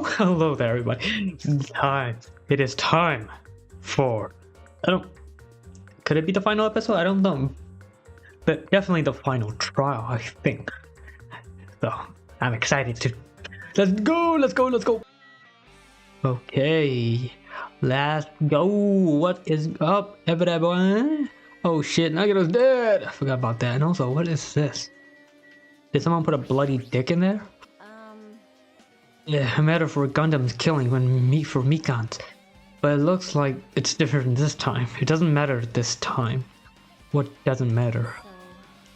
Hello there, everybody. Time. It is time for. I don't. Could it be the final episode? I don't know. But definitely the final trial, I think. So I'm excited to. Let's go! Let's go! Let's go! Okay. Let's go. What is up, everyone? Oh shit! Nagato's dead. I forgot about that. And also, what is this? Did someone put a bloody dick in there? Yeah, a matter for Gundam's killing when meat for Mikans. But it looks like it's different this time. It doesn't matter this time. What doesn't matter?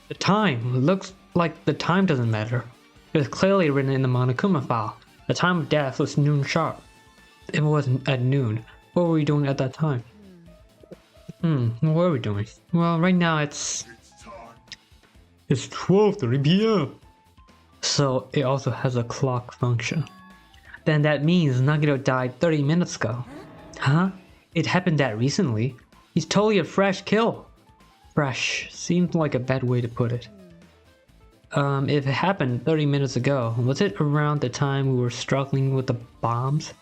The time. Looks like the time doesn't matter. It was clearly written in the Monokuma file. The time of death was noon sharp. It wasn't at noon. What were we doing at that time? What were we doing? Well, right now it's 12:30 p.m. So it also has a clock function. Then that means Nagito died 30 minutes ago. Huh? It happened that recently. He's totally a fresh kill. Fresh seems like a bad way to put it. If it happened 30 minutes ago, was it around the time we were struggling with the bombs?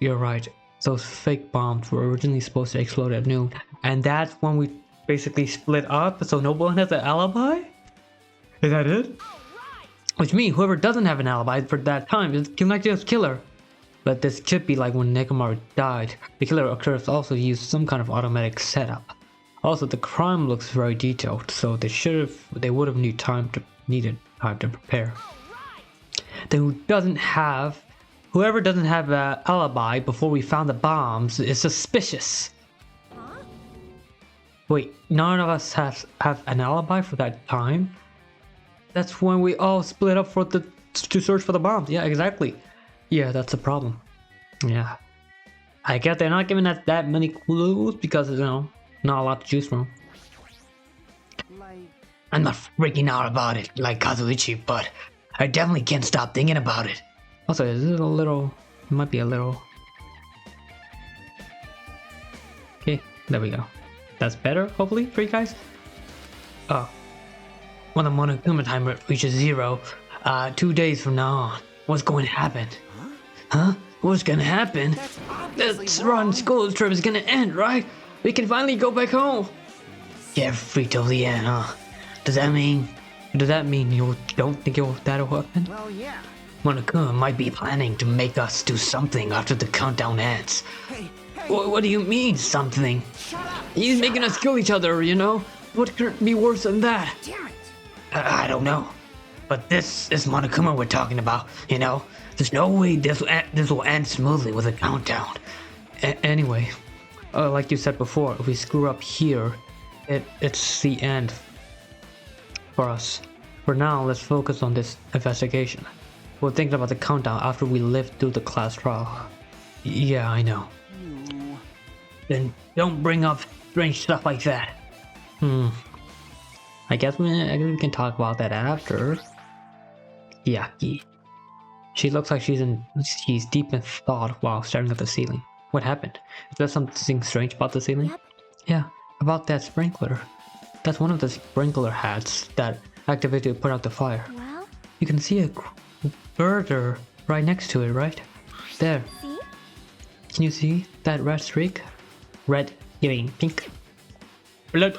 You're right. Those fake bombs were originally supposed to explode at noon. And that's when we basically split up, so no one has an alibi? Is that it? Which means whoever doesn't have an alibi for that time is Kinectio's killer. But this could be like when Nekomaru died. The killer occurs also used some kind of automatic setup. Also, the crime looks very detailed, so they would have needed time to prepare. Then whoever doesn't have an alibi before we found the bombs is suspicious. Wait, none of us have an alibi for that time? That's when we all split up to search for the bombs. Yeah, exactly. Yeah, that's a problem. Yeah. I guess they're not giving us that many clues because, you know, not a lot to choose from. I'm not freaking out about it like Kazuichi, but I definitely can't stop thinking about it. Also, is it might be a little... Okay, there we go. That's better, hopefully, for you guys. Oh. When the Monokuma timer reaches 0, 2 days from now on, what's going to happen? Huh? What's gonna happen? This rotten school trip is gonna end, right? We can finally go back home. Get free till the end, huh? Does that mean you don't think that'll happen? Well, yeah. Monokuma might be planning to make us do something after the countdown ends. Hey. What do you mean, something? Shut up. He's making us kill each other, you know? What could be worse than that? Damn it. I don't know. But this is Monokuma we're talking about, you know? There's no way this will end smoothly with a countdown. Anyway, like you said before, if we screw up here, it's the end for us. For now, let's focus on this investigation. We're thinking about the countdown after we live through the class trial. Yeah, I know. Then don't bring up strange stuff like that. I guess we can talk about that after. Yaki. She looks like she's deep in thought while staring at the ceiling. What happened? Is there something strange about the ceiling? Yep. Yeah, about that sprinkler. That's one of the sprinkler hats that activated to put out the fire. Well, You can see a girder right next to it, right? There. see? Can you see that red streak? Red giving pink. Blood.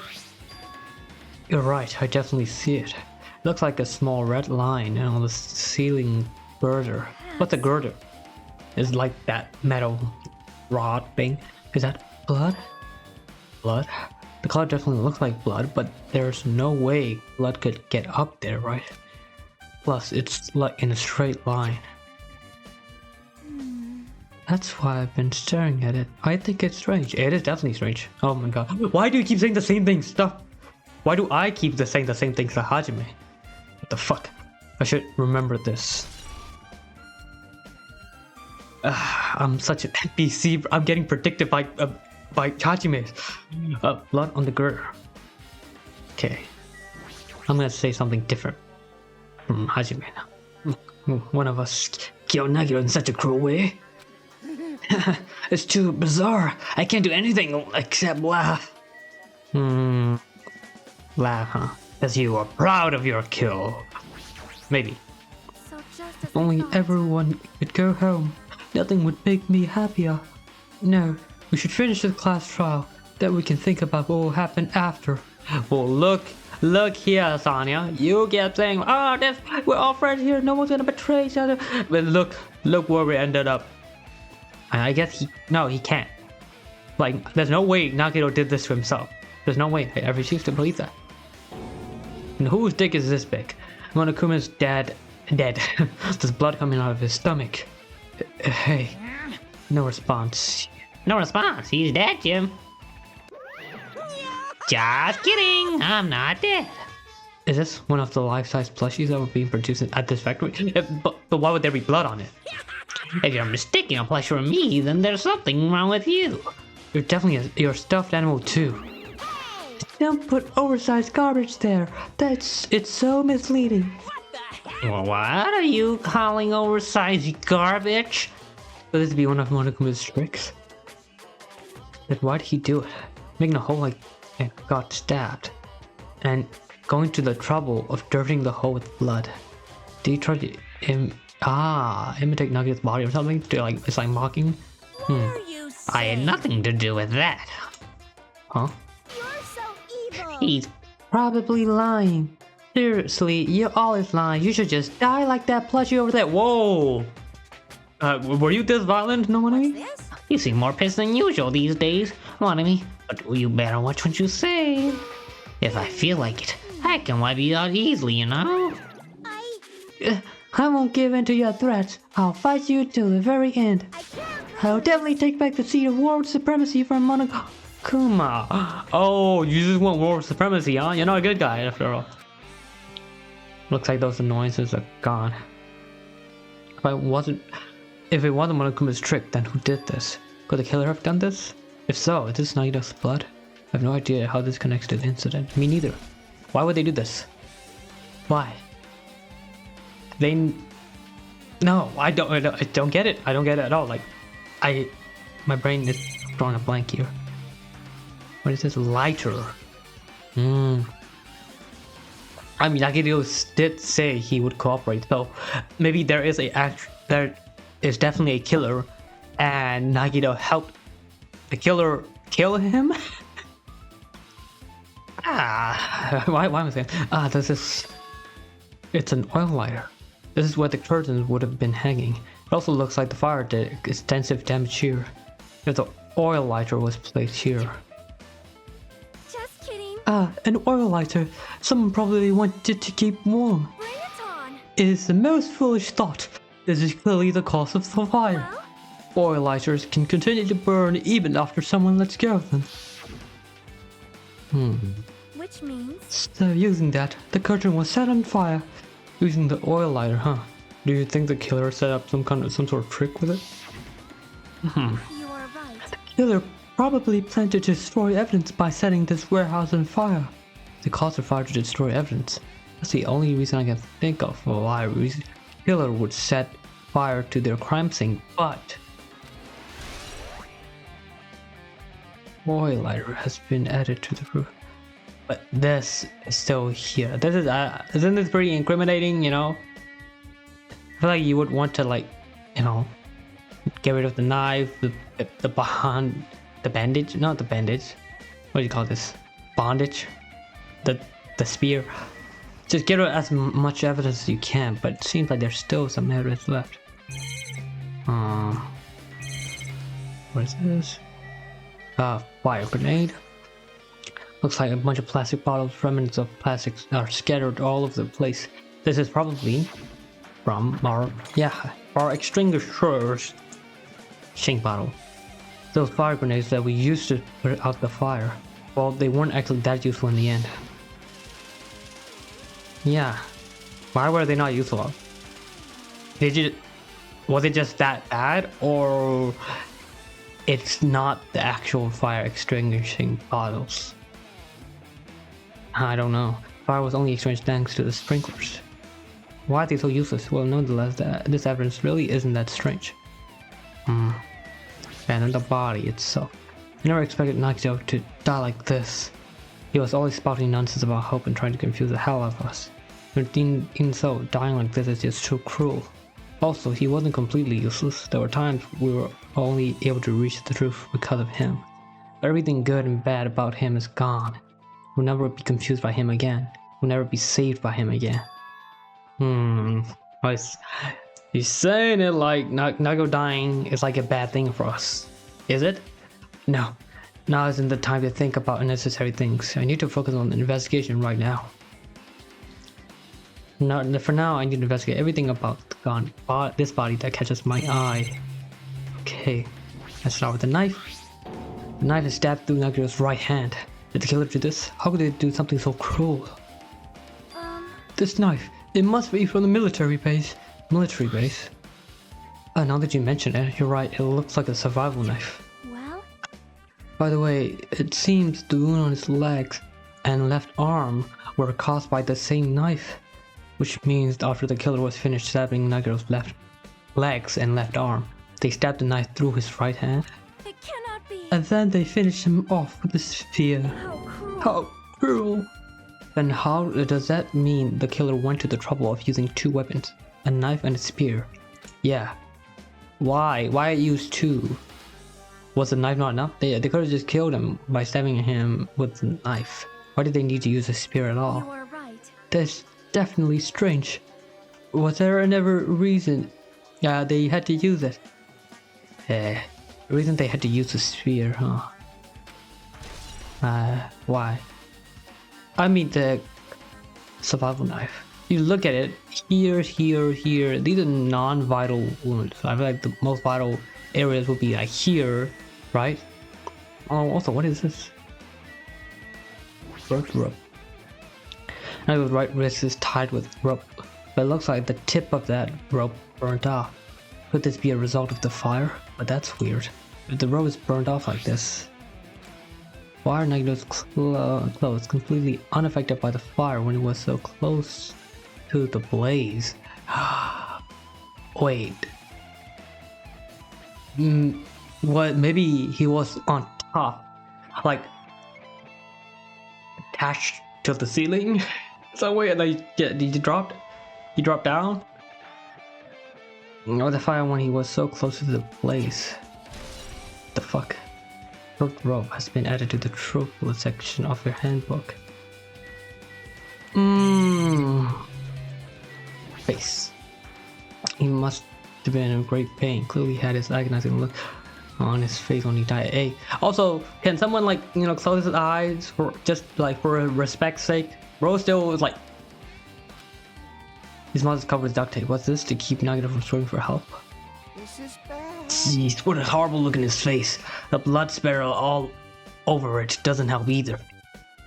You're right, I definitely see it. Looks like a small red line on the ceiling girder. What's a girder? It's like that metal rod thing. Is that blood? Blood? The color definitely looks like blood, but there's no way blood could get up there, right? Plus, it's like in a straight line. That's why I've been staring at it. I think it's strange. It is definitely strange. Oh my god. Why do you keep saying the same thing? Stop. Why do I keep saying the same things to Hajime? What the fuck? I should remember this. I'm such an NPC. I'm getting predicted by Hajime. Blood on the girder. Okay. I'm gonna say something different from Hajime now. One of us killed Nagito in such a cruel way. It's too bizarre. I can't do anything except laugh. Laugh, huh? Because you are proud of your kill. Maybe. So just If only everyone could go home. Nothing would make me happier. No, we should finish the class trial. Then we can think about what will happen after. Well, look here, Sonia. You kept saying, oh, we're all friends here. No one's gonna betray each other. But look where we ended up. I guess he can't. Like, there's no way Nagito did this to himself. There's no way. I refuse to believe that. And whose dick is this big? Monokuma's dead. There's blood coming out of his stomach. Hey. No response. No response. He's dead, Jim. Just kidding. I'm not dead. Is this one of the life-size plushies that were being produced at this factory? But why would there be blood on it? If you're mistaking a plush for me, then there's something wrong with you. You're a stuffed animal too. Don't put oversized garbage there. It's so misleading. Well, what are you calling oversized garbage? Could this be one of Monokuma's tricks? Then why did he do it? Making a hole like it got stabbed. And going to the trouble of dirtying the hole with blood. Did he try to imitate Nagito's body or something? It's like mocking? I had nothing to do with that. Huh? You're so evil. He's Probably lying. Seriously, you're always lying. You should just die like that plushie over there. Whoa! Were you this violent, Nomani? This? You seem more pissed than usual these days, Monami. But you better watch what you say. If I feel like it, I can wipe you out easily, you know? I won't give in to your threats. I'll fight you till the very end. I'll definitely take back the seat of world supremacy from Monokuma. Oh, you just want world supremacy, huh? You're not a good guy after all. Looks like those annoyances are gone. If it wasn't Monokuma's trick, then who did this? Could the killer have done this? If so, is this Nagito's blood? I have no idea how this connects to the incident. Me neither. Why would they do this? Why? No, I don't get it. I don't get it at all. Like, my brain is drawing a blank here. What is this? Lighter. I mean, Nagito did say he would cooperate, so maybe there is definitely a killer, and Nagito helped the killer kill him. Why am I saying? It's an oil lighter. This is where the curtains would have been hanging. It also looks like the fire did extensive damage here. If the oil lighter was placed here. Just kidding. An oil lighter. Someone probably wanted to keep warm. Bring it on. It is the most foolish thought. This is clearly the cause of the fire. Well? Oil lighters can continue to burn even after someone lets go of them. Which means? So using that, the curtain was set on fire. Using the oil lighter, huh? Do you think the killer set up some sort of trick with it? You are right. The killer probably planned to destroy evidence by setting this warehouse on fire. They caused the fire to destroy evidence. That's the only reason I can think of for why the killer would set fire to their crime scene, but oil lighter has been added to the roof. But this is still here. This is isn't this pretty incriminating, you know? I feel like you would want to, like, you know, get rid of the knife, the bandage, not the bandage. What do you call this? Bondage? The spear. Just get rid of as much evidence as you can, but it seems like there's still some evidence left. What is this? Fire grenade. Looks like a bunch of plastic bottles, remnants of plastics are scattered all over the place. This is probably from our extinguishers sink bottle. Those fire grenades that we used to put out the fire. Well, they weren't actually that useful in the end. Yeah. Why were they not useful? Was it just that bad, or it's not the actual fire extinguishing bottles? I don't know. Fire was only extinguished thanks to the sprinklers. Why are they so useless? Well, nonetheless, this evidence really isn't that strange. And then the body itself. I never expected Nagito to die like this. He was always spouting nonsense about hope and trying to confuse the hell out of us. But even so, dying like this is just too cruel. Also, he wasn't completely useless. There were times we were only able to reach the truth because of him. Everything good and bad about him is gone. We'll never be confused by him again. We'll never be saved by him again. He's saying it like Nago dying is like a bad thing for us. Is it? No. Now isn't the time to think about unnecessary things. I need to focus on the investigation right now. For now, I need to investigate everything about this body that catches my eye. Okay, let's start with the knife. The knife is stabbed through Nagiro's right hand. Did the killer do this? How could they do something so cruel? This knife, it must be from the military base. Now that you mention it, you're right, it looks like a survival knife. Well? By the way, it seems the wound on his legs and left arm were caused by the same knife. Which means after the killer was finished stabbing Nagiro's left legs and left arm, they stabbed the knife through his right hand. It cannot be. And then they finished him off with a spear. How cruel. How cruel! Then how does that mean the killer went to the trouble of using two weapons? A knife and a spear? Yeah. Why? Why use two? Was the knife not enough? They could have just killed him by stabbing him with the knife. Why did they need to use a spear at all? You are right. That's definitely strange. Was there another reason they had to use it? The reason they had to use the spear, huh? Why? I mean the survival knife. You look at it, here. These are non-vital wounds. I feel like the most vital areas would be like here, right? Oh, also, what is this? Rope. Now the right wrist is tied with rope, but it looks like the tip of that rope burnt off. Could this be a result of the fire? But that's weird. If the rope is burned off like this, why are Nagiro's clothes completely unaffected by the fire when it was so close to the blaze? Wait. What? Maybe he was on top, like attached to the ceiling. So wait, like he dropped down. Or the fire when he was so close to the blaze. The fuck? Silk rope has been added to the trope section of your handbook. Face. He must have been in great pain. Clearly had his agonizing look on his face when he died. Hey, also, can someone close his eyes for for respect's sake? Bro still was like, his mouth is covered with duct tape. What's this? To keep Nagito from screaming for help? This is bad. Jeez, what a horrible look in his face. The blood spiral all over it doesn't help either.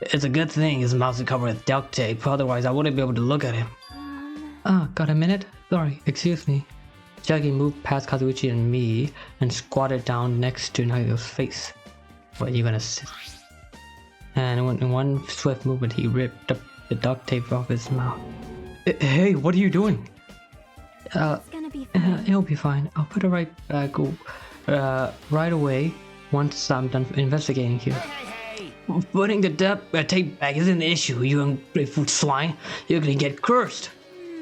It's a good thing his mouth is covered with duct tape, otherwise I wouldn't be able to look at him. Got a minute? Sorry, excuse me. Jackie moved past Kazuichi and me and squatted down next to Nagito's face. What, you gonna sit? And in one swift movement, he ripped up the duct tape off his mouth. Hey, what are you doing? It's gonna be fine. It'll be fine. I'll put it right back right away once I'm done investigating here. Hey. Putting the tape back isn't an issue, you ungrateful swine. You're gonna get cursed.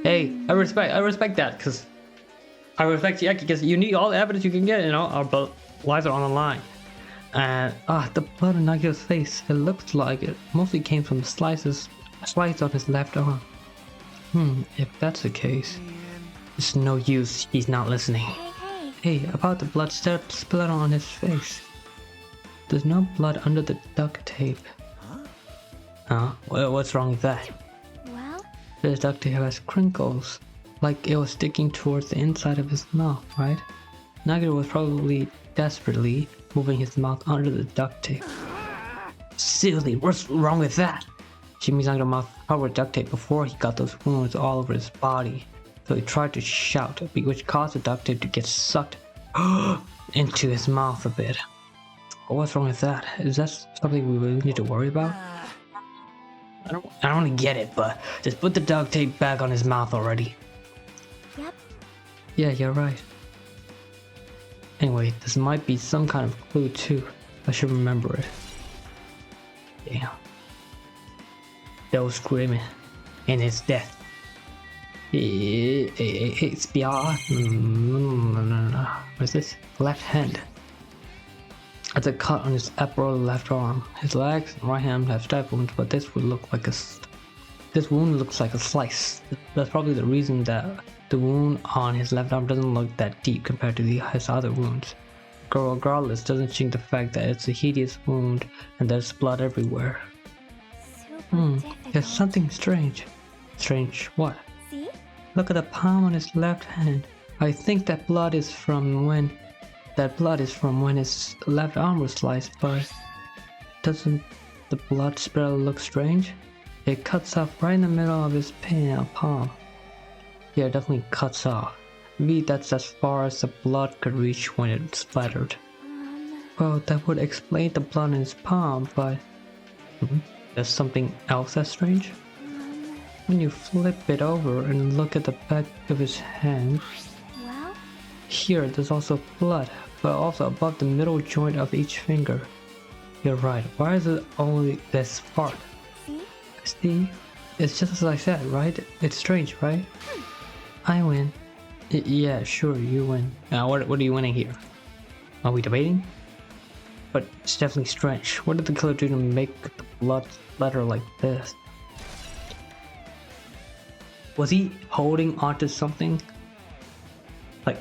Hey, I respect that, because I respect you, because you need all the evidence you can get, our lives are on the line. And the blood on Nagito's face, it looks like it mostly came from the slice on his left arm. If that's the case, it's no use, he's not listening. Hey. Hey, about the blood splat on his face. There's no blood under the duct tape. Huh? What's wrong with that? Well? This duct tape has crinkles, like it was sticking towards the inside of his mouth, right? Nagito was probably desperately moving his mouth under the duct tape. Silly, what's wrong with that? Jimmy's Nagito's mouth covered with duct tape before he got those wounds all over his body. So he tried to shout, which caused the duct tape to get sucked into his mouth a bit. What's wrong with that? Is that something we really need to worry about? I don't really get it, but just put the duct tape back on his mouth already. Yep. Yeah, you're right. Anyway, this might be some kind of clue too. I should remember it. Damn. That was screaming in his death. It's beyond. What is this? Left hand. It's a cut on his upper left arm. His legs and right hand have stab wounds, but this would look like this wound looks like a slice. That's probably the reason that the wound on his left arm doesn't look that deep compared to his other wounds. Regardless, doesn't change the fact that it's a hideous wound and there's blood everywhere. There's something strange. Strange what? See? Look at the palm on his left hand. I think that blood is from when his left arm was sliced, but doesn't the blood spiral look strange? It cuts off right in the middle of his palm. Yeah, it definitely cuts off. Maybe that's as far as the blood could reach when it splattered. Well, that would explain the blood in his palm, but there's something else that's strange. When you flip it over and look at the back of his hand, Well, here there's also blood, but also above the middle joint of each finger. You're right, why is it only this part? see? See? It's just as I said, right? It's strange, right? I win. Yeah, sure, you win. What are you winning here? Are we debating? But it's definitely strange. What did the killer do to make the blood splatter like this? Was he holding onto something? Like,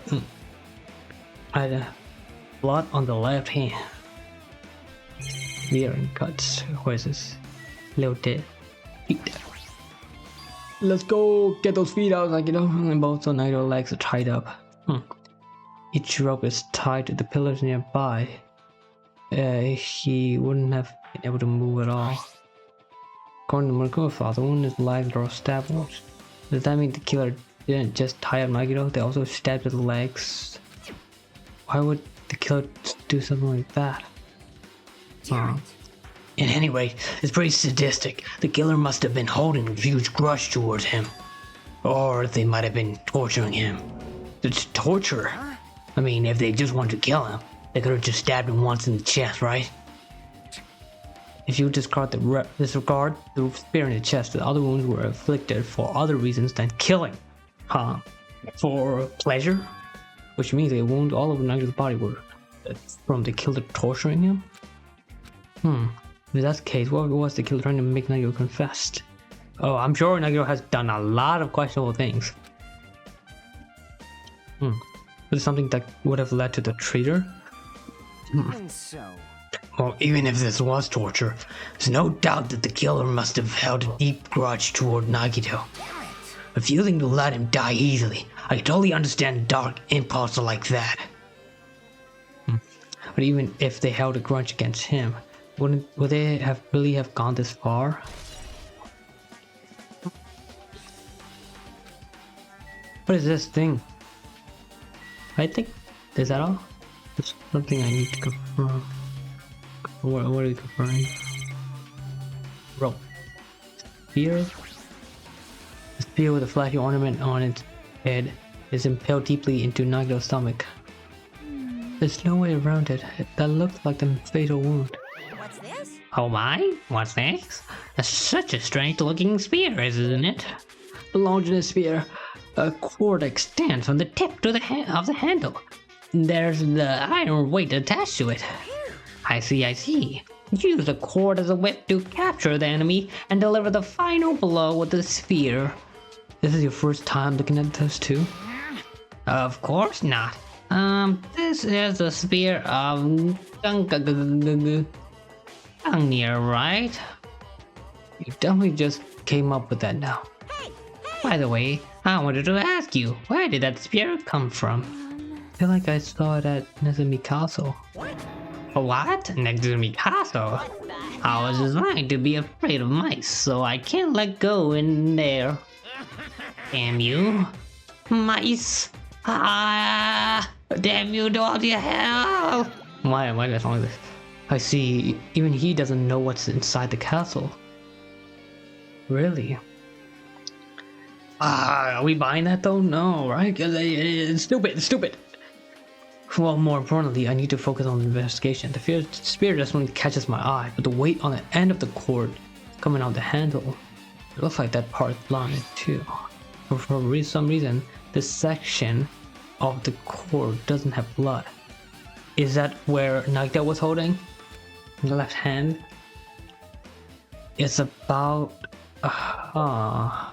blood on the left hand. Veering cuts. Where is this? Little dead. Feet. Let's go get those feet out, like, you know, and both the Night's legs are tied up. Each rope is tied to the pillars nearby. He wouldn't have been able to move at all. According to Merkufa, the wound in his legs are stab wounds. Does that mean the killer didn't just tie up Nagito, they also stabbed his legs? Why would the killer do something like that? In any way, it's pretty sadistic. The killer must have been holding a huge grudge towards him. Or they might have been torturing him. It's torture. I mean, if they just wanted to kill him, they could have just stabbed him once in the chest, right? If you disregard the spear in the chest, the other wounds were inflicted for other reasons than killing. For pleasure? Which means the wounds all over Nagito's body were from the killer torturing him? If that's the case, what was the killer trying to make Nagito confess? Oh, I'm sure Nagito has done a lot of questionable things. But it's something that would have led to the traitor? And so, Well, even if this was torture, there's no doubt that the killer must have held a deep grudge toward Nagito. Refusing to let him die easily, I can totally understand a dark impulse like that. But even if they held a grudge against him, would they really have gone this far? What is this thing? I think, is that all? There's something I need to confirm. What are you confirming? Rope. Spear? The spear with a flashy ornament on its head is impaled deeply into Nagito's stomach. There's no way around it. That looks like the fatal wound. What's this? Oh my? What's this? That's such a strange looking spear, isn't it? Belongs to the spear. A cord extends From the tip to the of the handle. There's the iron weight attached to it. I see. Use the cord as a whip to capture the enemy and deliver the final blow with the spear. This is your first time looking at this too? Of course not. This is the spear of Gungnir, right? You definitely just came up with that now. By the way, I wanted to ask you, where did that spear come from? I feel like I saw it at Nezumi Castle. What? Next to Mikasa? I was designed to be afraid of mice, so I can't let go in there. Damn you. Mice. Damn you, dog, you hell. Why did I sound like this? I see, even he doesn't know what's inside the castle. Really? Are we buying that though? No, right? It's stupid. Well, more importantly, I need to focus on the investigation. The spear definitely catches my eye, but the weight on the end of the cord coming out the handle, it looks like that part is blinded too. For some reason, this section of the cord doesn't have blood. Is that where Nagita was holding? In the left hand? It's about... Oh.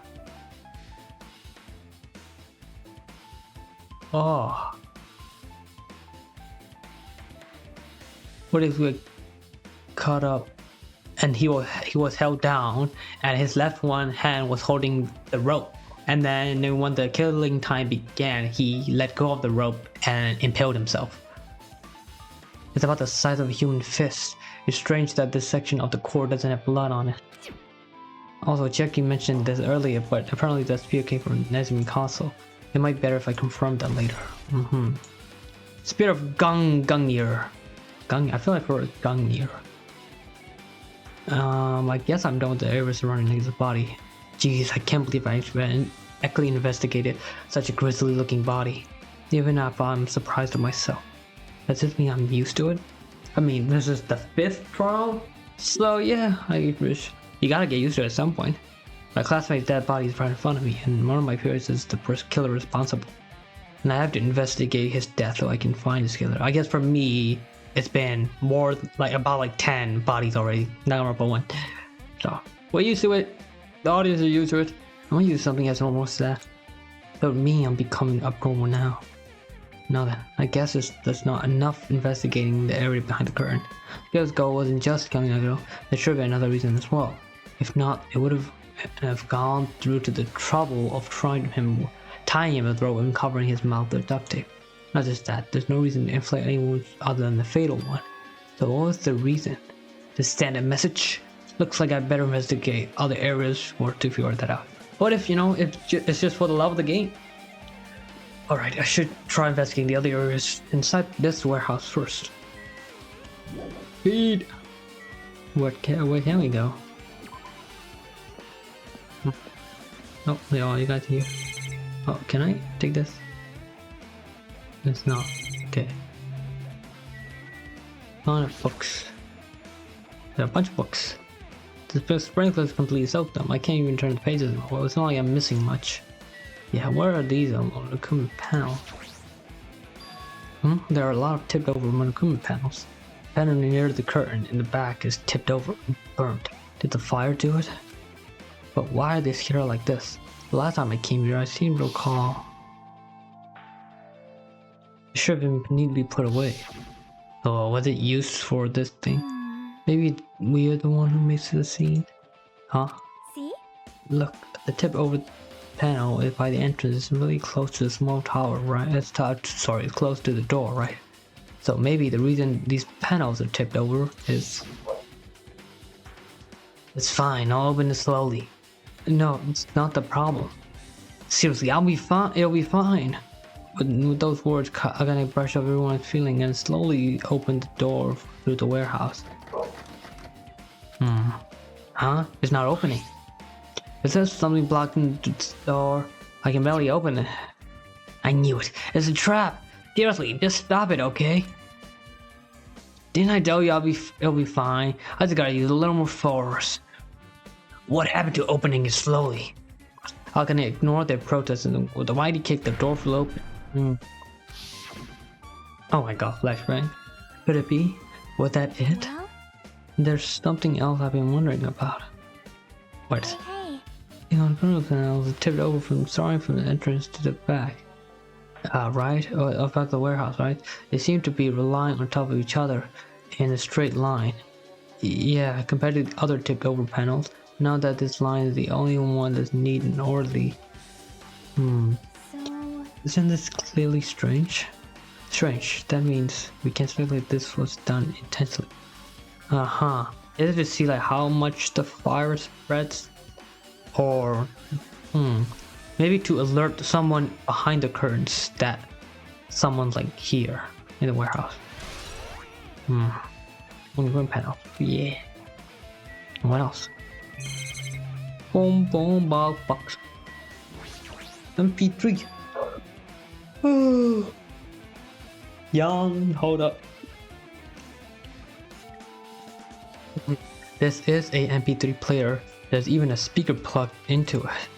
What if we cut up and he was held down and his left one hand was holding the rope, and then when the killing time began he let go of the rope and impaled himself. It's about the size of a human fist. It's strange that this section of the cord doesn't have blood on it. Also, Jackie mentioned this earlier, but apparently the spear came from Nezumi Castle. It might be better if I confirm that later. Spear of Gungnir. I feel like we're Gungnir. I guess I'm done with the area surrounding his body. Jeez, I can't believe I actually investigated such a grisly looking body. Even if I'm surprised at myself. Does this mean I'm used to it? I mean, this is the 5th trial? So yeah, you gotta get used to it at some point. My classmate's dead body is right in front of me, and one of my peers is the first killer responsible. And I have to investigate his death so I can find his killer. I guess for me, it's been more like about 10 bodies already. Danganronpa 1. So we're used to it. The audience is used to it. I'm gonna use something as normal as that. But me, I'm becoming abnormal now. Now then, I guess there's not enough investigating the area behind the curtain. Because goal wasn't just killing Nagito, there should be another reason as well. If not, it would have gone through to the trouble of tying him with rope and covering his mouth with duct tape. Not just that, there's no reason to inflict any wounds other than the fatal one. So what was the reason? The standard message? Looks like I better investigate other areas or to figure that out. What if, it's just for the love of the game? Alright, I should try investigating the other areas inside this warehouse first. Speed! Where can we go? Oh, yeah, you guys here. Oh, can I take this? It's not. Okay. Ton of books. There are a bunch of books. The sprinklers completely soaked them. I can't even turn the pages anymore. It's not like I'm missing much. Yeah, where are these Monokuma panels? There are a lot of tipped over Monokuma panels. The panel near the curtain in the back is tipped over and burned. Did the fire do it? But why are they here like this? The last time I came here, I seemed to recall it should need to be put away. So was it used for this thing? Maybe we are the one who makes the scene? Huh? See? Look, the tip over panel is by the entrance is really close to the small tower, right? It's close to the door, right? So maybe the reason these panels are tipped over is... It's fine, I'll open it slowly. No, it's not the problem. Seriously, I'll be fine, it'll be fine. But with those words, I'm gonna brush up everyone's feeling and slowly open the door through the warehouse. Huh? It's not opening. Is there something blocking the door? I can barely open it. I knew it. It's a trap. Seriously, just stop it, okay? Didn't I tell you it'll be fine? I just gotta use a little more force. What happened to opening it slowly? How can I ignore their protests and with the mighty kick the door flew open? Oh my god, flashbang. Could it be? Was that it? Well? There's something else I've been wondering about. What? Hey. The control panels are tipped over from the entrance to the back. Right? About the warehouse, right? They seem to be relying on top of each other in a straight line. Yeah, compared to the other tipped over panels. Now that this line is the only one that's neat and orderly. So... Isn't this clearly strange? Strange. That means we can speculate this was done intentionally. Is it to see how much the fire spreads? Or... maybe to alert someone behind the curtains that someone's here in the warehouse. Only one panel. Yeah. What else? Boom boom box. MP3. Young, hold up. This is a MP3 player. There's even a speaker plugged into it.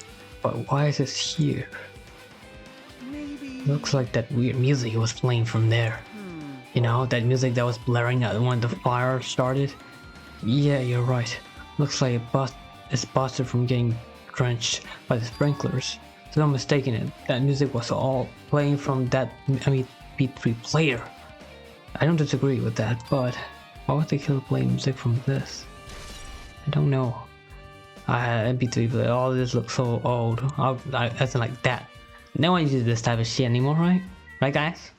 But why is this here? Maybe. Looks like that weird music was playing from there. You know, that music that was blaring out when the fire started? Yeah, you're right. Looks like it's busted from getting drenched by the sprinklers. So I'm mistaken, that music was all playing from that MP3 player. I don't disagree with that, but why would they kill playing music from this? I don't know. I had MP3 player, all this looks so old. As in like that. No one uses this type of shit anymore, right? Right, guys?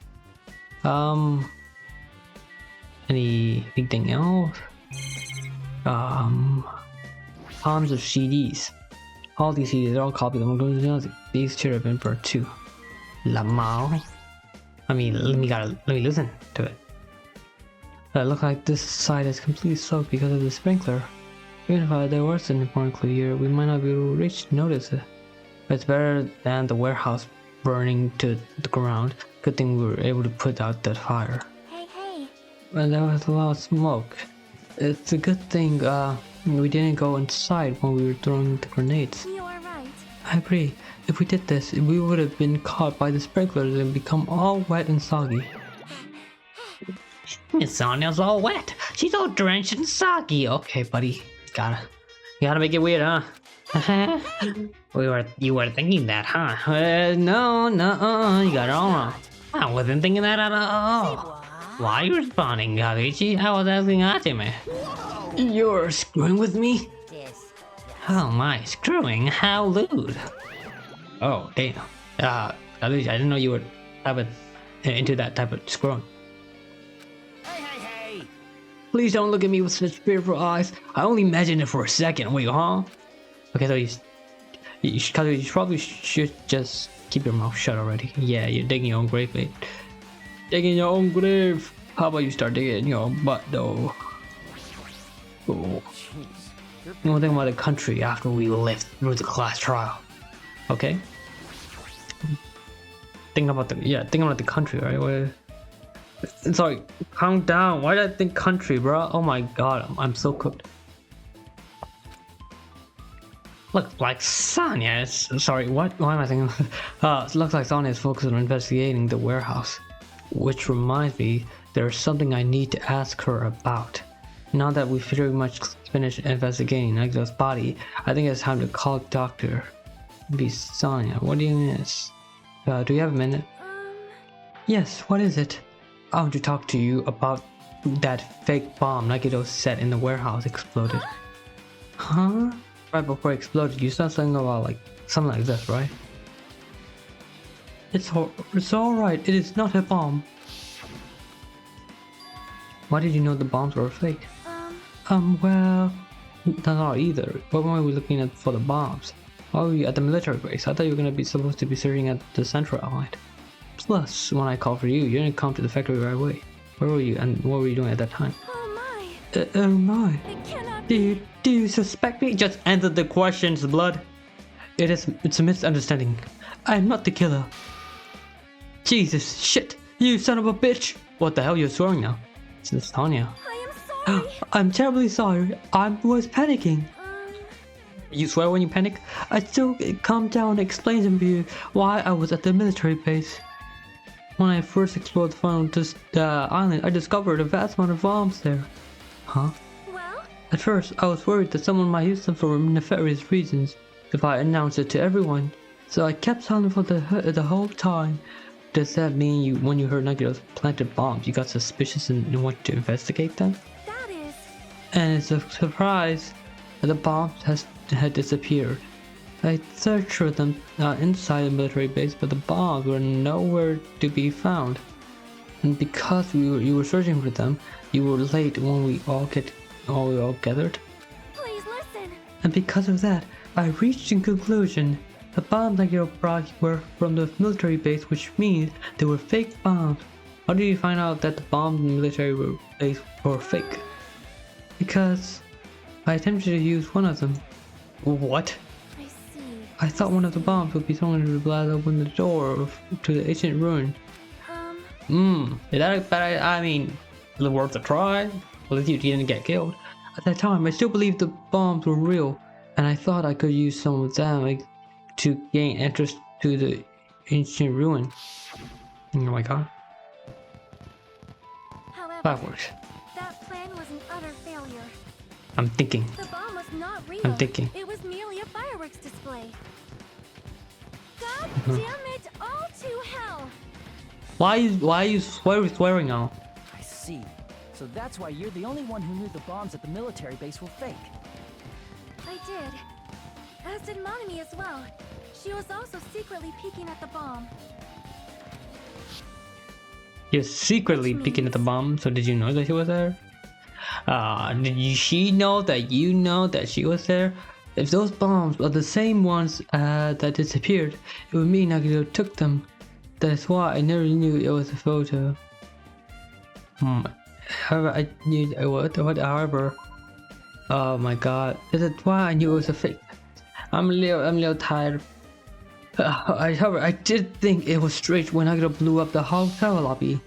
Anything else? Tons of CDs. All these CDs are all copies of the these should have been for 2. Lamau. Let me listen to it. It looks like this side is completely soaked because of the sprinkler. Even if there was an important clue here, we might not be able to notice it. But it's better than the warehouse burning to the ground. Good thing we were able to put out that fire. Hey. Well, there was a lot of smoke. It's a good thing we didn't go inside when we were throwing the grenades. You are right. I agree. If we did this, we would have been caught by the sprinklers and become all wet and soggy. Miss Sonya's all wet. She's all drenched and soggy. Okay, buddy. You gotta make it weird, huh? You were thinking that, huh? No, you got it all wrong. I wasn't thinking that at all. Why are you responding, Kagechi? I was asking Hajime. You're screwing with me? Oh my, screwing? How lewd. Oh, damn. I didn't know you were into that type of screwing. Hey. Please don't look at me with such fearful eyes. I only imagined it for a second. Wait, huh? Okay, so you probably should just keep your mouth shut already. Yeah, you're digging your own grave, mate. Digging your own grave. How about you start digging your own butt, though? Oh. We'll think about the country after we lived through the class trial. Okay? Think about the country, right? Sorry, calm down. Why did I think country, bro? Oh my god, I'm so cooked. Looks like Sonya is... Sorry, what? Why am I thinking? It looks like Sonya is focused on investigating the warehouse. Which reminds me, there's something I need to ask her about. Now that we've pretty much finished investigating Nagito's body, I think it's time to call the doctor. Be Sonya, what do you miss? Do you have a minute? Yes, what is it? I want to talk to you about that fake bomb Nagito set in the warehouse exploded. Huh? Right before it exploded, you said something about something like this, right? It's alright, it is not a bomb. Why did you know the bombs were fake? Well, not all either. Why weren't we looking at for the bombs? Why were you at the military base? I thought you were supposed to be searching at the central outlet. Plus, when I called for you, you didn't come to the factory right away. Where were you and what were you doing at that time? Oh Oh my. It cannot Do you suspect me? Just answer the questions, blood. It's a misunderstanding. I am not the killer. Jesus, shit, you son of a bitch. What the hell, you're swearing now? It's Sonya. I am sorry. I'm terribly sorry. I was panicking. You swear when you panic? I still calm down and explain to you why I was at the military base. When I first explored the island, I discovered a vast amount of bombs there. Huh? Well? At first, I was worried that someone might use them for nefarious reasons if I announced it to everyone. So I kept silent for the whole time. Does that mean when you heard Nagito's planted bombs, you got suspicious and wanted to investigate them? That is... And it's a surprise that the bombs had disappeared. I searched for them inside the military base, but the bombs were nowhere to be found. And because you were searching for them, you were late when we all gathered. Please listen. And because of that, I reached a conclusion. The bombs Nagito brought were from the military base, which means they were fake bombs. How did you find out that the bombs in the military base were fake? Because I attempted to use one of them. What? I see. I thought one of the bombs would be thrown to blast open the door to the ancient ruin. Is that a bad idea? I mean, worth a try? Well, if you didn't get killed. At that time, I still believed the bombs were real, and I thought I could use some of them to gain entrance to the ancient ruin. Oh my god. However, That works. that plan was an utter failure. I'm thinking. The bomb was not real. I'm thinking. It was merely a fireworks display. God Mm-hmm. damn it! All to hell! Why are you swearing now? I see. So that's why you're the only one who knew the bombs at the military base were fake. I did. As did Monami as well. She was also secretly peeking at the bomb. You're secretly peeking at the bomb, so did you know that she was there? She know that you know that she was there? If those bombs are the same ones that disappeared, it would mean Nagito took them. That's why I never knew it was a photo. However, I knew it was. However, oh my god, that's why I knew it was a fake. I'm a little tired. However, I did think it was strange when Nagito blew up the hotel lobby.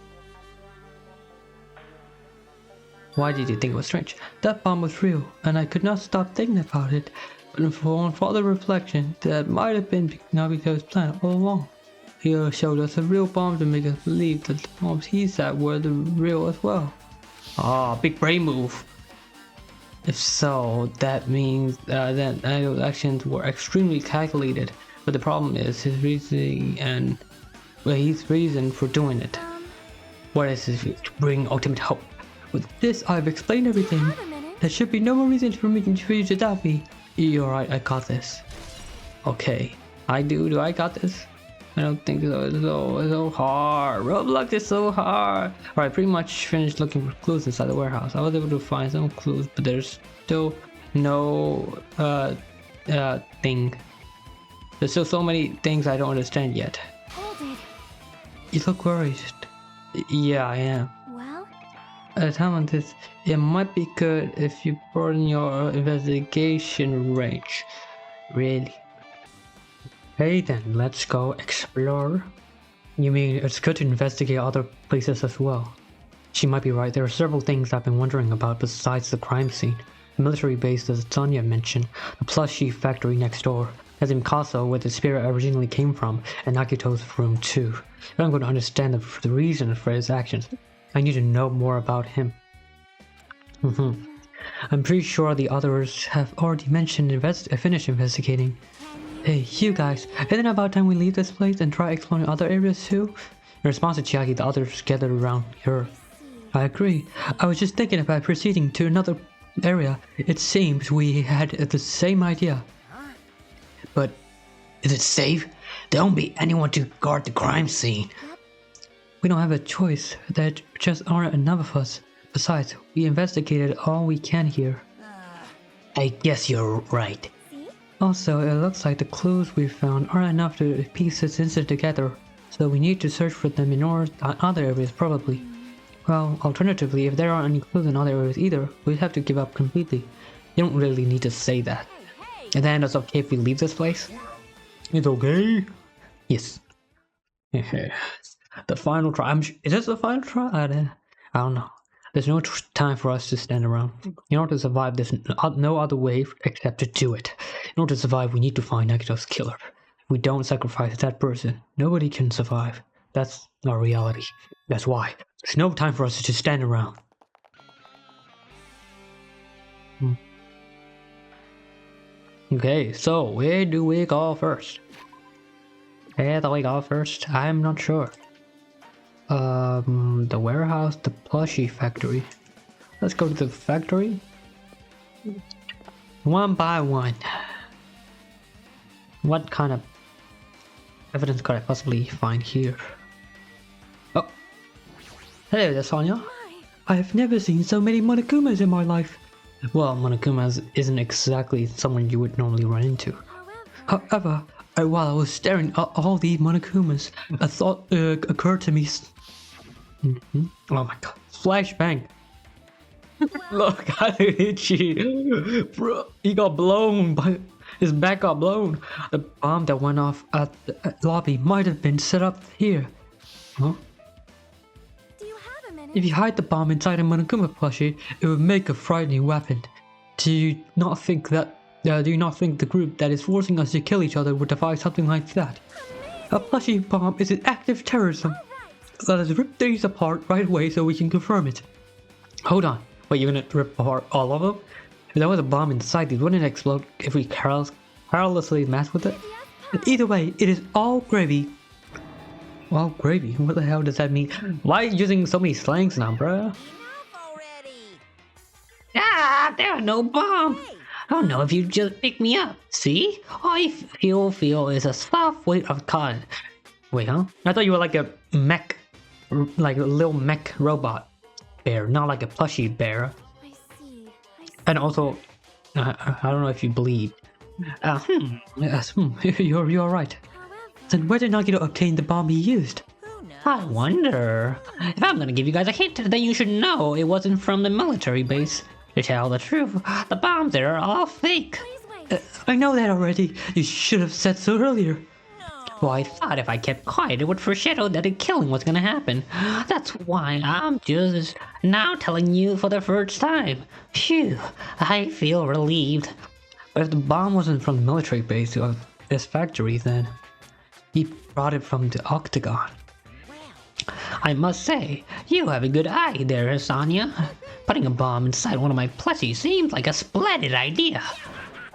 Why did you think it was strange? That bomb was real, and I could not stop thinking about it. But upon further reflection, that might have been Nagito's plan all along. He showed us a real bomb to make us believe that the bombs he set were the real as well. Ah, big brain move. If so, that means that Nagito's actions were extremely calculated. But the problem is his reasoning and his reason for doing it. What is his to bring ultimate hope? With this, I've explained everything. Have a minute. There should be no more reason for you to doubt me. You're right, I got this. Okay, I do. Do I got this? I don't think so. It's so hard. Roblox is so hard. Alright, pretty much finished looking for clues inside the warehouse. I was able to find some clues, but there's still no thing. There's still so many things I don't understand yet. Hold it. You look worried. Yeah, I am. Well, At a time like this, it might be good if you broaden your investigation range. Really? Okay then, let's go explore. You mean it's good to investigate other places as well? She might be right. There are several things I've been wondering about besides the crime scene. The military base that Sonya mentioned, the plushie factory next door, as in Casa where the spirit originally came from, and Akito's room too. If I'm going to understand the reason for his actions, I need to know more about him. I'm pretty sure the others have already mentioned finished investigating. Hey, you guys, isn't it about time we leave this place and try exploring other areas too? In response to Chiaki, the others gathered around her. I agree. I was just thinking about proceeding to another area. It seems we had the same idea. But is it safe? There won't be anyone to guard the crime scene. We don't have a choice. There just aren't enough of us. Besides, we investigated all we can here. I guess you're right. Also, it looks like the clues we found aren't enough to piece this incident together, so we need to search for them in other areas probably. Well, alternatively, if there aren't any clues in other areas either, we'd have to give up completely. You don't really need to say that. And then it's okay if we leave this place? It's okay? Yes. The final try. Is this the final try? I don't know. There's no time for us to stand around. In order to survive, there's no other way except to do it. In order to survive, we need to find Nagito's killer. If we don't sacrifice that person, nobody can survive. That's our reality. That's why. There's no time for us to just stand around. Okay, so where do we go first? Where do we go first? I'm not sure. The warehouse, the plushie factory. Let's go to the factory. One by one. What kind of evidence could I possibly find here? Oh. Hello there, Sonya. I have never seen so many Monokumas in my life. Well, Monokumas isn't exactly someone you would normally run into. However, while I was staring at all these Monokumas, a thought occurred to me. Oh my god. Flashbang. Look how itchy. Bro, he got blown by his back got blown. The bomb that went off at the lobby might have been set up here. Huh? do you have a minute? If you hide the bomb inside a Monokuma plushie, it would make a frightening weapon. Do you not think that Do you not think the group that is forcing us to kill each other would defy something like that? A plushie bomb is an active terrorism. Let us rip these apart right away so we can confirm it. Hold on. Wait, you're gonna rip apart all of them? If there was a bomb inside these, wouldn't it explode if we carelessly mess with it? Either way, it is all gravy. All gravy? What the hell does that mean? Why are you using so many slangs now, bruh? Ah, there are no bombs. I don't know if you just pick me up. See? All I feel is a soft weight of cotton. Wait, huh? I thought you were like a mech, like a little mech robot bear, not like a plushie bear. I see. And also, I don't know if you bleed. Yes, you're right. However, Then where did Nagito obtain the bomb he used? I wonder. If I'm gonna give you guys a hint, then you should know it wasn't from the military base. To tell the truth, the bombs there are all fake. please wait. I know that already. You should have said so earlier. Well, I thought if I kept quiet, it would foreshadow that a killing was gonna happen. That's why I'm just now telling you for the first time. Phew, I feel relieved. But if the bomb wasn't from the military base or this factory, then he brought it from the Octagon. I must say, you have a good eye there, Sonia. Putting a bomb inside one of my plushies seems like a splendid idea.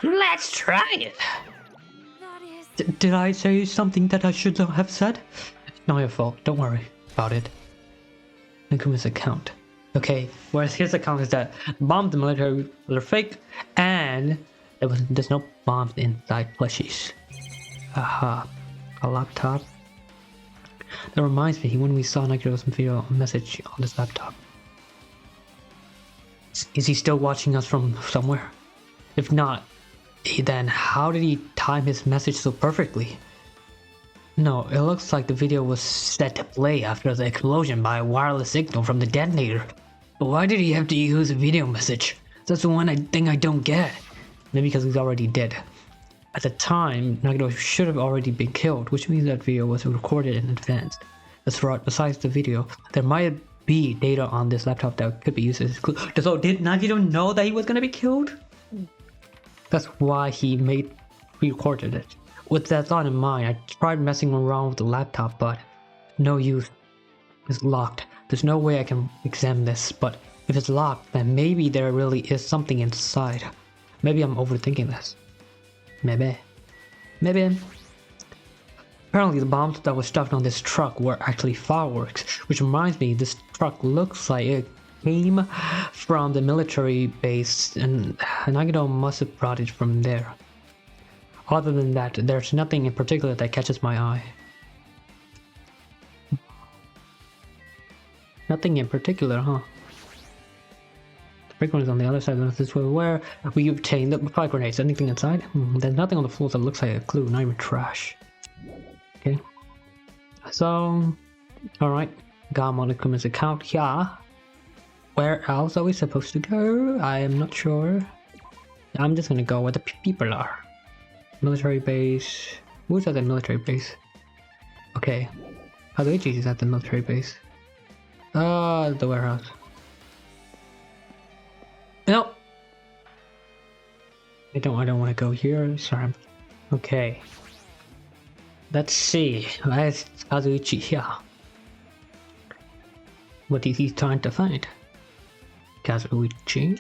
Let's try it. That is. Did I say something that I should have said? Not your fault. Don't worry about it. Nikuma's account. Okay, whereas his account is that bombs the military were fake, and there's no bombs inside plushies. Aha, a laptop. That reminds me, when we saw Nagito's video message on this laptop. Is he still watching us from somewhere? If not, then how did he time his message so perfectly? No, it looks like the video was set to play after the explosion by a wireless signal from the detonator. But why did he have to use a video message? That's the one thing I don't get. Maybe because he's already dead. At the time, Nagito should have already been killed, which means that video was recorded in advance. That's right, besides the video, there might be data on this laptop that could be used as a clue. So did Nagito know that he was gonna be killed? That's why he recorded it. With that thought in mind, I tried messing around with the laptop, but no use. It's locked. There's no way I can examine this, but if it's locked, then maybe there really is something inside. Maybe I'm overthinking this. Maybe. Apparently the bombs that were stuffed on this truck were actually fireworks, which reminds me, this truck looks like it came from the military base and Nagito must have brought it from there. Other than that, there's nothing in particular that catches my eye. Nothing in particular, huh? The brick one is on the other side of this way where we obtained the fire grenades. Anything inside? There's nothing on the floor that looks like a clue, not even trash. Okay. So, alright. Got Monikuma's account, yeah. Where else are we supposed to go? I am not sure. I'm just gonna go where the people are. Military base. Who's at the military base? Okay. Hazuichi is at the military base. The warehouse. No. I don't want to go here. Sorry. Okay. Let's see. Where's Kazuichi here? What is he trying to find? Kazuichi?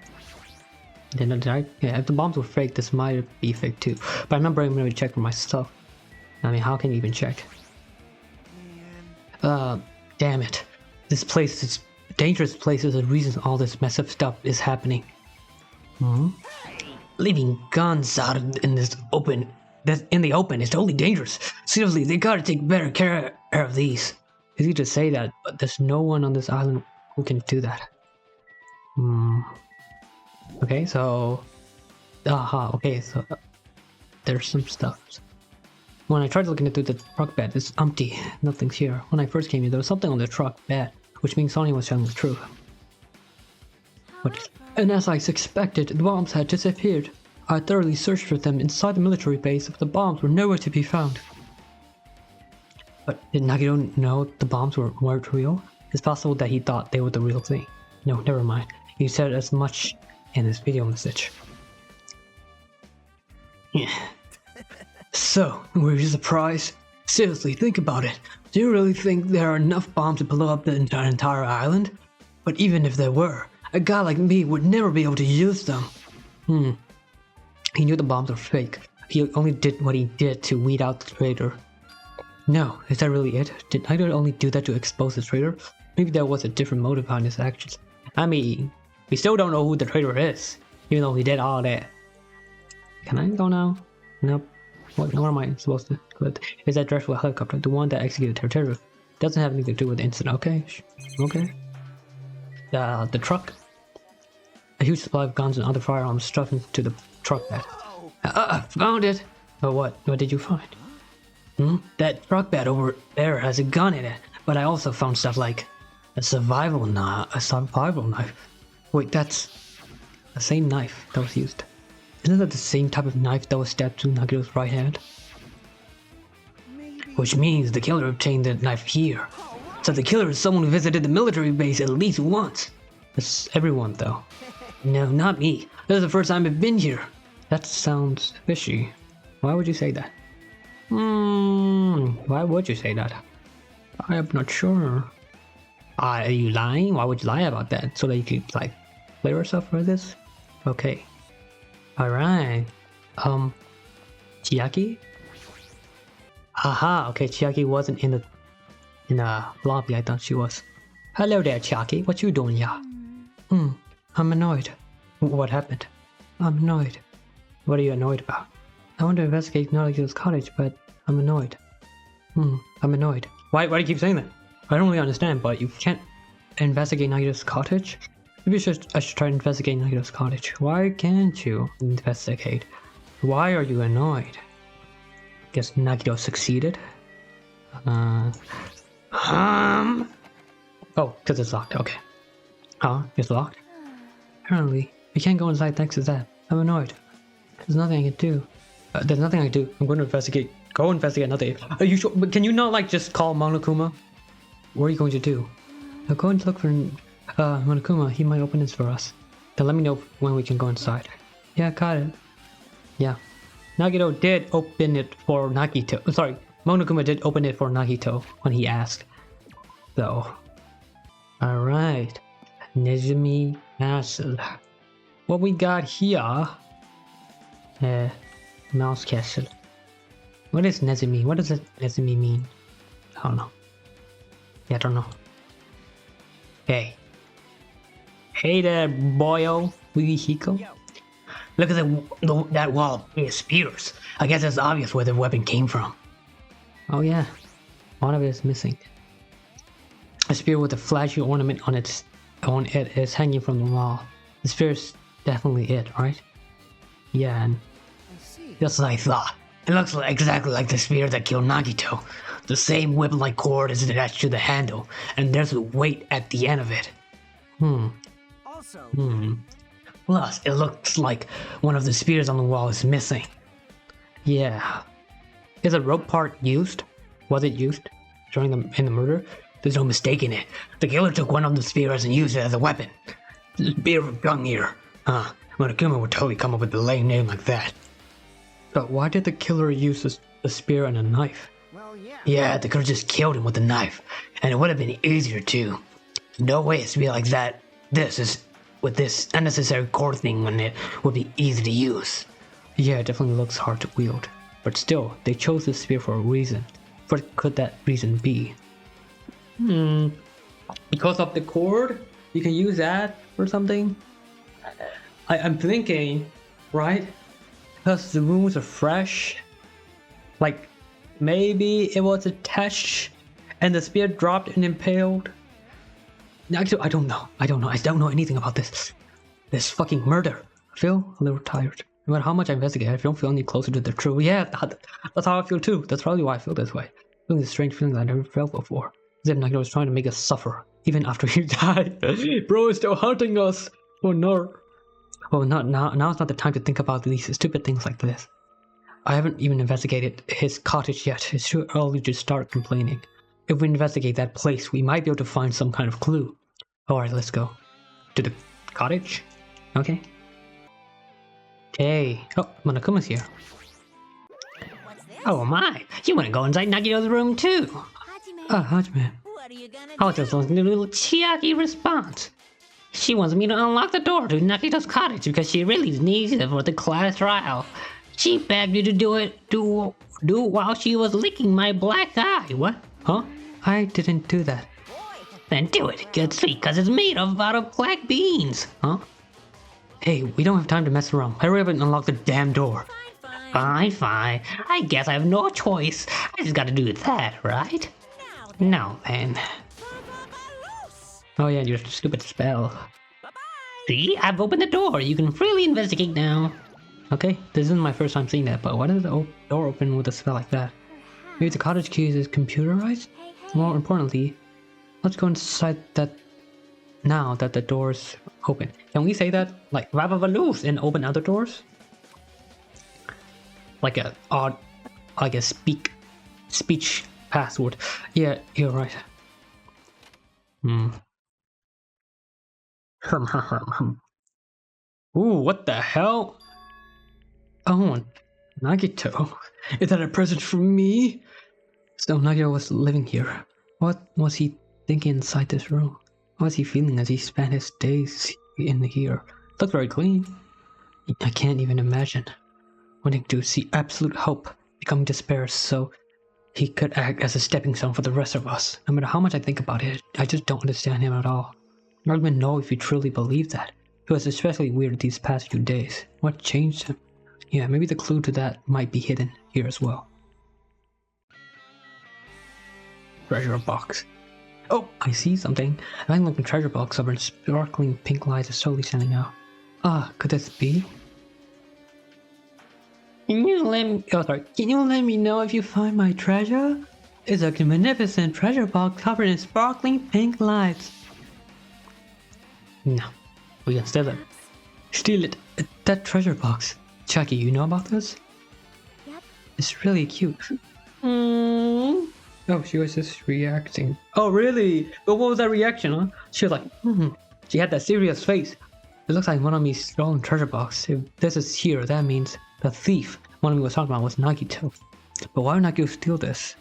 Did I? Yeah, if the bombs were fake, this might be fake too. But I remember I'm going to check for my stuff. I mean, how can you even check? Damn it. This place is a dangerous place is the reason all this mess of stuff is happening. Leaving guns out in this open, in the open is totally dangerous. Seriously, they gotta take better care of these. It's easy to say that, but there's no one on this island who can do that. Okay, so... okay, so... there's some stuff. When I tried looking through the truck bed, it's empty. Nothing's here. When I first came here, there was something on the truck bed, which means Sonya was telling the truth. And as I expected, the bombs had disappeared. I thoroughly searched for them inside the military base, but the bombs were nowhere to be found. But did Nagito know the bombs weren't real? It's possible that he thought they were the real thing. No, never mind. He said as much in his video message. Yeah. So, were you surprised? Seriously, think about it. Do you really think there are enough bombs to blow up the entire island? But even if there were, a guy like me would never be able to use them. He knew the bombs were fake. He only did what he did to weed out the traitor. No, is that really it? Did Nagito only do that to expose the traitor? Maybe there was a different motive behind his actions. I mean, we still don't know who the traitor is, even though he did all that. Can I go now? Nope. What am I supposed to do? Is that dreadful helicopter, the one that executed the terror? Doesn't have anything to do with the incident, okay? Okay. The truck. A huge supply of guns and other firearms stuffed into the truck bed. Found it! But what? What did you find? That truck bed over there has a gun in it, but I also found stuff like a survival knife. Wait, that's the same knife that was used. Isn't that the same type of knife that was stabbed through Nagito's right hand? Maybe. Which means the killer obtained the knife here. So the killer is someone who visited the military base at least once. That's everyone though. No, not me. This is the first time I've been here. That sounds fishy. Why would you say that? Why would you say that? I am not sure. Are you lying? Why would you lie about that? So that you could like play yourself for this? Okay. Alright. Chiaki? Aha, okay, Chiaki wasn't in the lobby. I thought she was. Hello there, Chiaki. What you doing here? I'm annoyed. What happened? I'm annoyed. What are you annoyed about? I want to investigate Nagito's cottage, but I'm annoyed. I'm annoyed. Why do you keep saying that? I don't really understand, but you can't investigate Nagito's cottage? Maybe I should try to investigate Nagito's cottage. Why can't you investigate? Why are you annoyed? Guess Nagito succeeded? Oh, because it's locked. Okay. It's locked? Apparently. We can't go inside thanks to that. I'm annoyed. There's nothing I can do. There's nothing I can do. I'm going to investigate. Go investigate nothing. Are you sure? But can you not like just call Monokuma? What are you going to do? I'm going to look for Monokuma. He might open this for us. Then let me know when we can go inside. Yeah, got it. Yeah. Nagito did open it for Nagito. Sorry, Monokuma did open it for Nagito when he asked. So. Alright. Nezumi Castle. What we got here? Mouse Castle. What is Nezumi? What does Nezumi mean? I don't know. Yeah, I don't know. Hey. Hey there, boyo. Hiko. Look at that wall of spears. I guess it's obvious where the weapon came from. Oh yeah. One of it is missing. A spear with a flashy ornament on it is hanging from the wall. The spear is definitely it, right? Yeah, and just as I thought. It looks exactly like the spear that killed Nagito. The same whip-like cord is attached to the handle, and there's a weight at the end of it. Plus, it looks like one of the spears on the wall is missing. Yeah. Is the rope part used? Was it used during the murder? There's no mistaking it. The killer took one of the spears and used it as a weapon. The spear of Gungnir. Monokuma would totally come up with a lame name like that. But why did the killer use a spear and a knife? Well, yeah. Yeah, they could have just killed him with a knife, and it would have been easier too. No way it's to be like that. With this unnecessary cord thing when it would be easy to use. Yeah, it definitely looks hard to wield. But still, they chose this spear for a reason. What could that reason be? Because of the cord? You can use that or something? I'm thinking, right? Because the wounds are fresh. Like, maybe it was attached and the spear dropped and impaled. Actually, I don't know. I don't know anything about this fucking murder. I feel a little tired. No matter how much I investigate, I don't feel any closer to the truth. Yeah, that's how I feel too. That's probably why I feel this way. Feeling this strange feeling that I never felt before. As if Nagito was trying to make us suffer, even after he died. Bro is still hunting us. Oh no. Oh, not now. Now's not the time to think about these stupid things like this. I haven't even investigated his cottage yet. It's too early to start complaining. If we investigate that place, we might be able to find some kind of clue. Alright, let's go. To the cottage? Okay. Hey. Oh, Monokuma's here. Oh my, you want to go inside Nagito's room too? Hajime. Hajime. What are you gonna I was just listening to a little Chiaki response. She wants me to unlock the door to Nagito's cottage because she really needs it for the class trial. She begged me to do it while she was licking my black eye. What? Huh? I didn't do that. Then do it. Good sweet, cause it's made out of black beans. Huh? Hey, we don't have time to mess around. Hurry up and unlock the damn door. Fine. Fine. I guess I have no choice. I just gotta do that, right? No, then. Oh yeah, your stupid spell. See, I've opened the door. You can freely investigate now. Okay, this isn't my first time seeing that, but why does the door open with a spell like that? Maybe the cottage key is computerized? More importantly, let's go inside that now that the door's open. Can we say that? Like, loose and open other doors? Like a odd, like a speech password. Yeah, you're right. Ooh, what the hell? Oh, Nagito. Is that a present from me? So Nagito was living here. What was he thinking inside this room? What was he feeling as he spent his days in here? Looked very clean. I can't even imagine. Wanting to see absolute hope, becoming despair so he could act as a stepping stone for the rest of us. No matter how much I think about it, I just don't understand him at all. I don't even know if he truly believed that. He was especially weird these past few days. What changed him? Yeah, maybe the clue to that might be hidden here as well. Treasure box. Oh, I see something. A nice-looking treasure box over sparkling pink lights is slowly standing out. Ah, could this be? Can you let me know if you find my treasure? It's a magnificent treasure box covered in sparkling pink lights. No, we can steal it. Steal it. That treasure box. Chucky, you know about this? Yep. It's really cute. Oh, she was just reacting. Oh, really? But what was that reaction, huh? She was like, She had that serious face. It looks like one of me's stolen treasure box. If this is here, that means the thief one of me was talking about was Nagito. But why would Nagito steal this?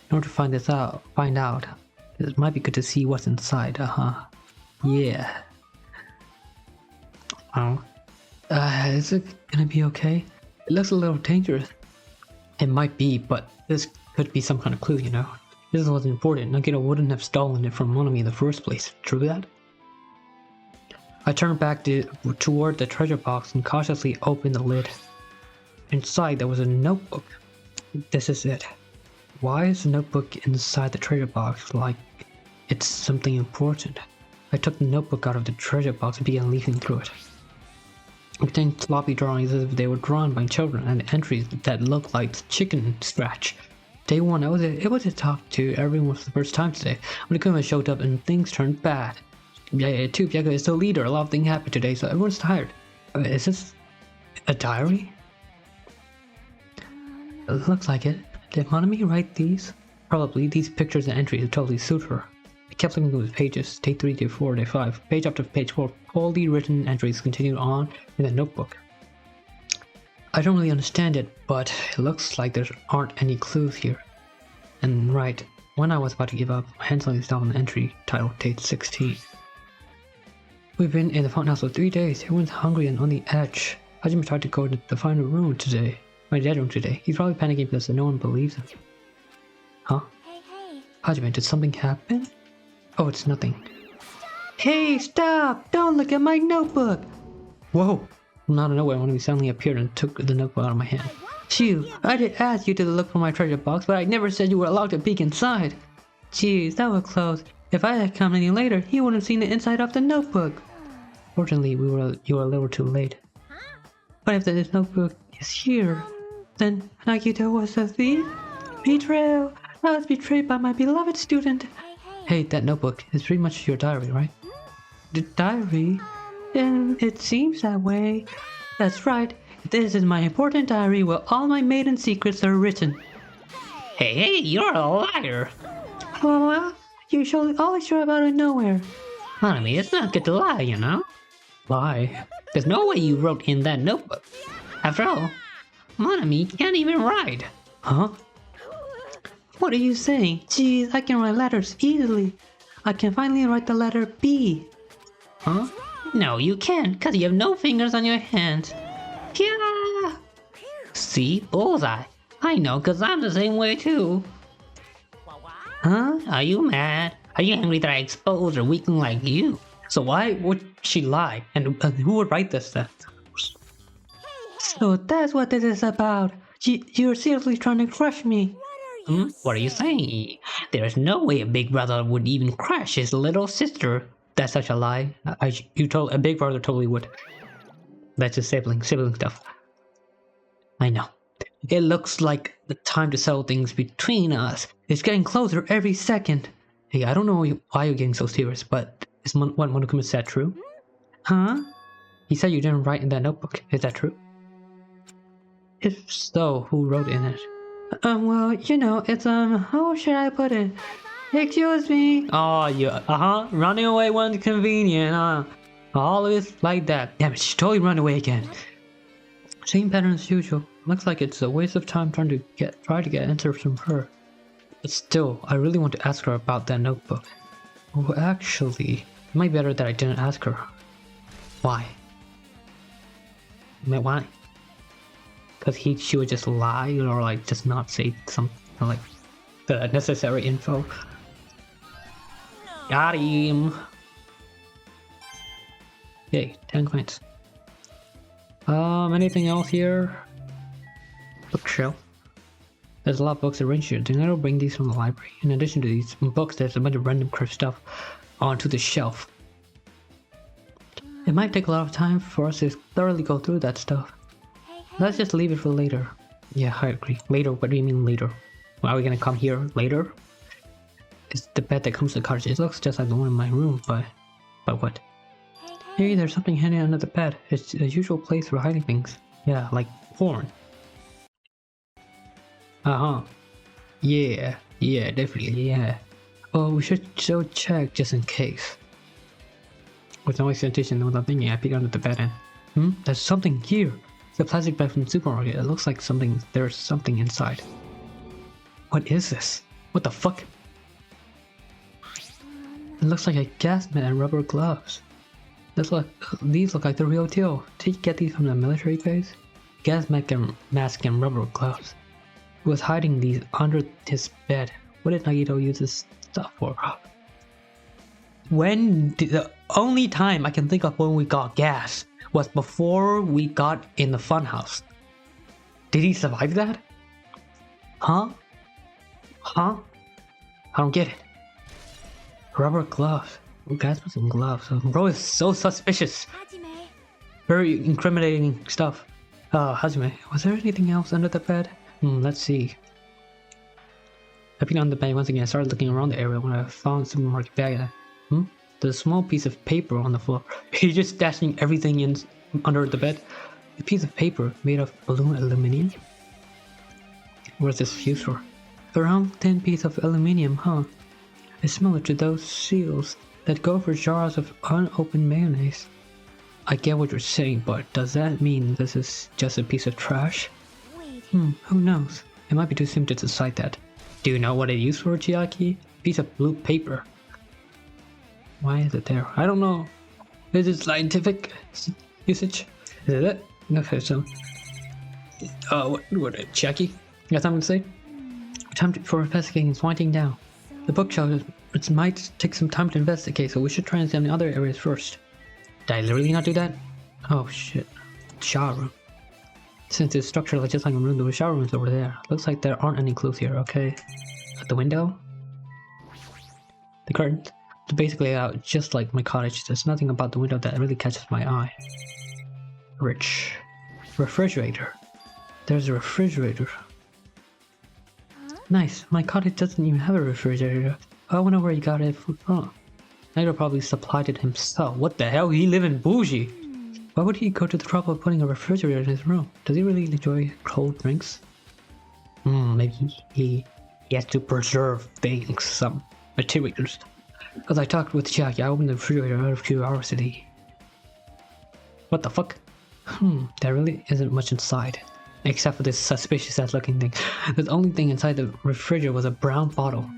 In order to find out, it might be good to see what's inside, Yeah. Oh. Is it gonna be okay? It looks a little dangerous. It might be, but this could be some kind of clue, you know? This was important. Nagito wouldn't have stolen it from Monomi in the first place. True that? I turned back toward the treasure box and cautiously opened the lid. Inside there was a notebook. This is it. Why is the notebook inside the treasure box like it's something important? I took the notebook out of the treasure box and began leafing through it. It contained sloppy drawings as if they were drawn by children and entries that looked like chicken scratch. Day one, it was a talk to everyone for the first time today. When Akuma showed up and things turned bad. Byaka is the leader. A lot of things happened today, so everyone's tired. Is this a diary? It looks like it. Did Monomi write these? Probably. These pictures and entries totally suit her. I kept looking through the pages. Day 3, day 4, day 5. Page after page 4. Poorly written entries continued on in the notebook. I don't really understand it, but it looks like there aren't any clues here. And right, when I was about to give up, my hand suddenly stopped on the entry titled Day 16. We've been in the fountain house for 3 days. Everyone's hungry and on the edge. Hajime tried to go to the final room today. My dead room today. He's probably panicking because no one believes him. Huh? Hey. Hajime, did something happen? Oh, it's nothing. Hey, stop! Don't look at my notebook! Whoa! From out of nowhere, one of you suddenly appeared and took the notebook out of my hand. Phew, I did ask you to look for my treasure box, but I never said you were allowed to peek inside. Jeez, that was close. If I had come any later, you wouldn't have seen the inside of the notebook. Fortunately, you were a little too late. But if this notebook is here, then Nagito was a thief? Betrayal! I was betrayed by my beloved student. Hey, that notebook is pretty much your diary, right? The diary? It seems that way. That's right. This is my important diary where all my maiden secrets are written. Hey, you're a liar. Well, you always show up out of nowhere. Monomi, it's not good to lie, you know? Lie? There's no way you wrote in that notebook. After all, Monomi can't even write. Huh? What are you saying? Jeez, I can write letters easily. I can finally write the letter B. Huh? No, you can't, cause you have no fingers on your hands. Yeah. See, bullseye. I know, cause I'm the same way too. Huh? Are you mad? Are you angry that I exposed a weakling like you? So why would she lie? And who would write this then? So that's what this is about. You're seriously trying to crush me. What are you saying? There's no way a big brother would even crush his little sister. That's such a lie. A big brother totally would. That's just sibling stuff. I know. It looks like the time to settle things between us is getting closer every second. Hey, I don't know why you're getting so serious, but is what Monokuma said true? Huh? He said you didn't write in that notebook. Is that true? If so, who wrote in it? Well, you know, it's, how should I put it? Excuse me? Oh, yeah, running away when convenient, huh? Always like that. Damn it, she totally run away again. Same pattern as usual. Looks like it's a waste of time trying to get answers from her. But still, I really want to ask her about that notebook. Oh, actually, it might be better that I didn't ask her. Why? Why? Because she would just lie or like just not say something like the necessary info. Got him! Yay, 10 coins. Anything else here? Bookshelf. There's a lot of books arranged here. Then I'll bring these from the library. In addition to these books, there's a bunch of random curved stuff onto the shelf. It might take a lot of time for us to thoroughly go through that stuff. Let's just leave it for later. Yeah, I agree. Later? What do you mean later? Well, are we gonna come here later? It's the bed that comes to the cottage. It looks just like the one in my room, but what? Hey, there's something hidden under the bed. It's a usual place for hiding things. Yeah, like porn. Yeah, definitely, yeah. Oh, we should still check just in case. With no hesitation, without thinking, I peeked under the bed and... There's something here! It's a plastic bag from the supermarket. It looks like there's something inside. What is this? What the fuck? It looks like a gas mask and rubber gloves. These look like the real deal. Did you get these from the military base? Gas mask and rubber gloves. He was hiding these under his bed. What did Nagito use this stuff for? The only time I can think of when we got gas was before we got in the funhouse. Did he survive that? Huh? I don't get it. Rubber gloves. Guys with some gloves. Bro is so suspicious. Hajime. Very incriminating stuff. Hajime, was there anything else under the bed? Let's see. I peeked on the bed once again. I started looking around the area when I found the supermarket bag. There's a small piece of paper on the floor. He's just stashing everything under the bed. A piece of paper made of balloon aluminum. What's this used for? A round thin piece of aluminium, huh? It's similar to those seals that go for jars of unopened mayonnaise. I get what you're saying, but does that mean this is just a piece of trash? Wait. Who knows? It might be too soon to decide that. Do you know what it used for, Chiaki? Piece of blue paper. Why is it there? I don't know. Is it scientific usage? Is it it? Okay, so... what, Chiaki? You got something to say? Time for investigating is winding down. The bookshelf, it might take some time to investigate, so we should try and examine the other areas first. Did I literally not do that? Oh shit. Shower room. Since it's structured just like a room, the shower room's over there. Looks like there aren't any clues here, okay. The window? The curtains? It's basically just like my cottage. There's nothing about the window that really catches my eye. Rich. Refrigerator. There's a refrigerator. Nice. My cottage doesn't even have a refrigerator. I wonder where he got it from. Naito probably supplied it himself. What the hell? He live in bougie. Why would he go to the trouble of putting a refrigerator in his room? Does he really enjoy cold drinks? Maybe he has to preserve things, some materials. As I talked with Chiaki, I opened the refrigerator out of curiosity. What the fuck? There really isn't much inside. Except for this suspicious ass looking thing. The only thing inside the refrigerator was a brown bottle.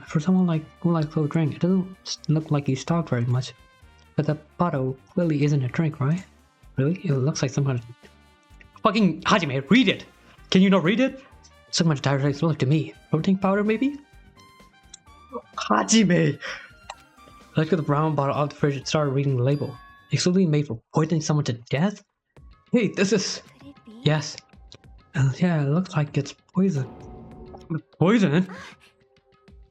For someone who likes to drink, it doesn't look like he's talked very much. But the bottle clearly isn't a drink, right? Really? It looks like some kind of... Fucking Hajime, read it! Can you not read it? So much direct similar to me. Protein powder, maybe? Hajime! I took the brown bottle out of the fridge and started reading the label. Exclusively made for poisoning someone to death? Hey, this is... Could it be? Yes. Yeah, it looks like it's poison. Poison?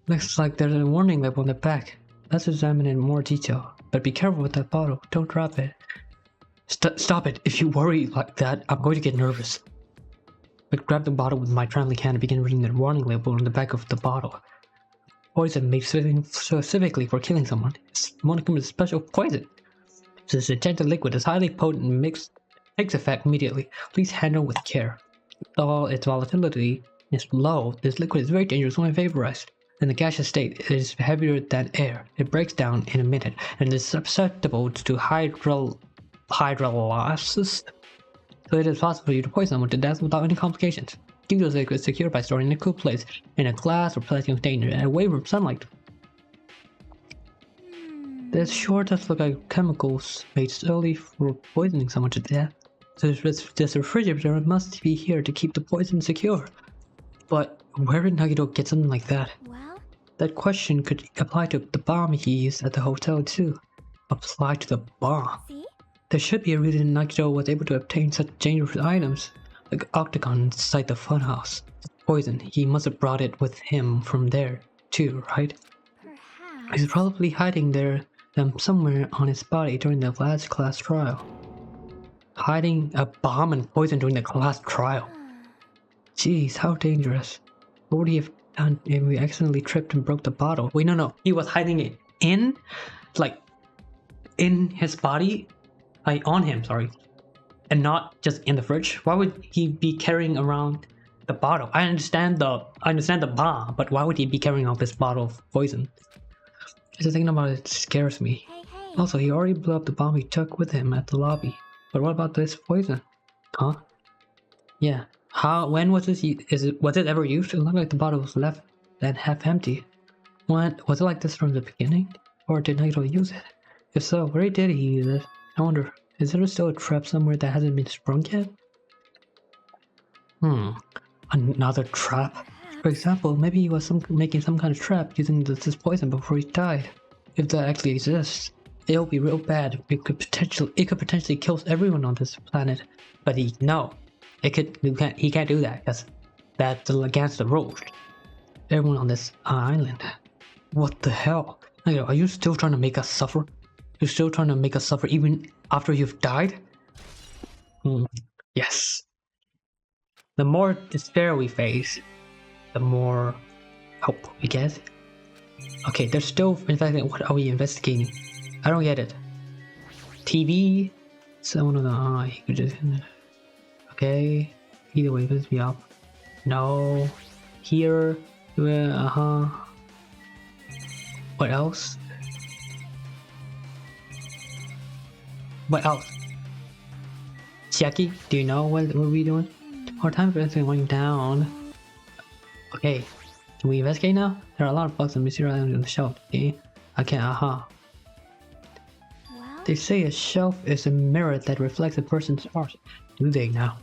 Looks like there's a warning label on the back. Let's examine it in more detail. But be careful with that bottle. Don't drop it. Stop it. If you worry like that, I'm going to get nervous. But grab the bottle with my trembling hand and begin reading the warning label on the back of the bottle. Poison made specifically for killing someone. It's monochromatic with special poison. This gentle liquid is highly potent and takes effect immediately. Please handle with care. Although its volatility is low, this liquid is very dangerous when vaporized. In the gaseous state, it is heavier than air. It breaks down in a minute and is susceptible to hydrolysis. So it is possible for you to poison someone to death without any complications. Keep those liquids secure by storing in a cool place in a glass or plastic container and away from sunlight. This sure does look like chemicals made solely for poisoning someone to death. So this refrigerator must be here to keep the poison secure. But where did Nagito get something like that? Well, That question could apply to the bomb he used at the hotel too. Apply to the bomb. see? There should be a reason Nagito was able to obtain such dangerous items, like octagon inside the funhouse. Poison, he must have brought it with him from there too, right? Perhaps. He's probably hiding them somewhere on his body during the last class trial. Hiding a bomb and poison during the class trial. Jeez, how dangerous. What would he have done if we accidentally tripped and broke the bottle? Wait, no. He was hiding it in his body? On him, sorry. And not just in the fridge? Why would he be carrying around the bottle? I understand the bomb, but why would he be carrying out this bottle of poison? Just thinking about it scares me. Hey, hey. Also, he already blew up the bomb he took with him at the lobby. But what about this poison? Huh? Yeah. When was this? Was it ever used? It looked like the bottle was left and half empty. Was it like this from the beginning? Or did Nagito use it? If so, where did he use it? I wonder, is there still a trap somewhere that hasn't been sprung yet? Another trap? For example, maybe he was making some kind of trap using this poison before he died. If that actually exists, it'll be real bad. It could potentially kill everyone on this planet. But he can't do that because that's against the rules. Everyone on this island. What the hell? Are you still trying to make us suffer? You're still trying to make us suffer even after you've died? Yes. The more despair we face, the more hope we get. Okay, they're still investigating. What are we investigating? I don't get it. TV? Someone on the eye. Okay. Either way, piss me up. No. Here. What else? What else? Chiaki, do you know what we're doing? Our time for everything went down. Okay. Can we investigate now? There are a lot of bugs and mysterious items on the shelf. Okay. I can't. Well, They say a shelf is a mirror that reflects a person's heart. Do they now?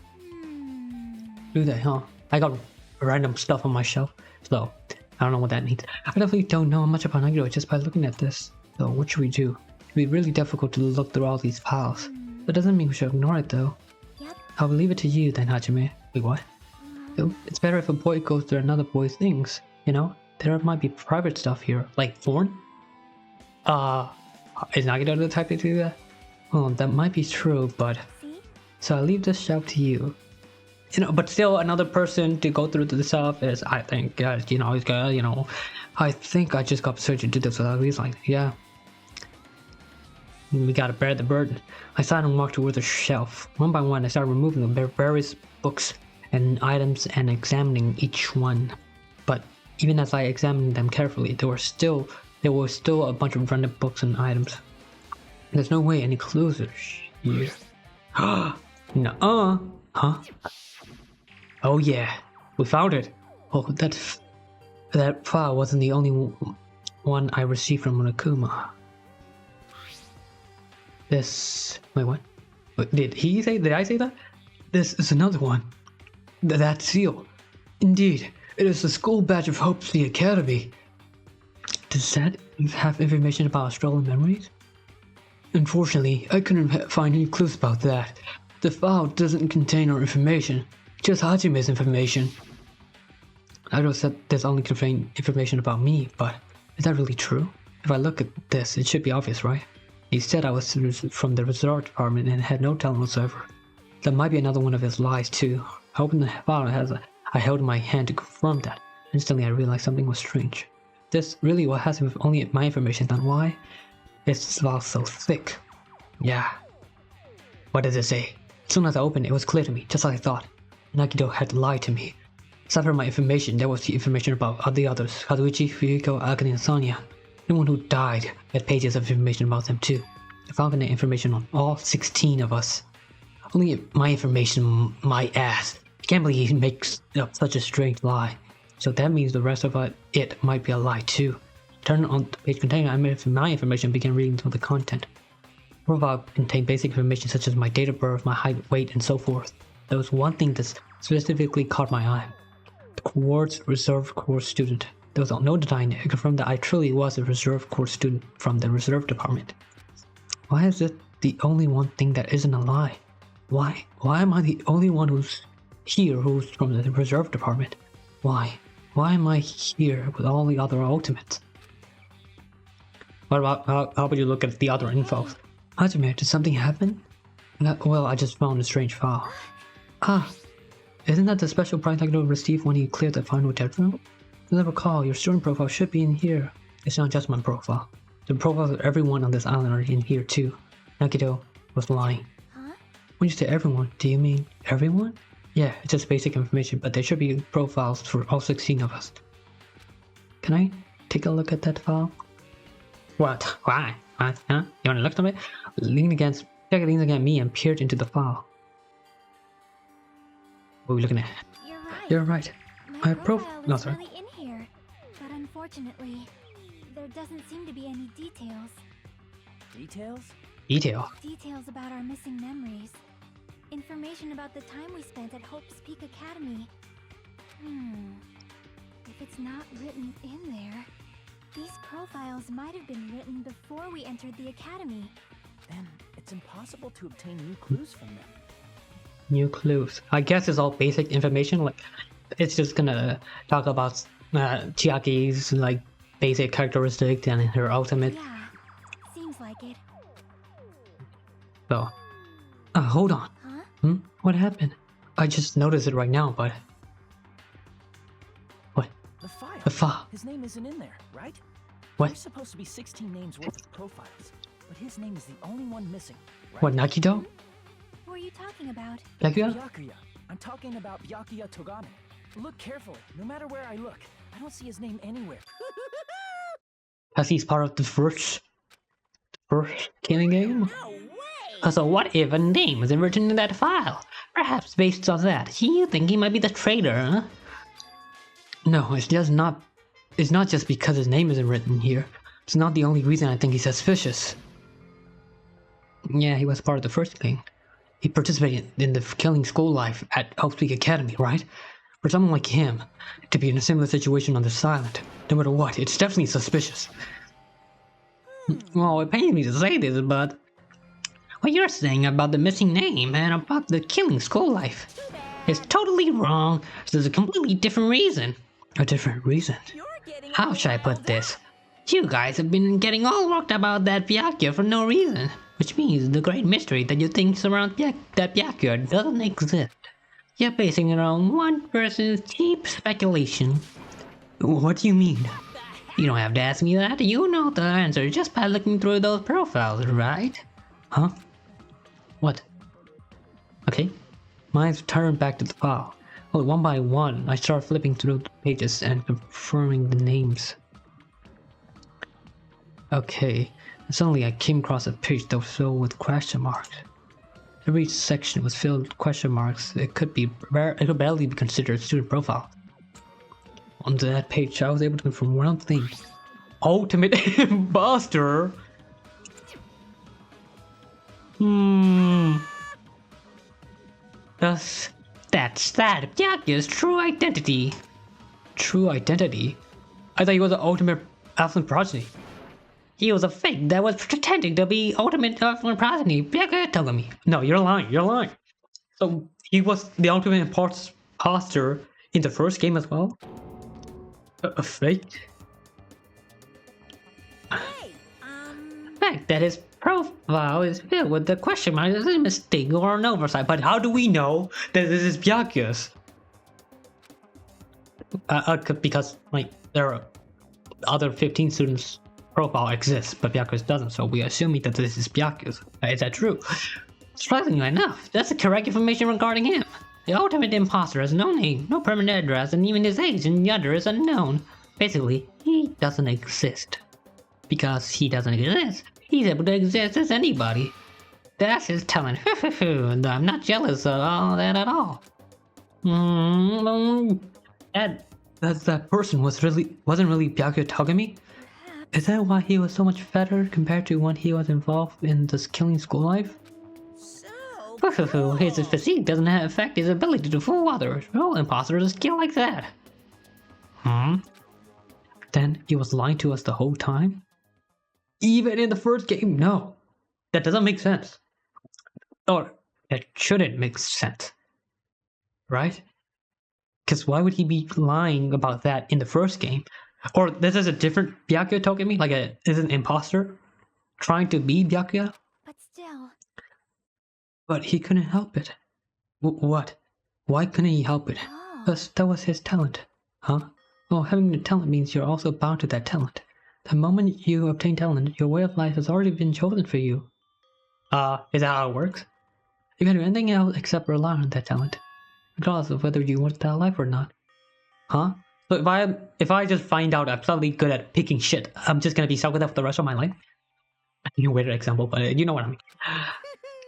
Do they, huh? I got random stuff on my shelf, so I don't know what that means. I definitely don't know much about Nagito just by looking at this. So what should we do? It'd be really difficult to look through all these piles. That doesn't mean we should ignore it though. Yep. I'll leave it to you then, Hajime. Wait, what? It's better if a boy goes through another boy's things, you know? There might be private stuff here, like porn? Is Nagito the type to do that? Well, that might be true, but... see? So I'll leave this shelf to you. You know, but still another person to go through the stuff is, I think, I think I just got searched to do this without reason. Yeah. We gotta bear the burden. I sat and walked toward the shelf. One by one, I started removing the various books and items and examining each one. But even as I examined them carefully, there was still a bunch of random books and items. There's no way any clues are here. Nuh-uh. Huh? Oh yeah, we found it. Oh, that file wasn't the only one I received from Monokuma. This... Wait, what? Did he say... Did I say that? This is another one. That seal. Indeed, it is the school badge of Hope's the Academy. Does that have information about stolen memories? Unfortunately, I couldn't find any clues about that. The file doesn't contain our information, just Hajime's information. I know that there's only contain information about me, but is that really true? If I look at this, it should be obvious, right? He said I was from the resort department and had no talent whatsoever. That might be another one of his lies too. I opened the file I held in my hand to confirm that. Instantly I realized something was strange. This really has only my information, then why is this file so thick? Yeah. What does it say? As soon as I opened it, it was clear to me, just like I thought. Nagido had lied to me. Aside from my information, there was the information about the others, Kazuichi, Fuyuko, Akane, and Sonia. Anyone who died had pages of information about them too. I found the information on all 16 of us. Only my information, my ass. I can't believe he makes up such a strange lie. So that means the rest of it might be a lie too. Turn on the page container, I made my information and began reading some of the content. The profile contained basic information such as my date of birth, my height, weight, and so forth. There was one thing that specifically caught my eye. The Quartz Reserve Corps student. There was no denying it. It confirmed that I truly was a Reserve Corps student from the Reserve Department. Why is it the only one thing that isn't a lie? Why am I the only one who's from the Reserve Department? Why am I here with all the other ultimates? What about, how about you look at the other info? Hajime, did something happen? Well, I just found a strange file. Ah, isn't that the special prize I could receive when you cleared the final dead room? As I recall, your student profile should be in here. It's not just my profile. The profiles of everyone on this island are in here too. Nagido was lying. Huh? When you say everyone, do you mean everyone? Yeah, it's just basic information, but there should be profiles for all 16 of us. Can I take a look at that file? What? Why? What? Huh? You wanna look at it? Leaned against me and peered into the file. What are we looking at? You're right. You're right. My No, profile is sorry. really in here, but unfortunately, there doesn't seem to be any details. Details? Detail. Details about our missing memories. Information about the time we spent at Hope's Peak Academy. If it's not written in there, these profiles might have been written before we entered the academy. Then it's impossible to obtain new clues from them. New clues. I guess it's all basic information. Like, it's just gonna talk about Chiaki's like basic characteristics and her ultimate. Yeah, seems like it. So, hold on. Huh? What happened? I just noticed it right now, but what? The file. The file. His name isn't in there, right? What? There's supposed to be 16 names worth of profiles, but his name is the only one missing. Right? What, Nagido? Who are you talking about? Byakuya? Byakuya. I'm talking about Byakuya Togane. Look carefully. No matter where I look, I don't see his name anywhere. Because he's part of the first killing game? So what if a name isn't written in that file? Perhaps based on that, you think he might be the traitor, huh? No, it's not just because his name isn't written here. It's not the only reason I think he's suspicious. Yeah, he was part of the first killing. He participated in the killing school life at Hope's Peak Academy, right? For someone like him to be in a similar situation on this island, no matter what, it's definitely suspicious. Well, it pains me to say this, but what you're saying about the missing name and about the killing school life is totally wrong. There's a completely different reason. A different reason? How should I put this? You guys have been getting all worked about that Byakuya for no reason, which means the great mystery that you think surrounds that Byakuya doesn't exist. You're basing it on one person's cheap speculation. What do you mean? You don't have to ask me that. You know the answer just by looking through those profiles, right? Huh? What? Okay. Mine's turned back to the file. Well, one by one, I start flipping through the pages and confirming the names. Okay. And suddenly I came across a page that was filled with question marks. Every section was filled with question marks. It could barely be considered a student profile. On that page, I was able to confirm one thing. Ultimate imposter? That's that. Byakuya's true identity. True identity? I thought he was the ultimate affluent progeny. He was a fake that was pretending to be ultimate progeny. Byakuya Togami. No, you're lying. So he was the ultimate imposter in the first game as well? A fake? The fact that his profile is filled with the question mark is a mistake or an oversight. But how do we know that this is Byakuya's? Because like there are other 15 students' profile exists, but Byakuya's doesn't, so we assuming that this is Byakuya's. Is that true? Surprisingly enough, that's the correct information regarding him. The ultimate imposter has no name, no permanent address, and even his age and gender is unknown. Basically, he doesn't exist. Because he doesn't exist, he's able to exist as anybody. That's his talent. And I'm not jealous of all that at all. That person wasn't really Byakuya Togami? Is that why he was so much fatter compared to when he was involved in this killing school life? His physique doesn't affect his ability to fool others. No imposter is a skill like that. Then he was lying to us the whole time? Even in the first game? No. That doesn't make sense. Or, that shouldn't make sense. Right? Because why would he be lying about that in the first game? Or this is a different Byakuya Togami? Like is an imposter? Trying to be Byakuya? But still. But he couldn't help it. What? Why couldn't he help it? Because that was his talent. Huh? Well, having the talent means you're also bound to that talent. The moment you obtain talent, your way of life has already been chosen for you. Is that how it works? You can do anything else except rely on that talent, regardless of whether you want that life or not. Huh? So if I just find out I'm suddenly good at picking shit, I'm just gonna be stuck with that for the rest of my life? You weird example, but you know what I mean.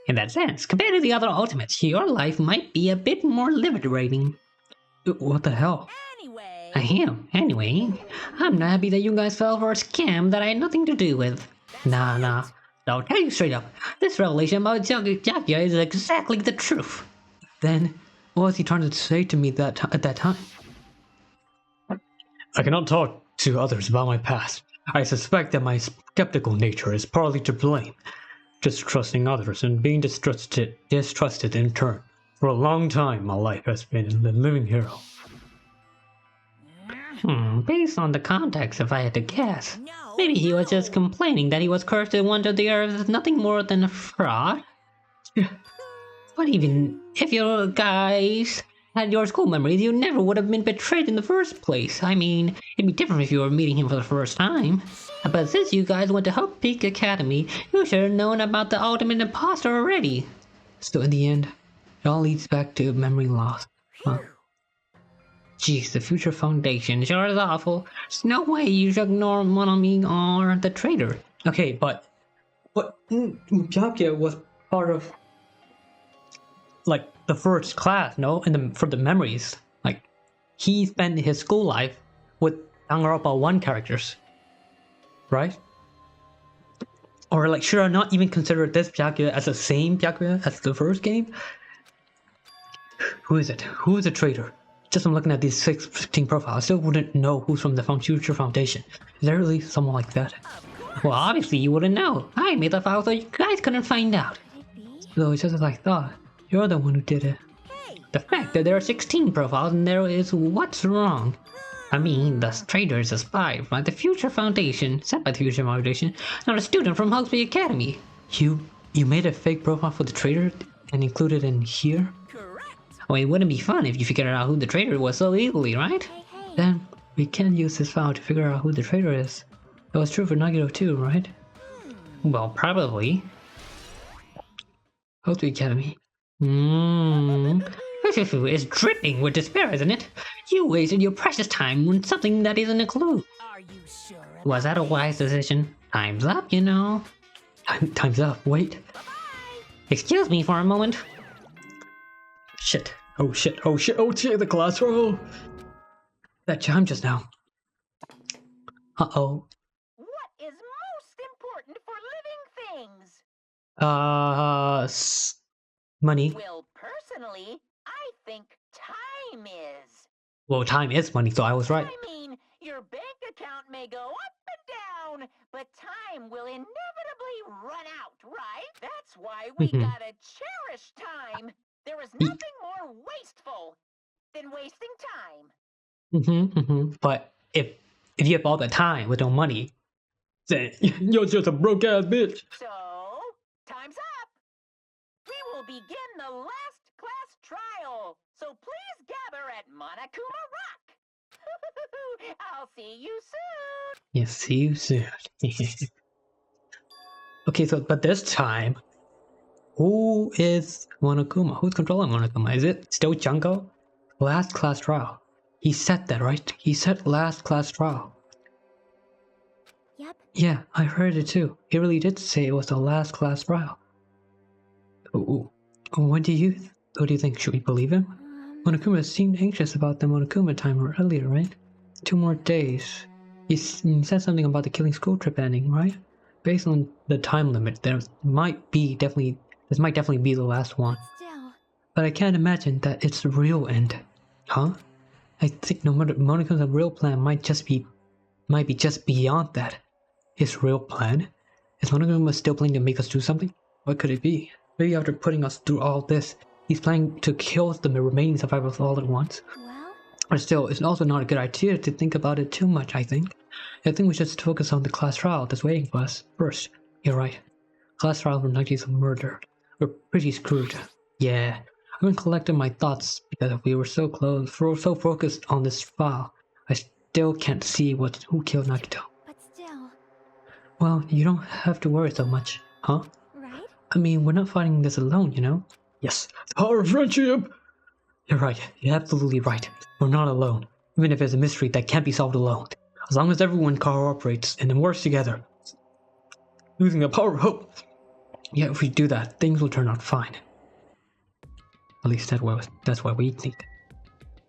In that sense, compared to the other ultimates, your life might be a bit more liberating. What the hell? Anyway, I'm not happy that you guys fell for a scam that I had nothing to do with. Nah. I'll tell you straight up, this revelation about Byakuya is exactly the truth. Then, what was he trying to say to me at that time? I cannot talk to others about my past. I suspect that my skeptical nature is partly to blame. Distrusting others and being distrusted in turn. For a long time, my life has been the living hero. Based on the context, if I had to guess, maybe he was just complaining that he was cursed to wander the earth as nothing more than a fraud. But even if you guys had your school memories, you never would have been betrayed in the first place. I mean, it'd be different if you were meeting him for the first time. But since you guys went to Hope Peak Academy, you should have known about the ultimate imposter already. So in the end, it all leads back to memory loss. Huh? Jeez, the Future Foundation sure is awful. There's no way you should ignore Monami or the traitor. Okay, but Byakuya was part of like the first class, no? For the memories. Like he spent his school life with Danganronpa 1 characters. Right? Or like should I not even consider this Byakuya as the same Byakuya as the first game? Who is it? Who is the traitor? Just from looking at these 16 profiles, I still wouldn't know who's from the Future Foundation. Is there really someone like that? Well, obviously you wouldn't know. I made the file so you guys couldn't find out. So it's just as I thought. You're the one who did it. The fact that there are 16 profiles and there is what's wrong. I mean, the traitor is a spy by the Future Foundation, sent by the Future Foundation, not a student from Hogsmeade Academy. You made a fake profile for the traitor and included it in here? Well, it wouldn't be fun if you figured out who the traitor was so easily, right? Then we can use this file to figure out who the traitor is. That was true for Nagito too, right? Well, probably. Hogsmeade Academy. It's dripping with despair, isn't it? You wasted your precious time on something that isn't a clue. Are you sure? Was that a wise decision? Time's up, you know. Time's up. Wait. Excuse me for a moment. Shit. Oh shit. Oh shit. Oh shit. The class roll. That chime just now. Uh-oh. What is most important for living things? Money. Well, personally, I think time is. Well, time is money, so I was right. I mean, your bank account may go up and down, but time will inevitably run out, right? That's why we Mhm. gotta cherish time. There is nothing more wasteful than wasting time. But if you have all the time with no money, then you're just a broke ass bitch. So, time's up. We will begin the last class trial. So please gather at Monokuma Rock. I'll see you soon. Yes, see you soon. Okay, so but this time, who is Monokuma? Who's controlling Monokuma? Is it still Junko? Last class trial. He said that, right? He said last class trial. Yep. Yeah, I heard it too. He really did say it was the last class trial. Ooh. What do you think? Should we believe him? Monokuma seemed anxious about the Monokuma timer earlier, right? 2 more days. He said something about the killing school trip ending, right? Based on the time limit, this might definitely be the last one. Still. But I can't imagine that it's the real end. Huh? I think no matter Monaco's real plan might be just beyond that. His real plan? Is Monokuma still planning to make us do something? What could it be? Maybe after putting us through all this, he's planning to kill the remaining survivors all at once. Well, But still, it's also not a good idea to think about it too much, I think. I think we should focus on the class trial that's waiting for us first. You're right. Class trial for 90s of murder. We're pretty screwed. Yeah. I've been collecting my thoughts because we were so close, so focused on this file. I still can't see who killed Nagito. but still. Well, you don't have to worry so much, huh? Right? I mean, we're not fighting this alone, you know? Yes. The power of friendship! You're right. You're absolutely right. We're not alone. Even if it's a mystery that can't be solved alone. As long as everyone cooperates and then works together. Using the power of hope. Yeah, if we do that, things will turn out fine. At least that's what we think.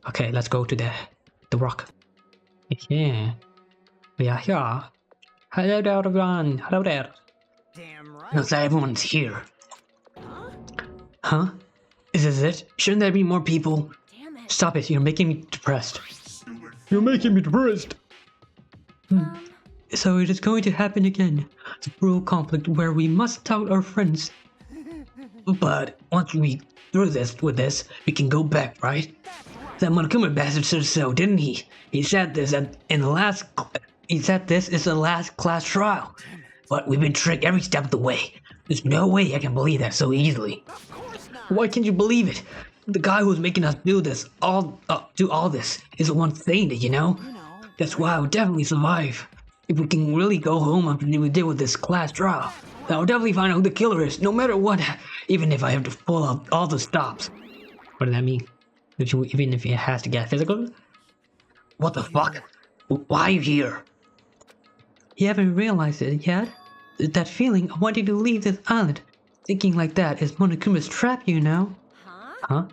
Okay, let's go to the rock. Yeah. Yeah. Hello there, everyone. Hello there. Damn right. Looks like everyone's here. Huh? Is this it? Shouldn't there be more people? Damn it. Stop it, you're making me depressed. You're making me depressed. So it is going to happen again. The brutal conflict where we must doubt our friends. But once we through with this, we can go back, right? That Monokuma bastard said so, didn't he? He said this he said this is the last class trial. But we've been tricked every step of the way. There's no way I can believe that so easily. Why can't you believe it? The guy who's making us do all this is the one saying it, you know? That's why I would definitely survive. If we can really go home after we did with this class trial, then I'll definitely find out who the killer is, no matter what, even if I have to pull out all the stops. What does that mean? Even if it has to get physical? What the fuck? Why are you here? You haven't realized it yet? That feeling of wanting to leave this island. Thinking like that is Monokuma's trap, you know? Huh?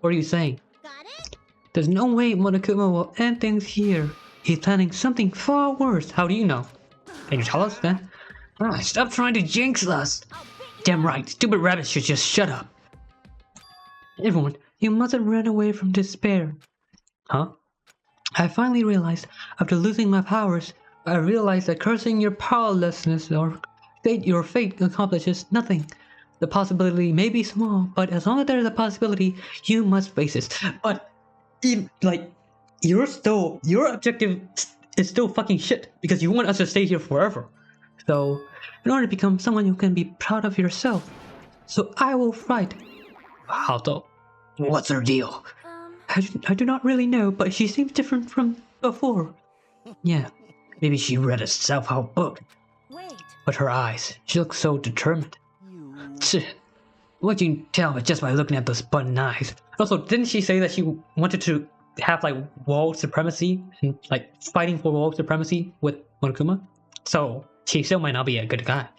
What are you saying? Got it? There's no way Monokuma will end things here. He's planning something far worse. How do you know? Can you tell us then? Stop trying to jinx us. Damn right, stupid rabbit should just shut up. Everyone, you mustn't run away from despair. Huh? I finally realized, after losing my powers, I realized that cursing your powerlessness or your fate accomplishes nothing. The possibility may be small, but as long as there's a possibility, you must face it. But, your objective is still fucking shit, because you want us to stay here forever. So, in order to become someone you can be proud of yourself, so I will fight. How though? What's her deal? I do not really know, but she seems different from before. Yeah, maybe she read a self-help book. Wait. But her eyes, she looks so determined. What you can tell just by looking at those button eyes. Also, didn't she say that she wanted to have world supremacy and fighting for world supremacy with Monokuma? So she still might not be a good guy.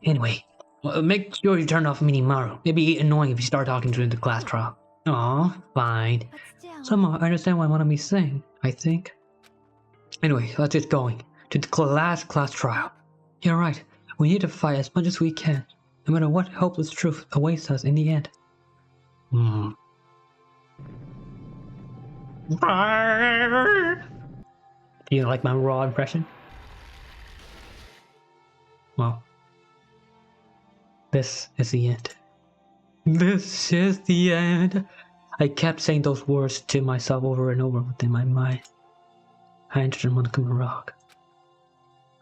Anyway, Well, make sure you turn off Minimaru. It'd be annoying if you start talking during the class trial. Aw, fine. But still. Somehow I understand what Monami's saying, I think. Anyway, let's get going. To the last class trial. You're right. We need to fight as much as we can, no matter what hopeless truth awaits us in the end. Hmm. Do you like my raw impression? Well, this is the end. This is the end. I kept saying those words to myself over and over within my mind. I entered Monokuma Rock.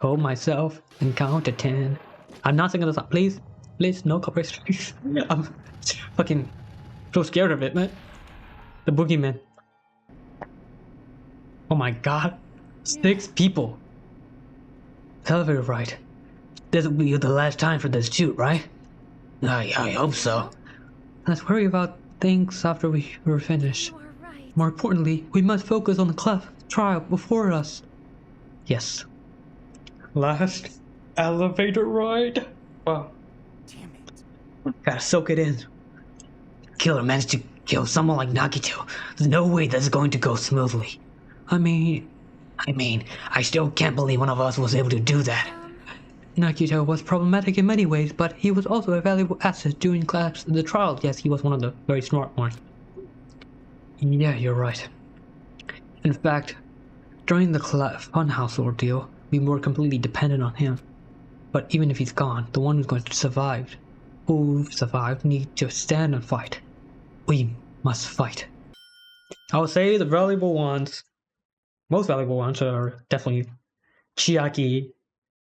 Hold myself and count to 10. I'm not singing this song. Please, please, no copyright. I'm fucking so scared of it, man. The boogeyman. Oh my god. 6 people. Elevator ride. This will be the last time for this shoot, right? I hope so. Let's worry about things after we're finished. You are right. More importantly, we must focus on the class trial before us. Yes. Last elevator ride? Wow. Damn it. Gotta soak it in. Killer managed to kill someone like Nagito. There's no way that's going to go smoothly. I mean, I still can't believe one of us was able to do that. Nagito was problematic in many ways, but he was also a valuable asset during the trial. Yes, he was one of the very smart ones. Yeah, you're right. In fact, during the funhouse ordeal, we were completely dependent on him. But even if he's gone, the one who's going to survive, who survived, needs to stand and fight. We must fight. I would say the valuable ones, most valuable ones are definitely Chiaki,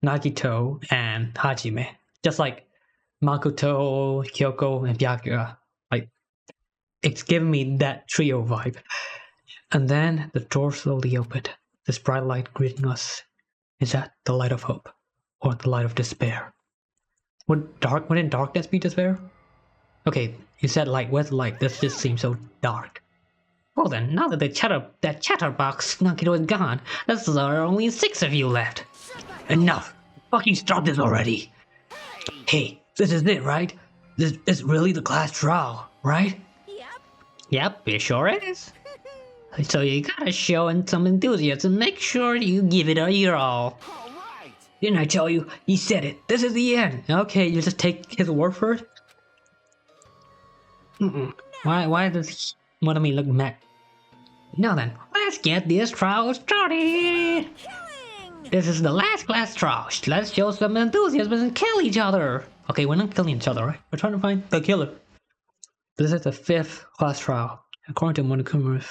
Nagito, and Hajime. Just like Makoto, Kyoko, and Byakuya. Like, it's giving me that trio vibe. And then the door slowly opened. This bright light greeting us. Is that the light of hope? Or the light of despair? Wouldn't darkness be despair? Okay, you said light. Where's the light? This just seems so dark. Well then, now that that chatterbox Nagito is gone, there are only 6 of you left. Enough! Fucking stop this already! Hey, this is it, right? This is really the class trial, right? Yep. Yep, it sure is. So you gotta show some enthusiasm. Make sure you give it your all. All right. Didn't I tell you? He said it. This is the end. Okay, you just take his word for it? Why does Monami look mad? Now then, let's get this trial started. Killing! This is the last class trial. Let's show some enthusiasm and kill each other. Okay, we're not killing each other, right? We're trying to find the killer. This is the 5th class trial. According to Monokuma,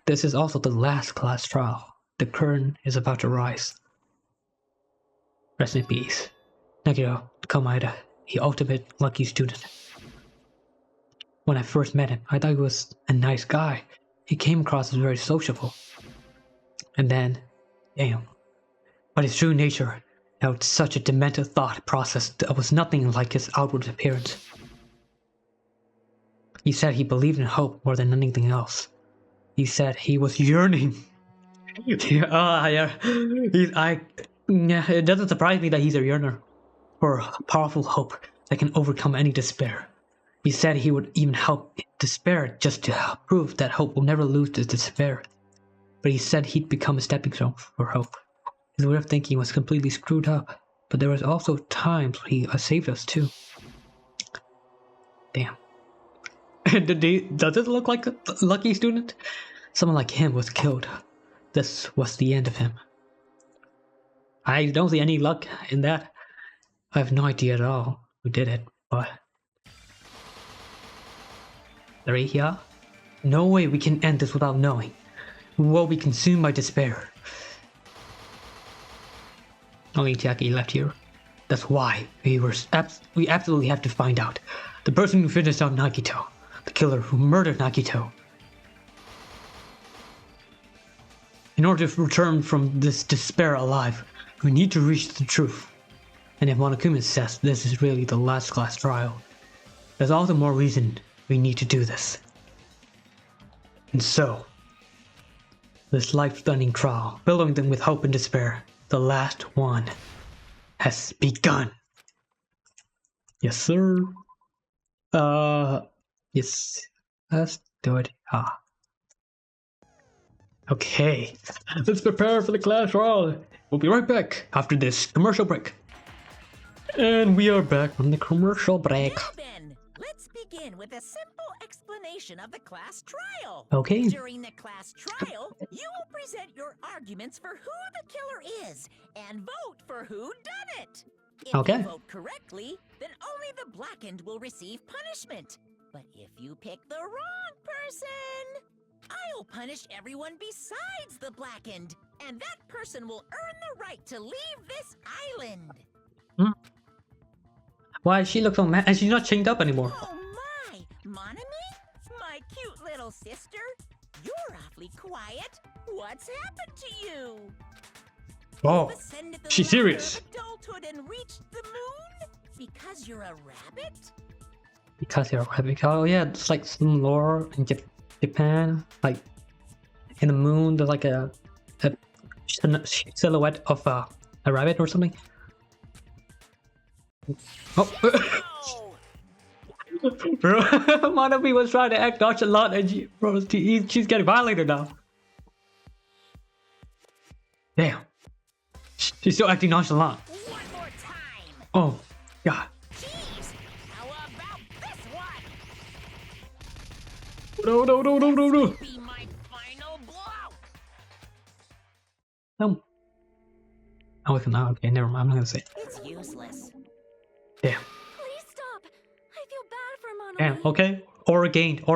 this is also the last class trial. The curtain is about to rise. Rest in peace. Nagito Komaeda, the ultimate lucky student. When I first met him, I thought he was a nice guy. He came across as very sociable. And then, damn. But his true nature held such a demented thought process that was nothing like his outward appearance. He said he believed in hope more than anything else. He said he was yearning. Yeah. It doesn't surprise me that he's a yearner for a powerful hope that can overcome any despair. He said he would even help despair just to prove that hope will never lose its despair. But he said he'd become a stepping stone for hope. His way of thinking was completely screwed up, but there was also times when he saved us too. Damn. Does it look like a lucky student? Someone like him was killed. This was the end of him. I don't see any luck in that. I have no idea at all who did it, but... 3, yeah? No way we can end this without knowing. We will be consumed by despair. Only Chiaki left here. That's why we absolutely have to find out. The person who finished off Nagito. The killer who murdered Nagito. In order to return from this despair alive, we need to reach the truth. And if Monokuma says this is really the last class trial, there's all the more reason we need to do this. And so, this life-threatening trial, filling them with hope and despair, the last one, has begun. Yes, sir. Yes. Let's do it. Okay. Let's prepare for the class trial. We'll be right back after this commercial break. And we are back from the commercial break. Now then, let's begin with a simple explanation of the class trial. Okay. During the class trial, you will present your arguments for who the killer is and vote for who done it. If Okay. you vote correctly, then only the blackened will receive punishment. But if you pick the wrong person, I'll punish everyone besides the blackened, and that person will earn the right to leave this island. Why she looks so mad? And she's not chained up anymore. Oh my, Monami? My cute little sister? You're awfully quiet. What's happened to you? Oh, You've ascended the she's ladder serious. of adulthood and reached the moon? Because you're a rabbit? Because you're a rabbit. Oh yeah, it's like some lore in Japan. Like in the moon, there's like a silhouette of a rabbit or something. Oh, Oh! bro, Monami was trying to act nonchalant, and she's getting violated now. Damn, she's still acting nonchalant. One more time! Oh, God. Jeez! How about this one? No. Be my final blow! No. Oh, it's not. Okay, never mind. I'm not gonna say it. It's useless. Damn. Please stop. I feel bad for Monomi. Damn, okay. Or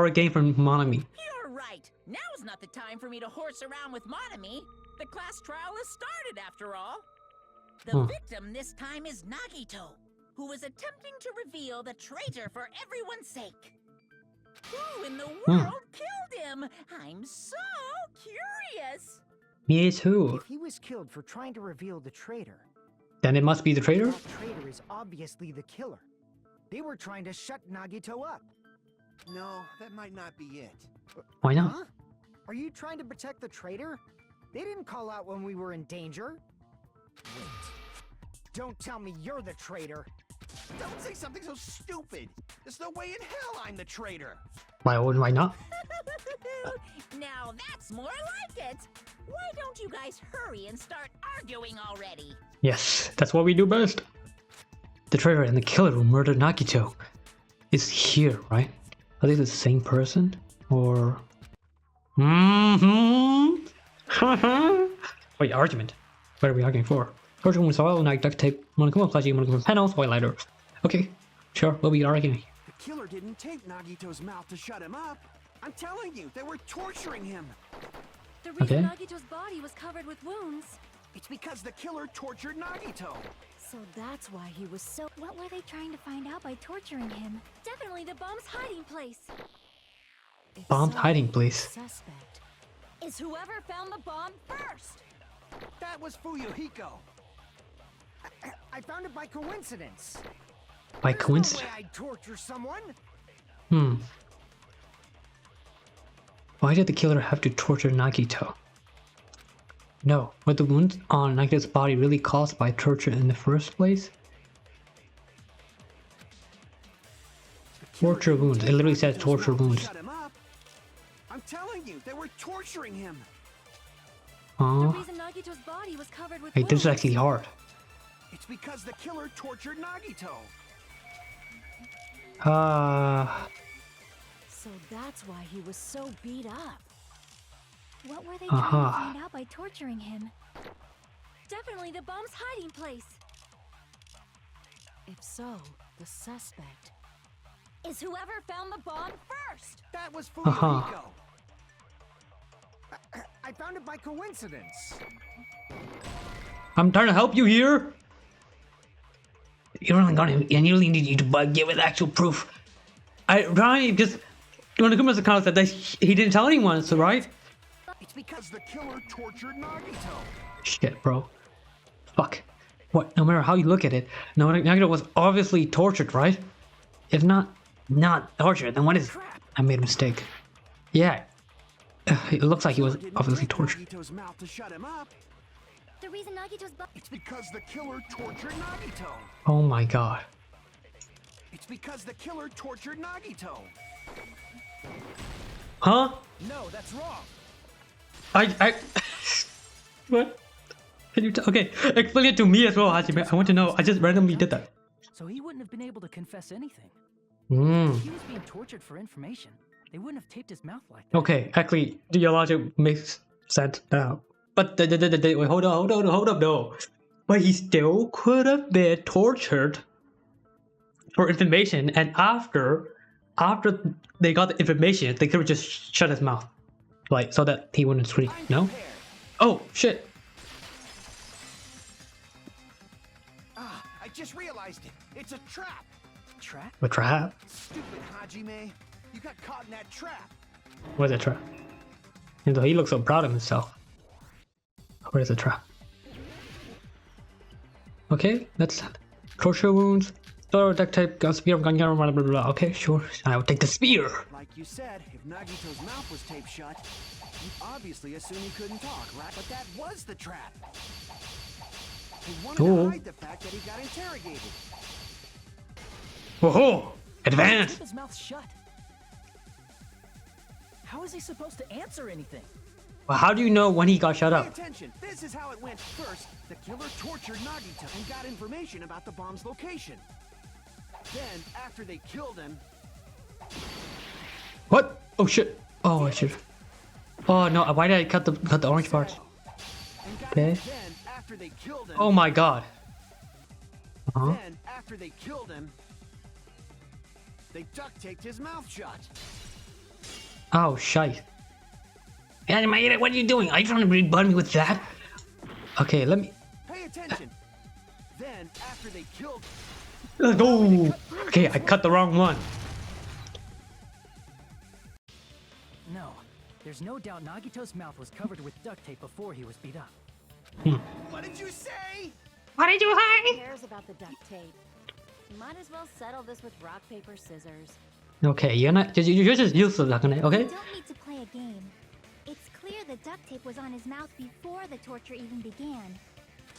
a gain from Monami. You're right. Now's not the time for me to horse around with Monami. The class trial has started, after all. The victim this time is Nagito, who is attempting to reveal the traitor for everyone's sake. Who in the world killed him? I'm so curious. Me too. If he was killed for trying to reveal the traitor, Then it must be the traitor? that traitor is obviously the killer. They were trying to shut Nagito up. No, that might not be it. Why not? Huh? Are you trying to protect the traitor? They didn't call out when we were in danger. Wait. Don't tell me you're the traitor. Don't say something so stupid. There's no way in hell I'm the traitor. Why not? Now that's more like it. Why don't you guys hurry and start arguing already? Yes, that's what we do best. The traitor and the killer who murdered Nagito is here, right? Are they the same person? Or... Wait, argument. What are we arguing for? Torture wound soil, Nike duct tape, Monokuma plushie, Monokuma panels, highlighter. Okay, sure, we'll be arguing. The killer didn't tape Nagito's mouth to shut him up. I'm telling you, they were torturing him. The reason Okay. Nagito's body was covered with wounds. It's because the killer tortured Nagito. So that's why he was so... What were they trying to find out by torturing him? Definitely the bomb's hiding place. If Bomb's so, hiding place. Suspect is whoever found the bomb first. That was Fuyuhiko. I found it by coincidence. By There's coincidence. no way I'd torture someone. Why did the killer have to torture Nagito? No, were the wounds on Nagito's body really caused by torture in the first place? Torture wounds. It literally says torture wounds. Shut him up. I'm telling you, they were torturing him. The Oh, reason Nagito's body was covered with hey, wounds. this is actually hard. It's because the killer tortured Nagito. So that's why he was so beat up. What were they Uh-huh. trying to find out by torturing him? Definitely the bomb's hiding place. If so, the suspect is whoever found the bomb first. That was Uh-huh. Fuyuhiko. I found it by coincidence. I'm trying to help you here. You really got him, and you really need you to get with actual proof. Ryan just Nakuma's account said that he didn't tell anyone, so right? It's because the killer tortured Nagito. Shit, bro. Fuck. What? No matter how you look at it, Nagito was obviously tortured, right? If not tortured, then what is? I made a mistake. Yeah. It looks like he was Killer didn't obviously tape tortured. Nagito's mouth to shut him up. The reason Nagito's body... It's because the killer tortured Nagito. Oh my god. It's because the killer tortured Nagito. Huh? No, that's wrong. I what? Can you okay, explain it to me as well, Hajime. I want to know. I just randomly did that. So he wouldn't have been able to confess anything. Hmm. If he was being tortured for information, they wouldn't have taped his mouth like that. Okay, actually, your logic makes sense now. But wait, hold up, though. But he still could have been tortured for information, and after they got the information, they could have just shut his mouth, like so that he wouldn't scream. No? Oh shit! Ah, I just realized it. It's a trap. Trap? A trap? Stupid Hajime. You got caught in that trap. Where's the trap? And he looks so proud of himself. Where's the trap? Okay, that's torture wounds. Throw duct tape, gun, spear, gun, blah blah blah. Okay, sure. I will take the spear. Like you said, if Nagito's mouth was taped shut, you'd obviously assume he couldn't talk, right? But that was the trap. He wanted to hide the fact that he got interrogated. Whoa! Keep Advance! his mouth shut. How is he supposed to answer anything? Well, how do you know when he got shut Pay up? attention. This is how it went. First, the killer tortured Nagito and got information about the bomb's location. Then, after they killed him, What? Oh shit! Oh shit! Oh no! Why did I cut the orange parts? Okay. then after they killed him, Oh my god! then after they killed him, they duct taped his mouth shut. Oh shite! And my idiot, what are you doing? Are you trying to rebut me with that? Okay, let me. Pay attention. Then after they killed, Let's go. Okay, I cut the wrong one. No. There's no doubt Nagito's mouth was covered with duct tape before he was beat up. what did you say? What did you Who say? cares about the duct tape? You might as well settle this with rock, paper, scissors. Okay, you're just useless, Akane. Okay. You don't need to play a game. It's clear the duct tape was on his mouth before the torture even began.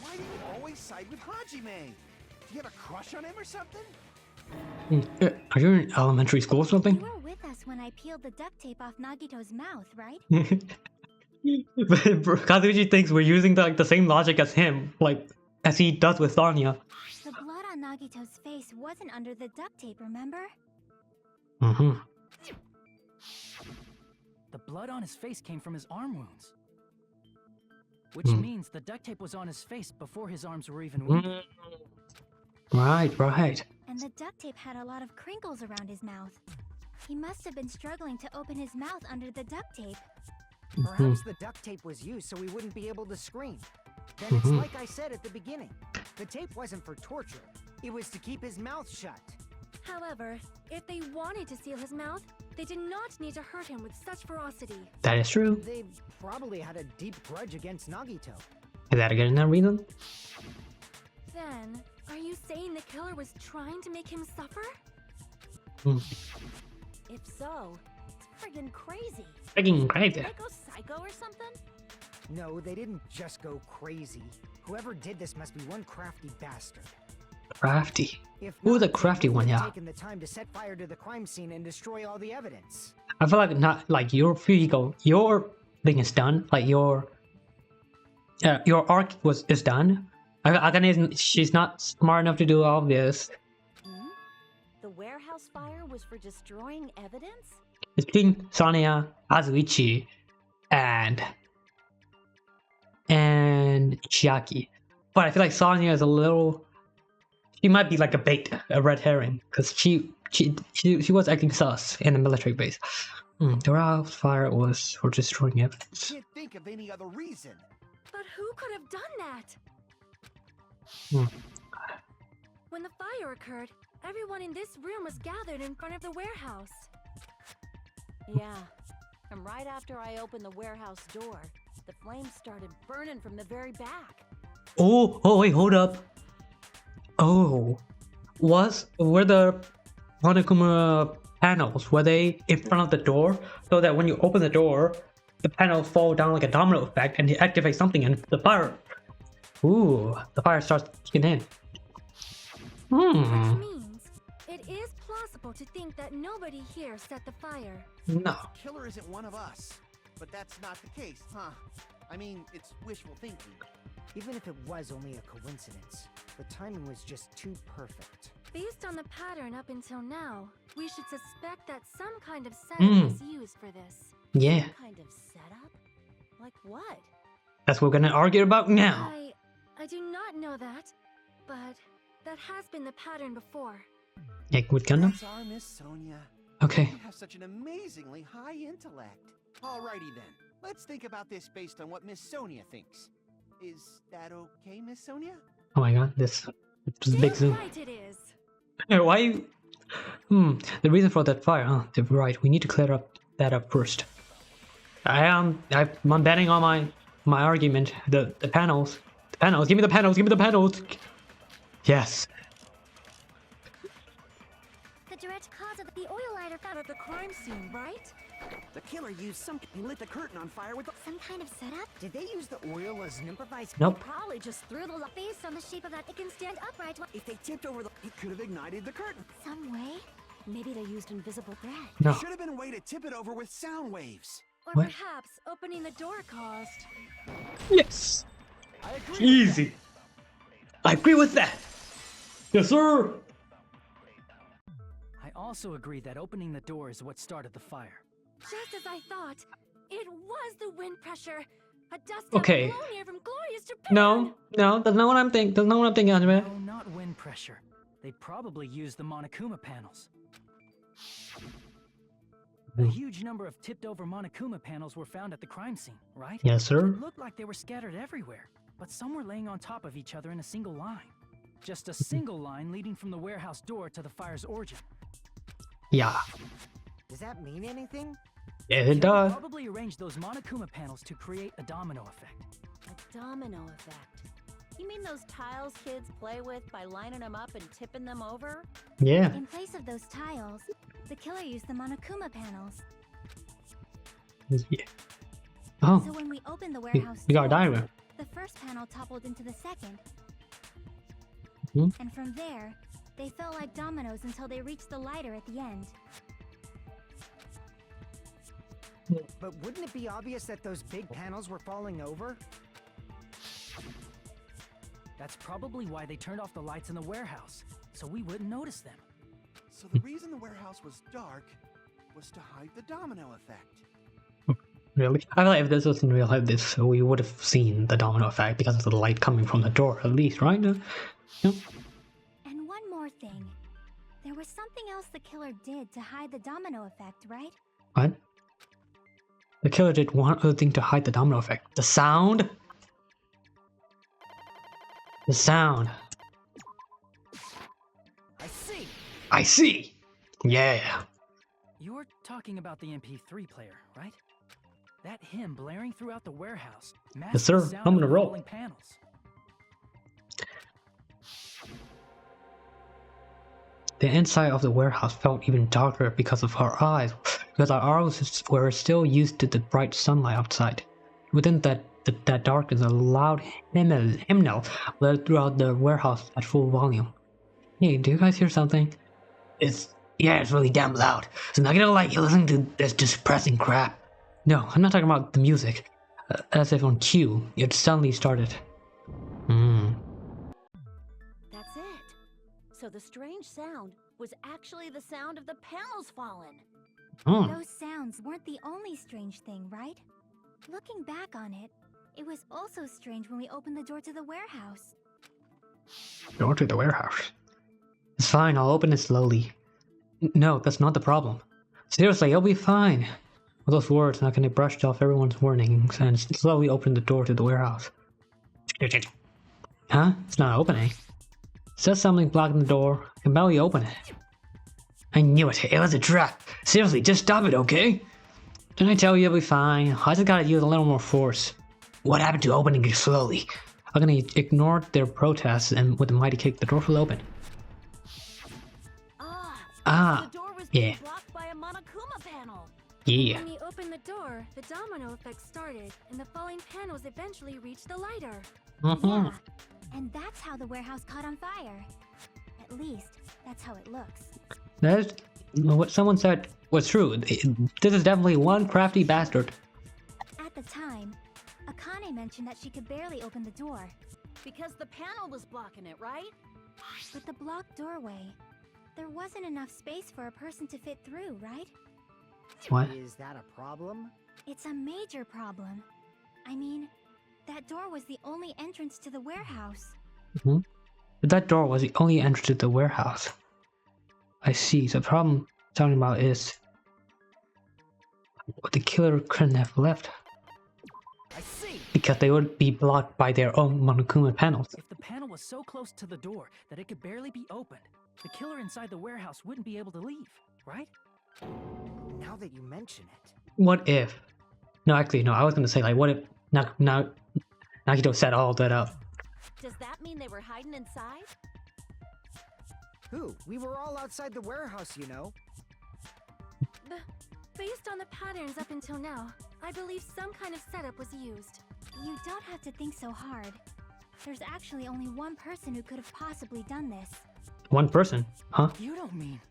Why do you always side with Hajime? Do you have a crush on him or something? Are you in elementary school or You something? were with us when I peeled the duct tape off Nagito's mouth, right? Kazuchi thinks we're using the same logic as him, like as he does with Sonya. The blood on Nagito's face wasn't under the duct tape, remember? Mm-hmm. The blood on his face came from his arm wounds. Which means the duct tape was on his face before his arms were even wounded. Right. And the duct tape had a lot of crinkles around his mouth. He must have been struggling to open his mouth under the duct tape. Perhaps the duct tape was used so he wouldn't be able to scream. Then it's like I said at the beginning. The tape wasn't for torture. It was to keep his mouth shut. However, if they wanted to seal his mouth, they did not need to hurt him with such ferocity. That is true. They probably had a deep grudge against Nagito. Is that again that reason? Then, are you saying the killer was trying to make him suffer? If so, it's friggin' crazy. Freaking crazy. Did I go psycho or something? No, they didn't just go crazy. Whoever did this must be one crafty bastard. Crafty. If Who's the not, crafty they one, would have yeah? taken the time to set fire to the crime scene and destroy all the evidence. I feel like not like your thing is done. Like your arc is done. Akane she's not smart enough to do all this. The warehouse fire was for destroying evidence? It's between Sonya, Azuichi, and Chiaki. But I feel like Sonya is a little. She might be like a bait, a red herring, because she was acting sus in the military base. The warehouse fire was for destroying evidence. Can't think of any other reason. But who could have done that? When the fire occurred, everyone in this room was gathered in front of the warehouse. Yeah. And right after I opened the warehouse door, the flames started burning from the very back. Oh wait, hold up. Oh, were the Monokuma panels, were they in front of the door so that when you open the door, the panels fall down like a domino effect and it activates something and the fire. The fire starts kicking in. Which means it It is plausible to think that nobody here set the fire. No. Killer isn't one of us. But that's not the case, huh? I mean, it's wishful thinking. Even if it was only a coincidence, the timing was just too perfect. Based on the pattern up until now, we should suspect that some kind of setup was used for this. Yeah, Some kind of setup? Like what? that's what we're gonna argue about now. I do not know that, but that has been the pattern before. Like with Gundam? That's our Miss Sonia. Okay. You have such an amazingly high intellect. Alrighty then. Let's think about this based on what Miss Sonia thinks. Is that okay, Miss Sonia? Oh my god, this is a big zoom. Right it is. Why you... the reason for that fire, they're right, we need to clear up that up first. I'm betting on my argument. The panels. The panels, give me the panels, give me the panels! Yes. The direct cause of the oil lighter found At the crime scene, right? The killer used he lit the curtain on fire with some kind of setup? Did they use the oil as an improvised? Nope. Probably just threw the based on the shape of that. It can stand upright. If they tipped over it could have ignited the curtain. Some way? Maybe they used invisible thread. No. Should have been a way to tip it over with sound waves. Or What? perhaps opening the door caused. Yes! I agree. Easy! I agree with that! Yes, sir! I also agree that opening the door is what started the fire. Just as I thought, it was the wind pressure. A dust Okay. blown here from glorious Japan. No, that's not what I'm thinking. That's not what I'm thinking, Anime. No, not wind pressure. They probably used the Monokuma panels. A huge number of tipped-over Monokuma panels were found at the crime scene, right? Yes, sir. It looked like they were scattered everywhere, but some were laying on top of each other in a single line. Just a single line leading from the warehouse door to the fire's origin. Yeah. Does that mean anything? Yeah, it Killer does. probably arranged those Monokuma panels to create a domino effect. A domino effect. You mean those tiles kids play with by lining them up and tipping them over? Yeah. In place of those tiles, the killer used the Monokuma panels. Yeah. Oh, So when we opened the we warehouse got a door, diagram. the first panel toppled into the second. Mhm. And from there, they fell like dominoes until they reached the lighter at the end. But wouldn't it be obvious that those big panels were falling over? That's probably why they turned off the lights in the warehouse, so we wouldn't notice them. So the reason the warehouse was dark was to hide the domino effect. Really? I feel like if this was in real life, we would have seen the domino effect because of the light coming from the door, at least, right? Yeah. And one more thing. There was something else the killer did to hide the domino effect, right? What? The killer did one other thing to hide the domino effect. The sound? The sound. I see! I see! Yeah. You're talking about the MP3 player, right? That hymn blaring throughout the warehouse masked sir. the sound I'm of gonna the roll. falling panels. The inside of the warehouse felt even darker because of our eyes, because our eyes were still used to the bright sunlight outside. Within that darkness, a loud hymnal led throughout the warehouse at full volume. Hey, do you guys hear something? It's really damn loud. It's not gonna like you listening to this depressing crap. No, I'm not talking about the music. As if on cue, it suddenly started. That's it. So the strange sound was actually the sound of the panels falling. Those sounds weren't the only strange thing, right? Looking back on it, it was also strange when we opened the door to the warehouse. Door to the warehouse. It's fine, I'll open it slowly. No, that's not the problem. Seriously, it'll be fine. With those words, Nakane brushed off everyone's warnings and slowly opened the door to the warehouse. Huh? It's not opening. It says something blocking the door. I can barely open it. I knew it. It was a trap. Seriously, just stop it, okay? Didn't I tell you it'll be fine? I just gotta use a little more force. What happened to opening it slowly? Nakane ignored their protests and with a mighty kick, the door flew open. The door was being yeah. blocked by a Monokuma panel. Yeah. When we opened the door, the domino effect started, and the falling panels eventually reached the lighter. Yeah, and that's how the warehouse caught on fire. At least, that's how it looks. That's what someone said was true. This is definitely one crafty bastard. At the time, Akane mentioned that she could barely open the door. Because the panel was blocking it, right? With the blocked doorway, there wasn't enough space for a person to fit through, right? What? Is that a problem? It's a major problem. I mean, that door was the only entrance to the warehouse. Mm-hmm. But that door was the only entrance to the warehouse. I see. The problem I'm talking about is what the killer couldn't have left. I see. Because they would be blocked by their own Monokuma panels. If the panel was so close to the door that it could barely be opened, the killer inside the warehouse wouldn't be able to leave, right? Now that you mention it. What if? No, actually, no. I was gonna say like, what if Nagito set all that up? Does that mean they were hiding inside? Who? We were all outside the warehouse, you know. Based on the patterns up until now, I believe some kind of setup was used. You don't have to think so hard. There's actually only one person who could have possibly done this. One person, huh? You don't mean...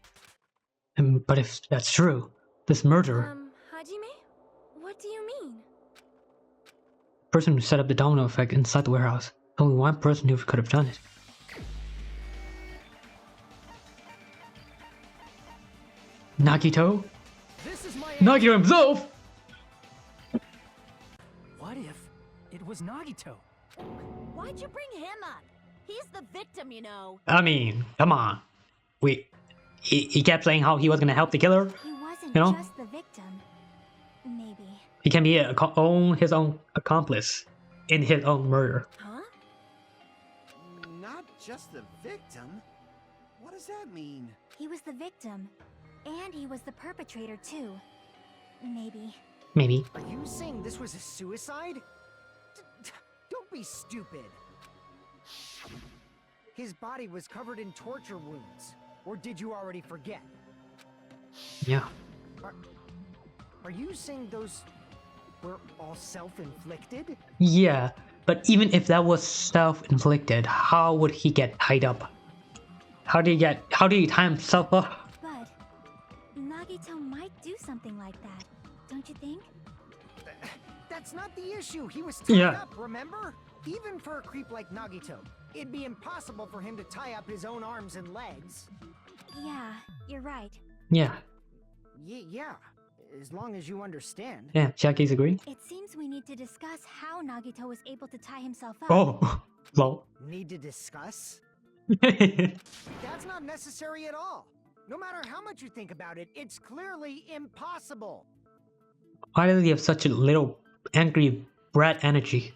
But if that's true, this murderer, Hajime? What do you mean? person who set up the domino effect inside the warehouse, only one person who could have done it. Nagito? This is my Nagito himself! What if it was Nagito? Why'd you bring him up? He's the victim, you know. I mean, come on. He kept saying how he was gonna help the killer. He wasn't You know? just the victim. Maybe. He can be his own accomplice in his own murder. Huh? Not just the victim? What does that mean? He was the victim. And he was the perpetrator, too. Maybe. Maybe. Are you saying this was a suicide? Don't be stupid. His body was covered in torture wounds. Or did you already forget? Yeah. Are you saying those were all self-inflicted? Yeah, but even if that was self-inflicted, how would he get tied up? How did he tie himself up? But Nagito might do something like that, don't you think? That's not the issue. He was tied Yeah. up, remember? Even for a creep like Nagito, it'd be impossible for him to tie up his own arms and legs. Yeah, you're right. Yeah. Yeah, as long as you understand. Yeah, Shaki's agree? It seems we need to discuss how Nagito was able to tie himself up. Oh, lol. Need to discuss? Why That's not necessary at all. No matter how much you think about it, it's clearly impossible. does he have such a little angry brat energy?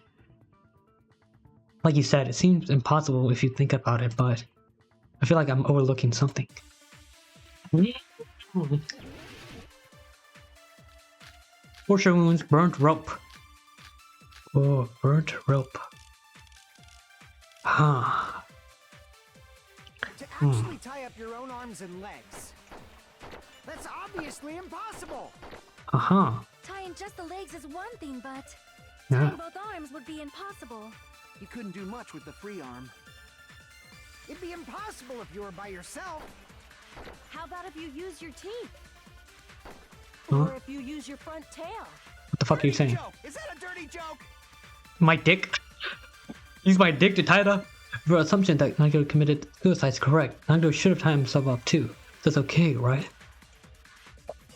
Like you said, it seems impossible if you think about it, but I feel like I'm overlooking something. Torture wounds, burnt rope. Oh, burnt rope. Huh. To actually tie up your own arms and legs. That's obviously impossible. Uh-huh. Tying just the legs is one thing, but Yeah. tying both arms would be impossible. You couldn't do much with the free arm. It'd be impossible if you were by yourself. How about if you use your teeth? Huh? Or if you use your front tail? What the fuck are you saying? Joke! Is that a dirty joke? My dick? Use my dick to tie it up? Your assumption that Nagito committed suicide is correct. Nagito should have tied himself up too. That's okay, right?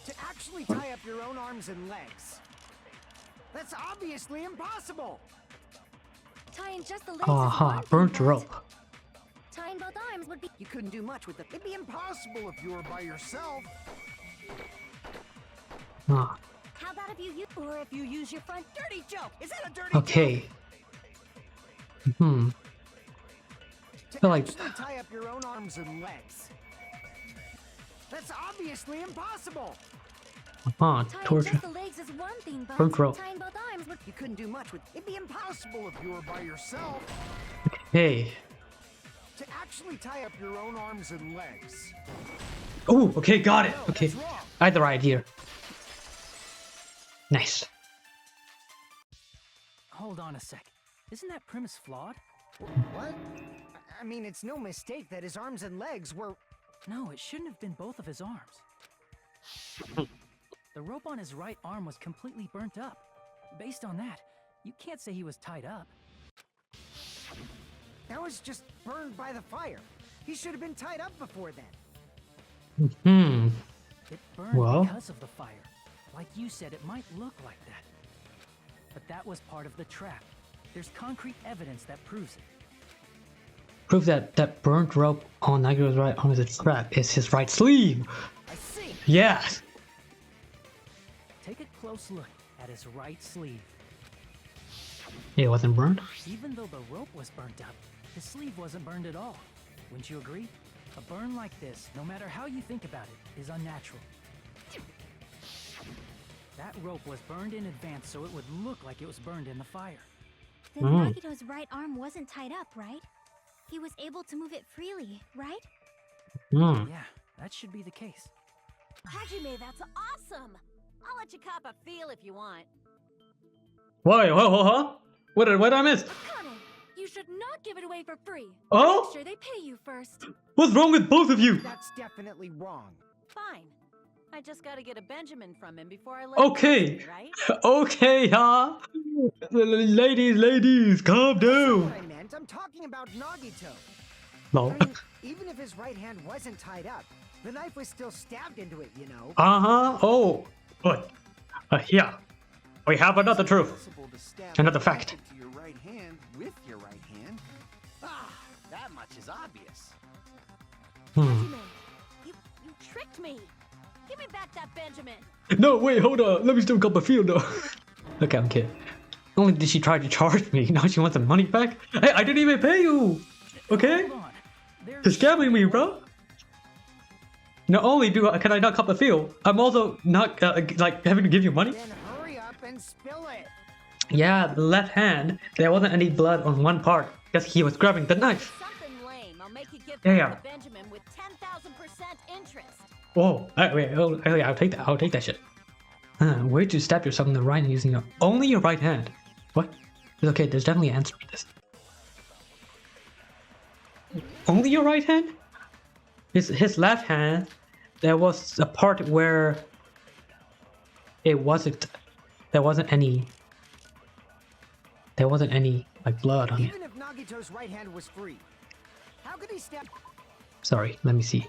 To actually tie up your own arms and legs. That's obviously impossible. Tying just the legs Aha, is one burnt thing, but rope. tying both arms would be You couldn't do much with the... It'd be impossible if you were by yourself. Ah, How about if you use... Or if you use your front... Dirty joke! Is that a dirty joke? okay. Hmm. To feel like- actually tie up your own arms and legs. That's obviously impossible. Uh-huh, tying torture. just the legs is one thing, but Burnt rope. tying both arms would You couldn't do much with... It'd be impossible if you were by yourself. Hey. To actually tie up your own arms and legs. Oh, okay, got it. No, Okay. that's wrong. I had the right idea. Nice. Hold on a sec. Isn't that premise flawed? What? I mean, it's no mistake that his arms and legs were No, it shouldn't have been both of his arms. The rope on his right arm was completely burnt up. Based on that, you can't say he was tied up. That was just burned by the fire. He should have been tied up before then. Hmm. It burned Well? because of the fire. Like you said, it might look like that. But that was part of the trap. There's concrete evidence that proves it. Proof that burnt rope on Nagito's right arm is a trap. It's his right sleeve. I see! Yes. Take a close look at his right sleeve. It wasn't burned. Even though the rope was burnt up, his sleeve wasn't burned at all. Wouldn't you agree? A burn like this, no matter how you think about it, is unnatural. That rope was burned in advance so it would look like it was burned in the fire. Then Nagito's right arm wasn't tied up, right? He was able to move it freely, right? Hmm. Yeah, that should be the case. Hajime, that's awesome! I'll let you cop a feel if you want. Why? Huh? What did I miss? Akane, you should not give it away for free. Oh? Make sure they pay you first. What's wrong with both of you? That's definitely wrong. Fine. I just gotta get a Benjamin from him before I let Okay. him, right? Okay, huh? Ladies, calm That's not down. what I meant. I'm talking about Nagito. No. I mean, even if his right hand wasn't tied up, the knife was still stabbed into it, you know? Uh-huh. Oh. But yeah. We have another truth. Possible to stab Another the fact. knife into your right hand with your right hand. Ah, that much is obvious. Hajime, you tricked me. Give me back that Benjamin. No, wait, hold on. Let me still cup a feel though. Okay, I'm kidding. Only did she try to charge me, now she wants the money back? Hey, I didn't even pay you! Okay? Hold on. You're There's scamming me, bro! Not only can I not cup a feel, I'm also not, like, having to give you money? Then hurry up and spill it. Yeah, the left hand, there wasn't any blood on one part, because he was grabbing the knife. Something lame. I'll make you give Yeah. back the Benjamin with 10,000% interest. Whoa, wait, I'll take that, I'll take that shit. Where'd you stab yourself in the right hand using only your right hand? What? It's okay, there's definitely an answer to this. Only your right hand? His left hand, there was a part where there wasn't any like blood on it. Even if Nagito's right hand was free, how could he stab? Sorry, let me see.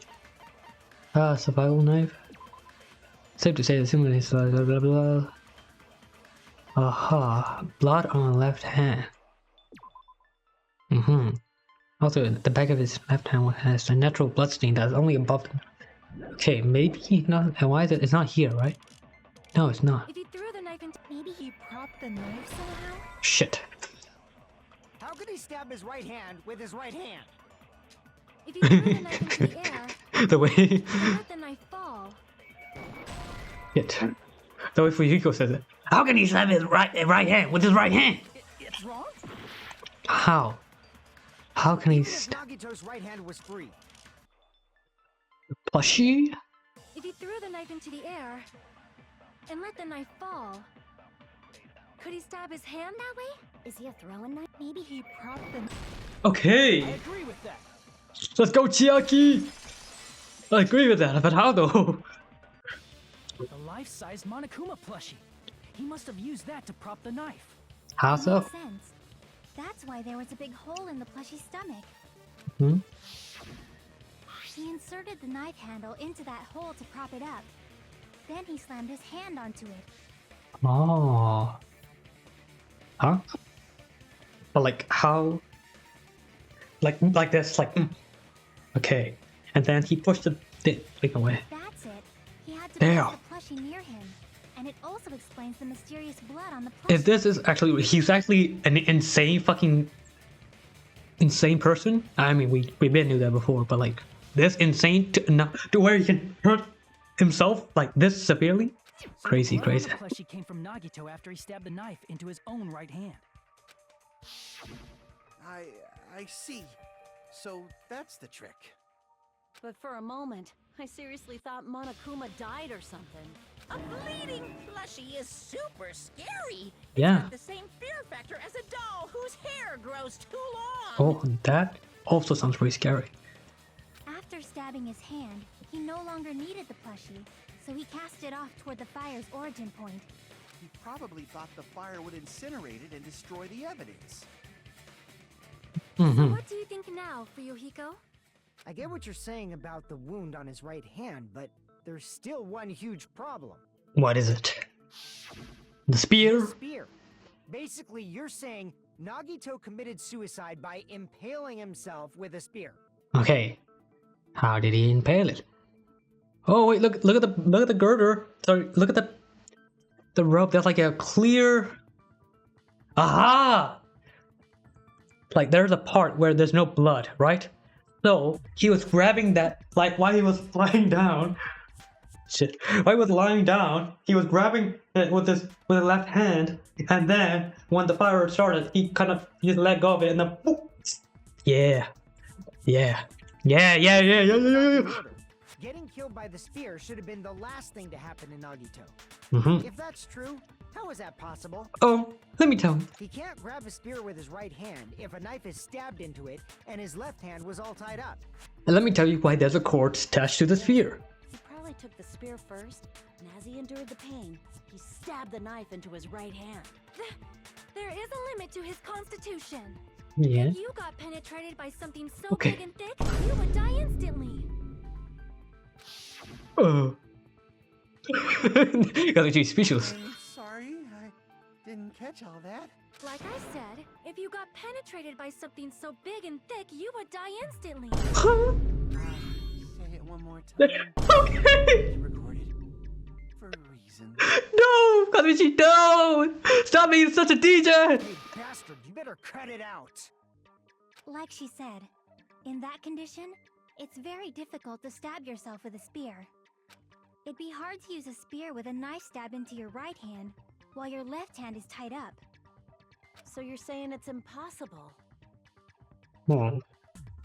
Survival knife. Safe to say that similar is blah blah blah. Aha, blood on the left hand. Also, the back of his left hand has a natural blood stain that's only above them. Okay, maybe not. And why is it? It's not here, right? No, it's not. If he threw the knife into, maybe he propped the knife somehow. Shit. How could he stab his right hand with his right hand? If he threw the knife into the air The way. and let the knife fall. Shit. The way Fujiko says it. How can he stab his right hand with his right hand? It's wrong? How? How can he Even if stab Nagito's right hand was free, plushie? If he threw the knife into the air and let the knife fall, could he stab his hand that way? Is he a throwing knife? Maybe he Propped the Okay. I agree with that. Let's go, Chiaki! I agree with that, but how though? The life-size Monokuma plushie. He must have used that to prop the knife. How so? Makes sense. That's why there was a big hole in the plushie's stomach. Hmm? He inserted the knife handle into that hole to prop it up. Then he slammed his hand onto it. Oh. Huh? But like how? Like this, like okay. And then he pushed the thing away. That's it. He had to Damn. place the plushie near him. And it also explains the mysterious blood on the plushie. If this is actually, he's actually an insane person. I mean, we been knew that before, but like this insane to where he can hurt himself like this severely. So Crazy, the blood on crazy. the plushie came from Nagito after he stabbed the knife into his own right hand. I see. So that's the trick. But for a moment, I seriously thought Monokuma died or something. A bleeding plushie is super scary. Yeah. The same fear factor as a doll whose hair grows too long. Oh, that also sounds pretty scary. After stabbing his hand, he no longer needed the plushie, so he cast it off toward the fire's origin point. He probably thought the fire would incinerate it and destroy the evidence. So what do you think now, Fuyuhiko? I get what you're saying about the wound on his right hand, but there's still one huge problem. What is it? The spear? The spear. Basically, you're saying Nagito committed suicide by impaling himself with a spear. Okay. How did he impale it? Oh wait, look at the girder. Sorry, look at the rope. That's like a clear. Aha! Like there's a part where there's no blood, right? So he was grabbing that, like while he was lying down. Shit. While he was lying down, he was grabbing it with his left hand, and then when the fire started, he kind of just let go of it, and then boop. Yeah. Getting killed by the spear should have been the last thing to happen to Nagito. If that's true, how is that possible? Oh, let me tell you. He can't grab a spear with his right hand if a knife is stabbed into it and his left hand was all tied up. Let me tell you why there's a cord attached to the spear. He probably took the spear first, and as he endured the pain, he stabbed the knife into his right hand. There is a limit to his constitution. Yeah. If you got penetrated by something so Okay. big and thick, you would die instantly. Oh. Got you speechless. I'm sorry, I didn't catch all that. Like I said, if you got penetrated by something so big and thick, you would die instantly. Say it one more time. Okay. It's recorded for a reason. No, Kazuichi, no! Stop being such a DJ! Hey, bastard, you better cut it out. Like she said, in that condition, it's very difficult to stab yourself with a spear. It'd be hard to use a spear with a knife stabbed into your right hand while your left hand is tied up. So you're saying it's impossible? Oh.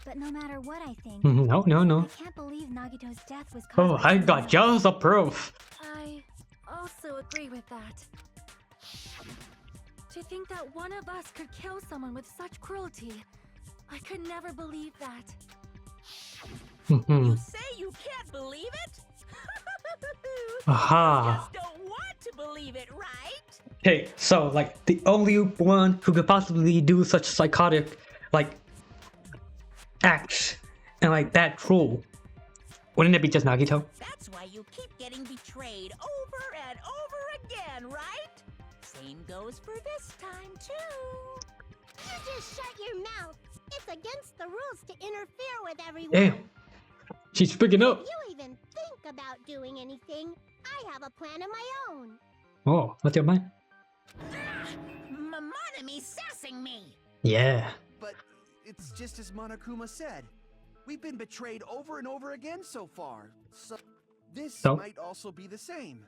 But no matter what I think, No. I can't believe Nagito's death was caused Oh, by I got someone just a proof. I also agree with that. To think that one of us could kill someone with such cruelty, I could never believe that. You say you can't believe it? Aha. You just don't want to believe it, right? Okay, so like the only one who could possibly do such psychotic like acts and like that cruel, wouldn't it be just Nagito? That's why you keep getting betrayed over and over again, right? Same goes for this time, too. You just shut your mouth. It's against the rules to interfere with everyone. Damn, she's speaking up. If you even think about doing anything, I have a plan of my own. Oh, what's your mind? Monome's sassing me. Yeah. But it's just as Monokuma said. We've been betrayed over and over again so far. So this might also be the same.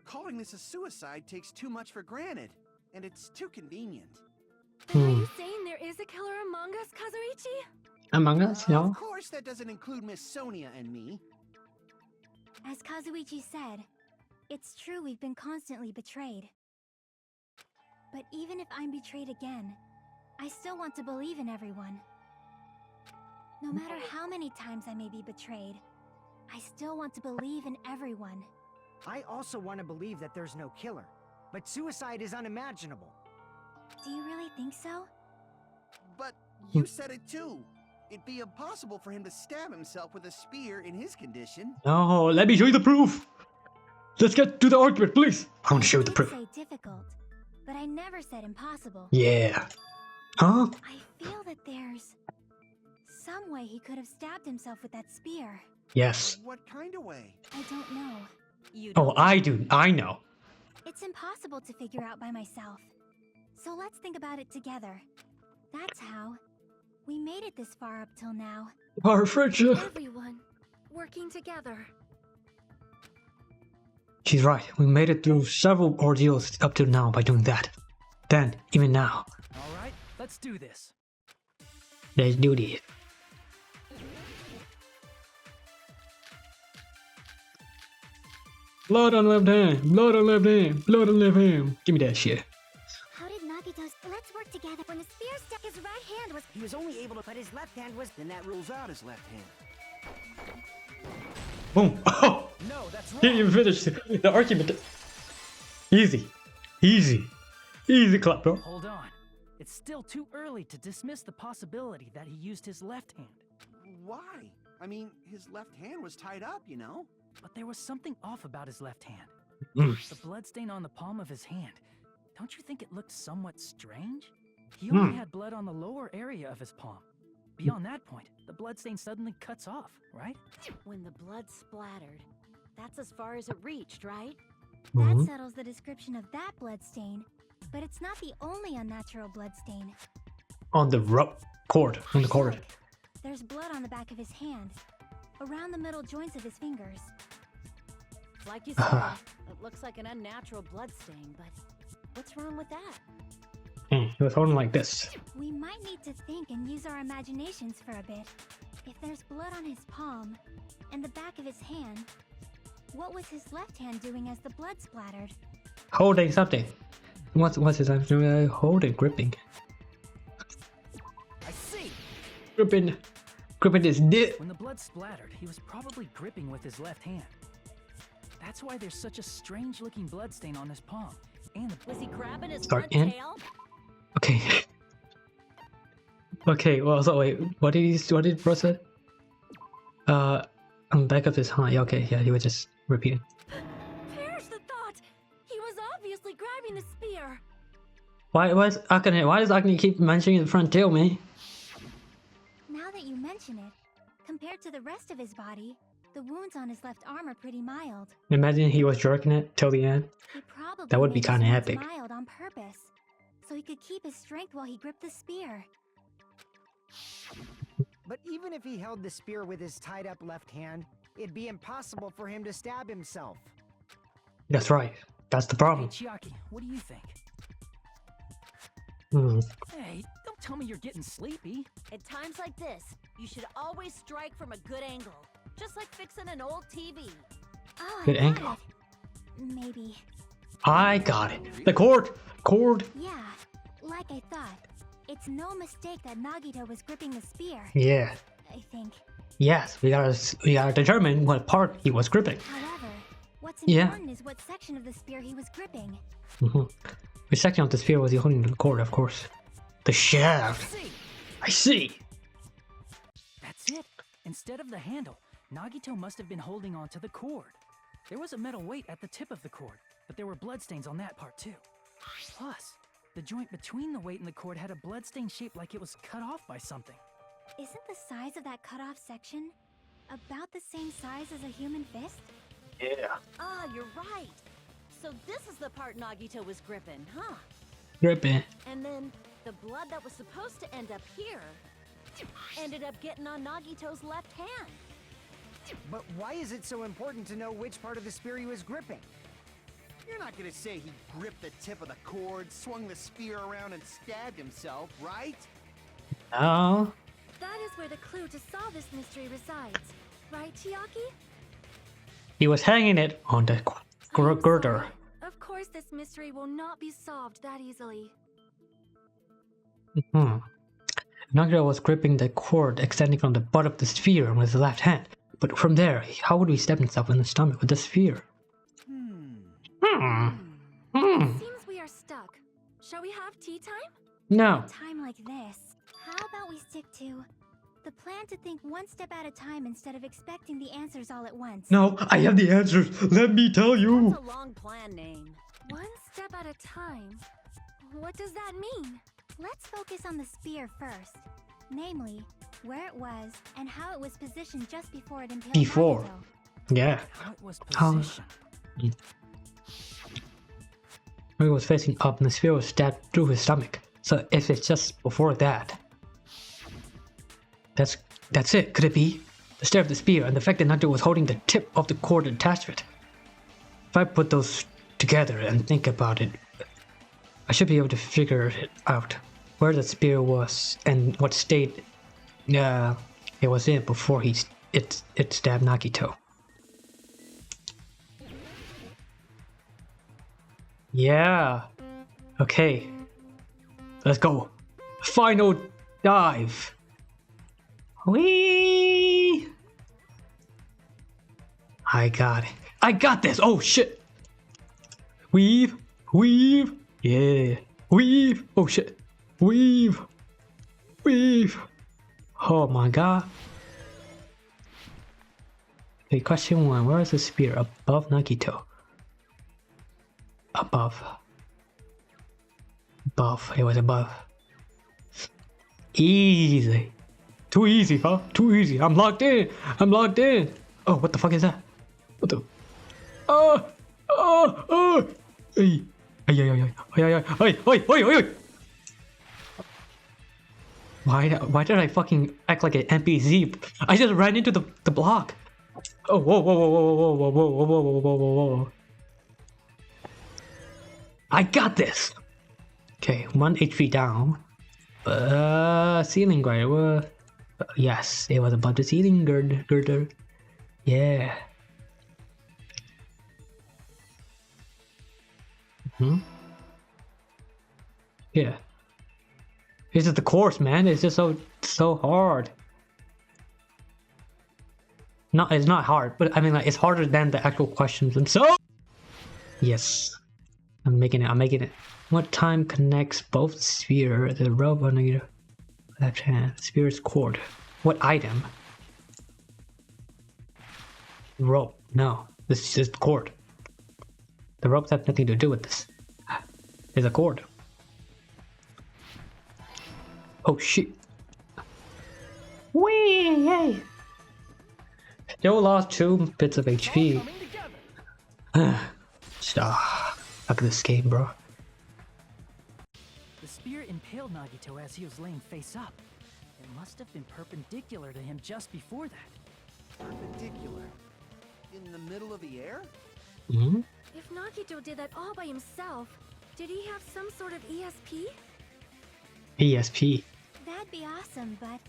Calling this a suicide takes too much for granted, and it's too convenient. Then are you saying there is a killer among us, Kazuichi? Among Us, no? Of course, that doesn't include Miss Sonia and me. As Kazuichi said, it's true we've been constantly betrayed. But even if I'm betrayed again, I still want to believe in everyone. No matter how many times I may be betrayed, I still want to believe in everyone. I also want to believe that there's no killer, but suicide is unimaginable. Do you really think so? But you said it too. It'd be impossible for him to stab himself with a spear in his condition. No, let me show you the proof. Let's get to the argument, please. I want to show you the I proof. did say difficult, but I never said impossible. Yeah. Huh? I feel that there's some way he could have stabbed himself with that spear. Yes. What kind of way? I don't know. Oh, I do. I know. It's impossible to figure out by myself. So let's think about it together. That's how we made it this far up till now. Our friendship. Everyone working together. She's right. We made it through several ordeals up to now by doing that. Then, even now, All right, let's do this. let's do this. Blood on left hand. Blood on left hand. Blood on left hand. Give me that shit. How did Nagito's let's work together when the spear stuck his right hand was He was only able to, but his left hand was. Then that rules out his left hand. Boom. Oh! No, that's wrong. Didn't even finish the argument. Easy. Easy. Easy clap, bro. Hold on. It's still too early to dismiss the possibility that he used his left hand. Why? I mean, his left hand was tied up, you know? But there was something off about his left hand. Mm. The bloodstain on the palm of his hand. Don't you think it looked somewhat strange? He only had blood on the lower area of his palm. Beyond that point, the bloodstain suddenly cuts off, right? When the blood splattered, that's as far as it reached, right? That settles the description of that bloodstain, but it's not the only unnatural bloodstain. On the cord. On the cord. Look, there's blood on the back of his hand, around the middle joints of his fingers. Like you said, it looks like an unnatural blood stain, but what's wrong with that? He was holding like this. We might need to think and use our imaginations for a bit. If there's blood on his palm and the back of his hand, what was his left hand doing as the blood splattered? Holding something. What's his hand doing? Holding, gripping. I see. Gripping his dick. When the blood splattered, he was probably gripping with his left hand. That's why there's such a strange-looking bloodstain on his palm. And Was he grabbing his Start blood in. tail? Okay. Okay, well, so wait, what did bro say? On the back of his hand. Yeah, okay, yeah, he was just repeating. Perish the thought! He was obviously grabbing the spear! Why does Akane keep mentioning the front tail, man? Now that you mention it, compared to the rest of his body, the wounds on his left arm are pretty mild. Imagine he was jerking it till the end. He probably That would be made his kinda wounds epic. mild on purpose, so he could keep his strength while he gripped the spear. But even if he held the spear with his tied up left hand, it'd be impossible for him to stab himself. That's right. That's the hey, problem. Chiaki, what do you think? Hmm. Hey, don't tell me you're getting sleepy. At times like this, you should always strike from a good angle. Just like fixing an old TV. Oh, Good I got angle. it. Maybe. I got it. The cord. Yeah, like I thought. It's no mistake that Nagito was gripping the spear, Yeah. I think. Yes, we gotta determine what part he was gripping. However, what's Yeah. important is what section of the spear he was gripping. Which section of the spear was he holding the cord? Of course, the shaft. See, I see. that's it. Instead of the handle, Nagito must have been holding on to the cord. There was a metal weight at the tip of the cord, but there were bloodstains on that part too. Plus, the joint between the weight and the cord had a bloodstain shaped like it was cut off by something. Isn't the size of that cut-off section about the same size as a human fist? Yeah. Ah, you're right. So this is the part Nagito was gripping, huh? Gripping. And then the blood that was supposed to end up here ended up getting on Nagito's left hand. But why is it so important to know which part of the spear he was gripping? You're not gonna say he gripped the tip of the cord, swung the spear around, and stabbed himself, right? No. That is where the clue to solve this mystery resides. Right, Chiaki? He was hanging it on the I'm girder. sorry. Of course this mystery will not be solved that easily. Nagito was gripping the cord extending from the butt of the sphere with his left hand. But from there, how would he stab himself in the stomach with the sphere? It seems we are stuck. Shall we have tea time? No. A time like this, how about we stick to the plan to think one step at a time instead of expecting the answers all at once? No, I have the answers. Let me tell you. That's a long plan name. One step at a time? What does that mean? Let's focus on the spear first. Namely, where it was and how it was positioned just before it impaled Before. Nagito. Yeah. How it was How- positioned. When he was facing up and the sphere was stabbed through his stomach. So if it's just before that. That's it. Could it be? The stab of the spear and the fact that Nagito was holding the tip of the cord attached to it. If I put those together and think about it, I should be able to figure it out. Where the spear was and what state it was in before it stabbed Nagito. Yeah. Okay. Let's go. Final dive. Whee! I got it. I got this. Oh shit. Weave. Weave. Yeah. Weave. Oh shit. Weave. Weave. Oh my god. Okay, question 1. Where is the spear? Above Nagito. Above. Above. It was above. Easy. Too easy, huh? Too easy. I'm locked in. I'm locked in. Oh, what the fuck is that? What the? Oh! Oh! Oh! Hey! Hey! Hey! Hey! Hey! Hey! Hey! Hey! Why did I fucking act like an NPC? I just ran into the block. Oh! Whoa! Whoa! Whoa! Whoa! Whoa! Whoa! Whoa! Whoa! Whoa! Whoa! Whoa! Whoa! I got this. Okay, 1 HP down. Ceiling girder. Yes, it was above the ceiling girder. Yeah. Yeah. This is the course, man. It's just so hard. No, it's not hard, but I mean, like, it's harder than the actual questions themselves. Yes, I'm making it. What time connects both sphere, the rope on the left hand, spear's cord? What item? Rope. No, this is the cord. The ropes have nothing to do with this. It's a cord. Oh shit. Whee! Yay! Still lost 2 bits of HP. Stop. Look at this game, bro. The spear impaled Nagito as he was laying face up. It must have been perpendicular to him just before that. Perpendicular? In the middle of the air? Mm-hmm. If Nagito did that all by himself, did he have some sort of ESP? ESP. That'd be awesome, but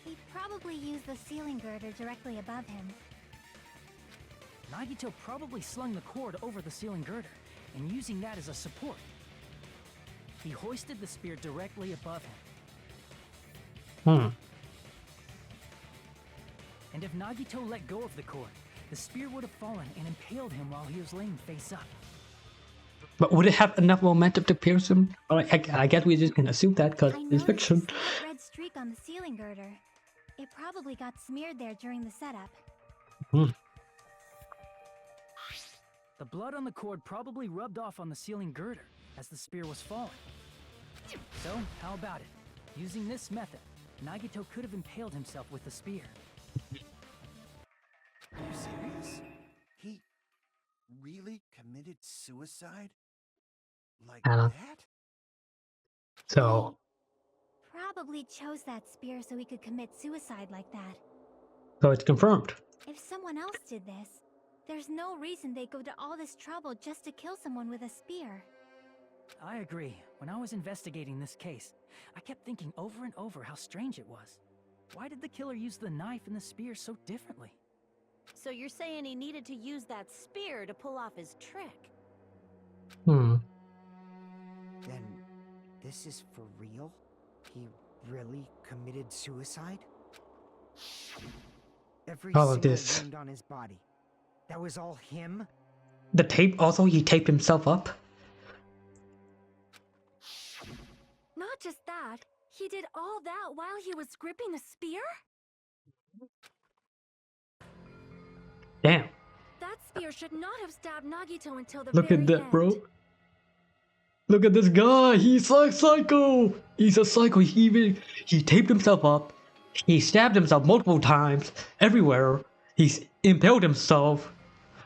he probably used the ceiling girder directly above him. Nagito probably slung the cord over the ceiling girder, and using that as a support. He hoisted the spear directly above him. And if Nagito let go of the cord, the spear would have fallen and impaled him while he was laying face up. But would it have enough momentum to pierce him? I guess we just can assume that because it's fiction. I red streak on the ceiling girder. It probably got smeared there during the setup. The blood on the cord probably rubbed off on the ceiling girder as the spear was falling. So, how about it? Using this method, Nagito could have impaled himself with the spear. Are you serious? He really committed suicide? Like that? So Probably chose that spear so he could commit suicide like that. So it's confirmed. If someone else did this, there's no reason they'd go to all this trouble just to kill someone with a spear. I agree. When I was investigating this case, I kept thinking over and over how strange it was. Why did the killer use the knife and the spear so differently? So you're saying he needed to use that spear to pull off his trick? Then this is for real? He really committed suicide? Every All of single this. wound on his body. That was all him? The tape also, he taped himself up. Not just that, he did all that while he was gripping the spear? Damn. That spear should not have stabbed Nagito until the Look very at that, end. bro. Look at this guy. He's like psycho. He's a psycho. He taped himself up. He stabbed himself multiple times everywhere. He's impaled himself.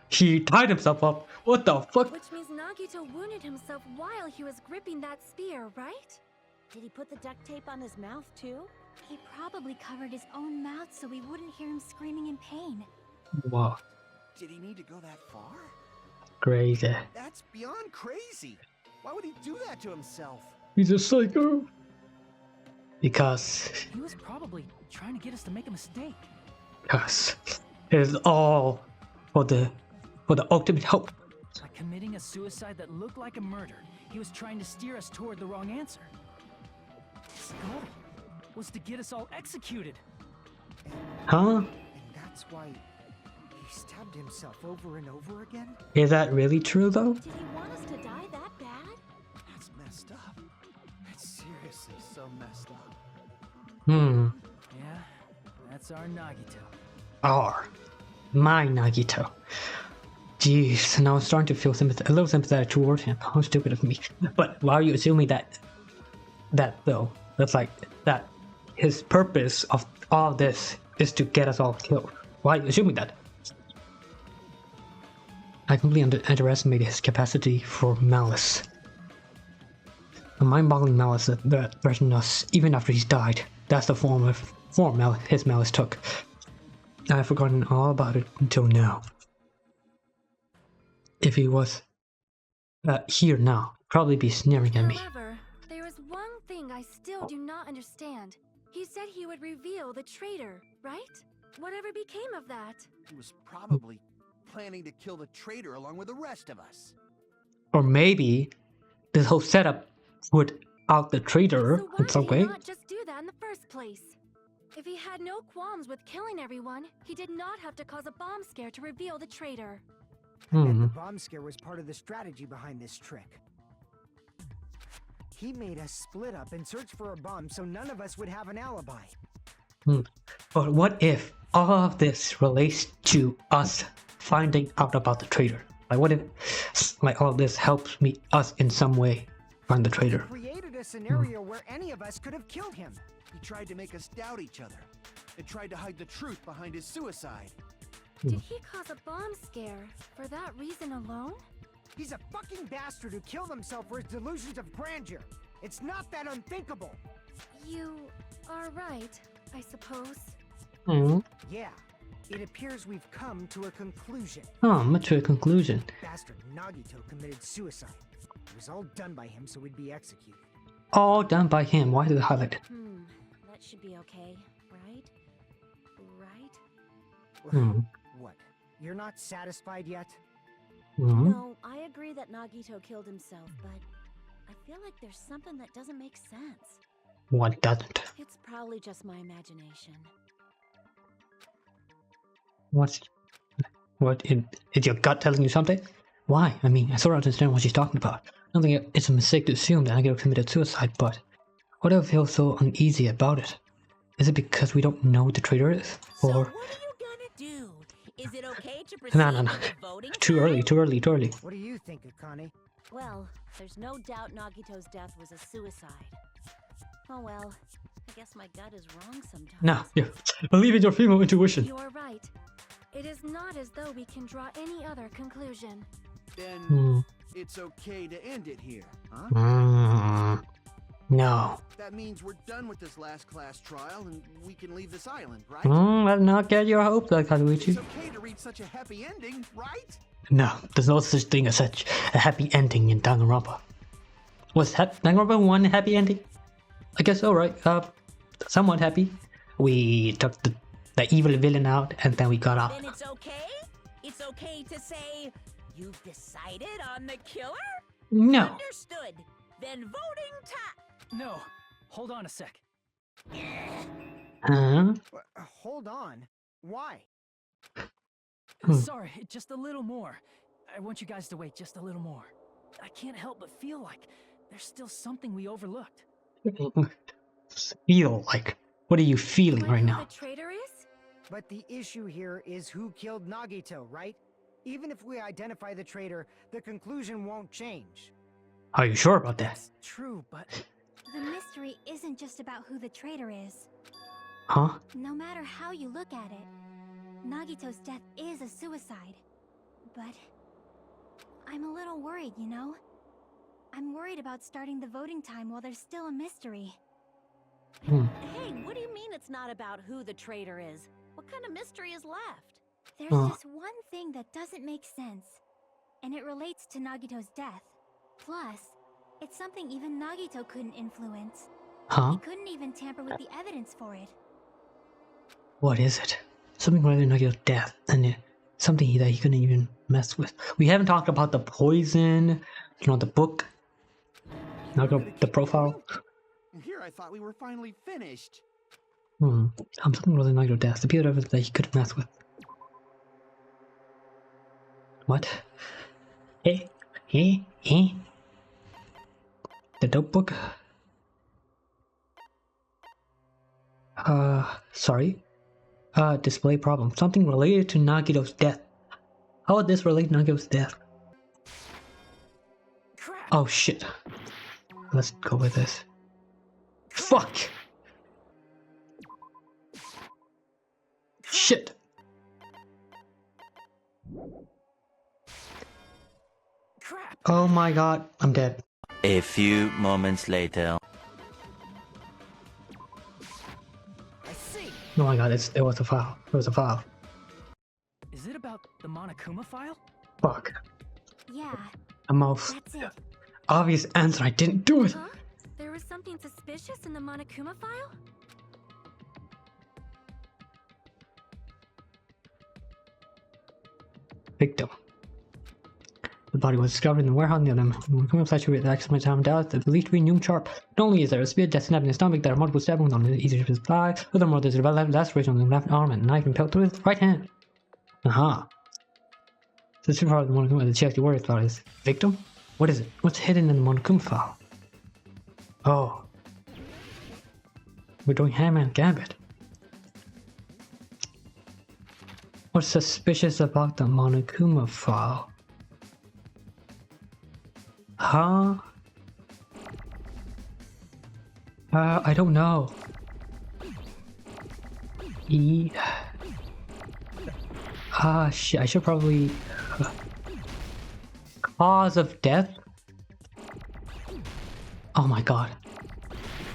He tied himself up. What the fuck? Which means Nagito wounded himself while he was gripping that spear, right? Did he put the duct tape on his mouth too? He probably covered his own mouth so we wouldn't hear him screaming in pain. Wow. Did he need to go that far? Crazy. That's beyond crazy. Why would he do that to himself? He's a psycho. Because He was probably trying to get us to make a mistake. it is all for the ultimate hope. By committing a suicide that looked like a murder, he was trying to steer us toward the wrong answer. His goal was to get us all executed. Huh? And that's why stabbed himself over and over again? Is that really true though? Did he want us to die that bad? That's messed up. It's seriously so messed up. Hmm. Yeah, that's our Nagito. My Nagito. Jeez, now I'm starting to feel a little sympathetic toward him. How stupid of me. But why are you assuming that though? That's like, that his purpose of all this is to get us all killed. Why are you assuming that? I completely underestimated his capacity for malice. A mind-boggling malice that threatened us even after he's died. That's the form his malice took. I've forgotten all about it until now. If he was here now, probably be sneering at me. However, there is one thing I still do not understand. He said he would reveal the traitor, right? Whatever became of that? He was probably planning to kill the traitor along with the rest of us. Or maybe this whole setup would out the traitor So in some why did way. he not just do that in the first place? If he had no qualms with killing everyone, he did not have to cause a bomb scare to reveal the traitor. I bet the bomb scare was part of the strategy behind this trick. He made us split up and search for a bomb so none of us would have an alibi. But what if all of this relates to us finding out about the traitor? Like what if like all of this helps us in some way find the traitor? Created a scenario where any of us could have killed him. He tried to make us doubt each other and tried to hide the truth behind his suicide. Did he cause a bomb scare for that reason alone? He's a fucking bastard who killed himself for his delusions of grandeur. It's not that unthinkable. You are right, I suppose. Yeah, it appears we've come to a conclusion. To a conclusion. Bastard Nagito committed suicide. It was all done by him so we'd be executed. All done by him. Why did I highlight it? That should be okay, right? What? You're not satisfied yet? No, I agree that Nagito killed himself, but I feel like there's something that doesn't make sense. What doesn't? It's probably just my imagination. What is your gut telling you something? Why? I mean, I sort of understand what she's talking about. I don't think it's a mistake to assume that Nagito committed suicide, but why do I feel so uneasy about it? Is it because we don't know who the traitor is? So Or what are you gonna do? Is it okay to proceed no. with the voting Too early. What do you think, Akane? Well, there's no doubt Nagito's death was a suicide. Oh well, I guess my gut is wrong sometimes. No, yeah. Believe in your female intuition. You're right. It is not as though we can draw any other conclusion. Then it's okay to end it here, huh? No. That means we're done with this last class trial and we can leave this island, right? Let's not get your hopes up, Kazuichi. It's okay to reach such a happy ending, right? No, there's no such thing as such a happy ending in Danganronpa. Was Danganronpa one happy ending? I guess so, right? Somewhat happy. We took the evil villain out and then we got off. Then it's okay? It's okay to say, you've decided on the killer? No. Understood. Then voting time. No, hold on a sec. Hold on. Why? Sorry, just a little more. I want you guys to wait just a little more. I can't help but feel like there's still something we overlooked. Feel like? What are you feeling right now? The traitor is? But the issue here is who killed Nagito, right? Even if we identify the traitor, the conclusion won't change. Are you sure about that? That's true, but The mystery isn't just about who the traitor is. Huh? No matter how you look at it, Nagito's death is a suicide. But I'm a little worried, you know? I'm worried about starting the voting time while there's still a mystery. Hey, what do you mean it's not about who the traitor is? What kind of mystery is left? There's just one thing that doesn't make sense, and it relates to Nagito's death. Plus, it's something even Nagito couldn't influence. Huh? He couldn't even tamper with the evidence for it. What is it? Something related to Nagito's death, and something that he couldn't even mess with. We haven't talked about the poison, the book, the profile. Here I thought we were finally finished. Something related to Nagito's death, the piece of evidence that he couldn't mess with. What? The notebook? Sorry. Display problem. Something related to Nagito's death. How would this relate to Nagito's death? Oh shit. Let's go with this. Fuck! Shit! Oh my god, I'm dead. A few moments later. Oh my god, it was a file. It was a file. Is it about the Monokuma file? Fuck. Yeah, The most that's it. obvious answer, I didn't do it! Huh? There was something suspicious in the Monokuma file? Victim. The body was discovered in the warehouse near them. When coming flesh with accident time death, the believed to be Noom Sharp. Not only is there a spear just snapped in his stomach, there are multiple stab wounds on his easy to supply. Furthermore, there's a laceration on the left arm and a knife impaled through his right hand. Aha. So this is part of the Monokuma that she actually worries about is victim? What is it? What's hidden in the Monokuma file? Oh. We're doing Handman Gambit. What's suspicious about the Monokuma file? Huh? I don't know. Shit, I should probably... Cause of death? Oh my god.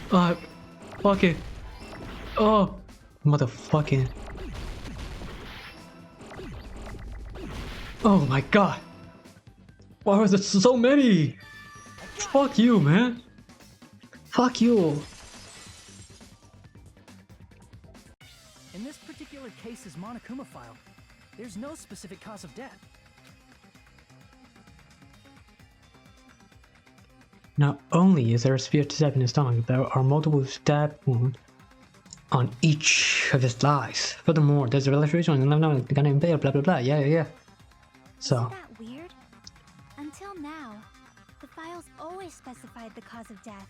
Fuck it. Oh, motherfucking... Oh my god. Why was there so many? Fuck you, man. Fuck you. In this particular case's Monokuma file, there's no specific cause of death. Not only is there a spear stab in his stomach, there are multiple stab wounds on each of his thighs. Furthermore, there's a illustration on the left the gun impaled, blah blah blah. Yeah. So. Isn't that weird? Until now, the files always specified the cause of death.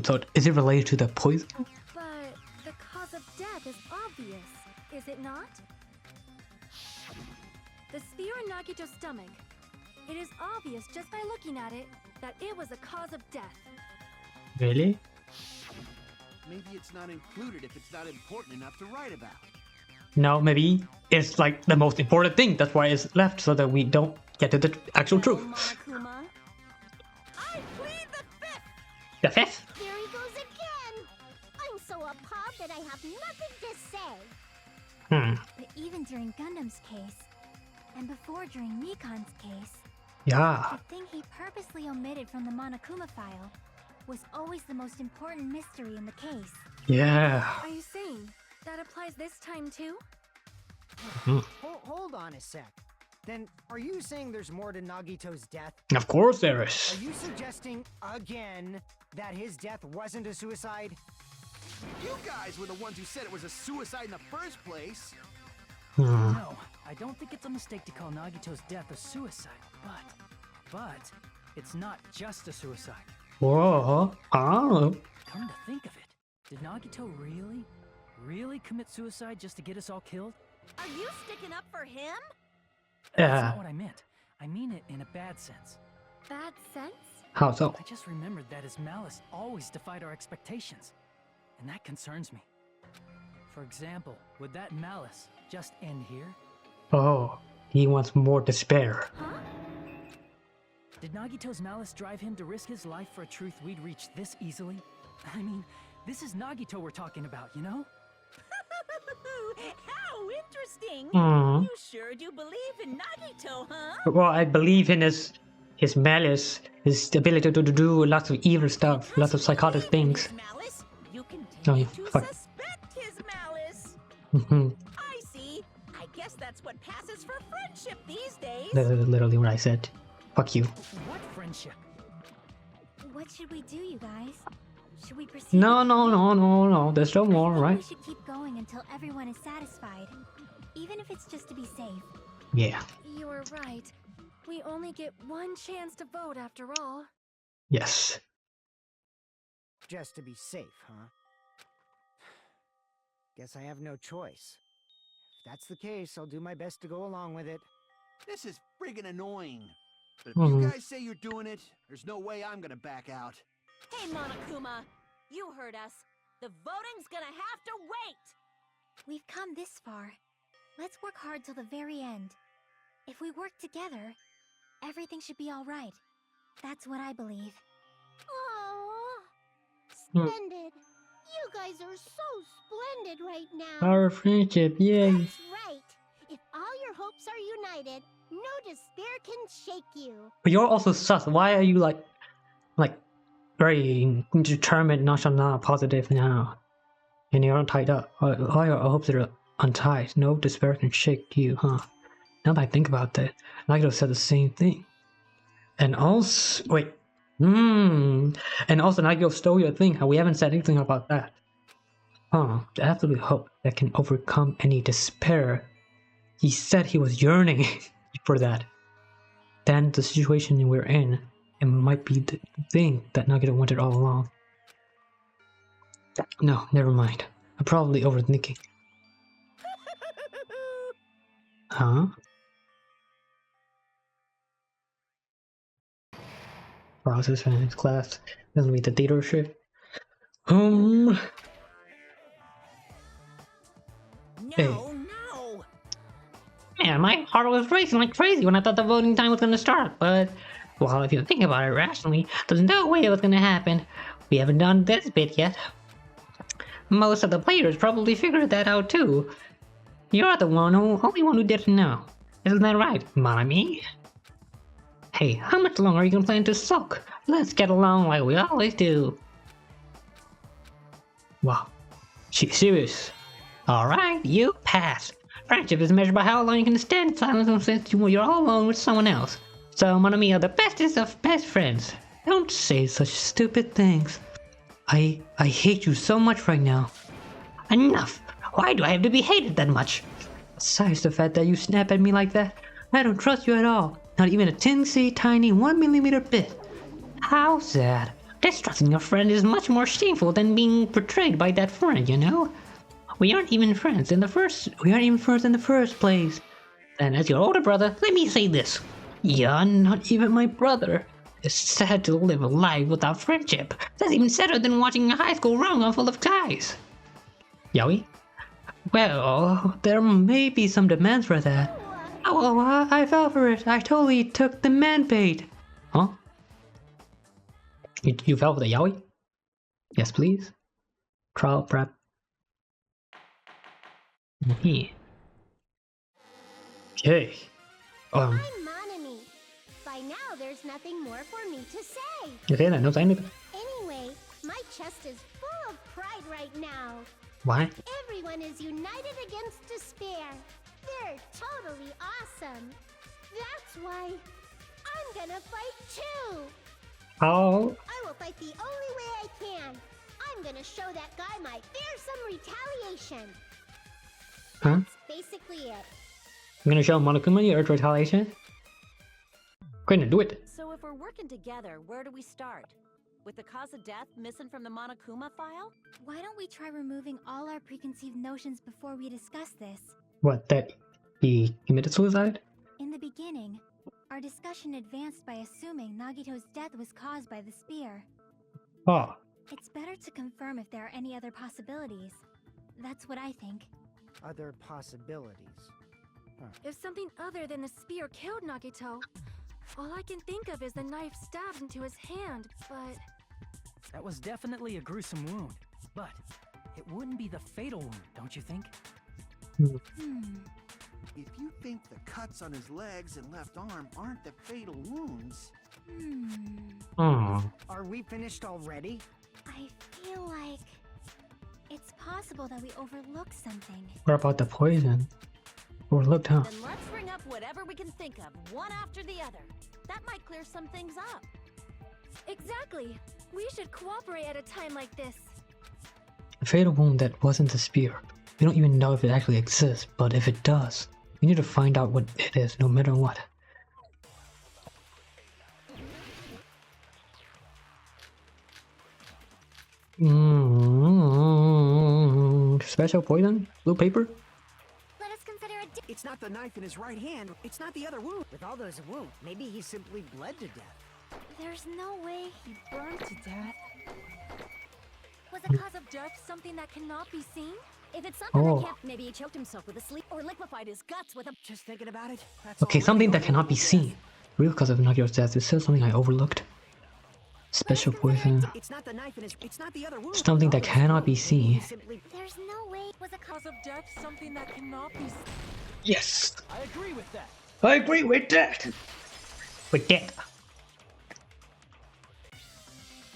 So is it related to the poison? But the cause of death is obvious, is it not? The spear in Nagito's stomach. It is obvious just by looking at it that it was a cause of death. Really? Maybe it's not included if it's not important enough to write about. No, maybe it's like the most important thing. That's why it's left, so that we don't get to the actual truth. Monokuma, I plead the fifth! The fifth? There he goes again! I'm so appalled that I have nothing to say. But even during Gundam's case, and before during Mikan's case, Yeah. the thing he purposely omitted from the Monokuma file was always the most important mystery in the case. Yeah. Are you saying that applies this time too? Hold on a sec. Then, are you saying there's more to Nagito's death? Of course there Are is. you suggesting, again, that his death wasn't a suicide? You guys were the ones who said it was a suicide in the first place. No, I don't think it's a mistake to call Nagito's death a suicide, but it's not just a suicide. Whoa. Oh. Come to think of it, did Nagito really commit suicide just to get us all killed? Are you sticking up for him? That's Yeah. not what I meant. I mean it in a bad sense. Bad sense? How so? I just remembered that his malice always defied our expectations, and that concerns me. For example, would that malice just end here? Oh. He wants more to spare. Did Nagito's malice drive him to risk his life for a truth we'd reach this easily? I mean, this is Nagito we're talking about, you know? How interesting! Hmm. You sure do believe in Nagito, huh? Well, I believe in his malice, his ability to do lots of evil stuff, lots of psychotic things. His malice, you Oh, continue yeah, to fuck. suspect his malice. Mhm. I see. I guess that's what passes for friendship these days. Literally what I said. Fuck you. What friendship? What should we do, you guys? Should we proceed? No. There's still more, I think right? we should keep going until everyone is satisfied, even if it's just to be safe. Yeah. You were right. We only get one chance to vote after all. Yes. Just to be safe, huh? Guess I have no choice. If that's the case, I'll do my best to go along with it. This is friggin' annoying. But if Mhm. you guys say you're doing it, there's no way I'm gonna back out. Hey, Monokuma, you heard us. The voting's gonna have to wait. We've come this far. Let's work hard till the very end. If we work together, everything should be all right. That's what I believe. Oh, Hmm. splendid. You guys are so splendid right now. Our friendship, yay. That's right. If all your hopes are united, no despair can shake you. But you're also sus. Why are you like very determined, nonchalant, positive now? And you're untied up. Why are hopes that are untied? No despair can shake you, huh? Now that I think about that, Nagito said the same thing. And also, wait. And also Nagito stole your thing. We haven't said anything about that. Huh. The absolute hope that can overcome any despair. He said he was yearning for that. Then the situation we're in, it might be the thing that Nagito wanted all along. No, never mind. I'm probably overthinking. Huh? Process fans class. Doesn't mean the dictatorship. No, Hey. no. Man, my heart was racing like crazy when I thought the voting time was gonna start, but, well, if you think about it rationally, there's no way it was gonna happen. We haven't done this bit yet. Most of the players probably figured that out too. You're the only one who didn't know. Isn't that right, Monami? Hey, how much longer are you gonna plan to sulk? Let's get along like we always do. Wow. She's serious. Alright, you pass. Friendship is measured by how long you can stand silence since you're all alone with someone else. So Monami are the bestest of best friends. Don't say such stupid things. I hate you so much right now. Enough! Why do I have to be hated that much? Besides the fact that you snap at me like that, I don't trust you at all. Not even a teensy tiny 1mm bit. How sad. Distrusting a friend is much more shameful than being betrayed by that friend, you know? We aren't even friends in the first place. And as your older brother, let me say this. You're not even my brother. It's sad to live a life without friendship. That's even sadder than watching a high school rom-com full of guys. Yaoi? Well, there may be some demands for that. Oh, I fell for it. I totally took the man bait. Huh? You fell for the yaoi? Yes, please. Trial prep. Yeah. Okay. I'm Monami. By now, there's nothing more for me to say. Okay, then, no saying anything. Anyway, my chest is full of pride right now. Why? Everyone is united against despair. They're totally awesome. That's why I'm gonna fight too. Oh. I will fight the only way I can. I'm gonna show that guy my fearsome retaliation. Huh? That's basically it. I'm gonna show Monokuma your retaliation. Great, do it. So if we're working together, where do we start? With the cause of death missing from the Monokuma file? Why don't we try removing all our preconceived notions before we discuss this? What, that he committed suicide? In the beginning, our discussion advanced by assuming Nagito's death was caused by the spear. Oh. It's better to confirm if there are any other possibilities. That's what I think. Other possibilities. If something other than the spear killed Nagito, all I can think of is the knife stabbed into his hand, but... That was definitely a gruesome wound, but it wouldn't be the fatal wound, don't you think? If you think the cuts on his legs and left arm aren't the fatal wounds... Are we finished already? I feel like... it's possible that we overlooked something. What about the poison? Overlooked, huh? Then let's bring up whatever we can think of, one after the other. That might clear some things up. Exactly! We should cooperate at a time like this. A fatal wound that wasn't the spear. We don't even know if it actually exists, but if it does, We need to find out what it is, no matter what. Special poison? Blue paper? Let us consider a It's not the knife in his right hand. It's not the other wound. With all those wounds, maybe he simply bled to death. There's no way he burned to death. Was the cause of death something that cannot be seen? If it's something Oh. that can't, maybe he choked himself with a sleep or liquefied his guts with a. Just thinking about it. That's Okay, already something that cannot be overlooked seen. Real cause of Nagito's death. Is still something I overlooked. Special poison. death. It's not the knife in his. It's not the other wound. Something that cannot be seen. There's no way. Was the cause of death something that cannot be seen? Yes! I agree with that. I agree with that! With that.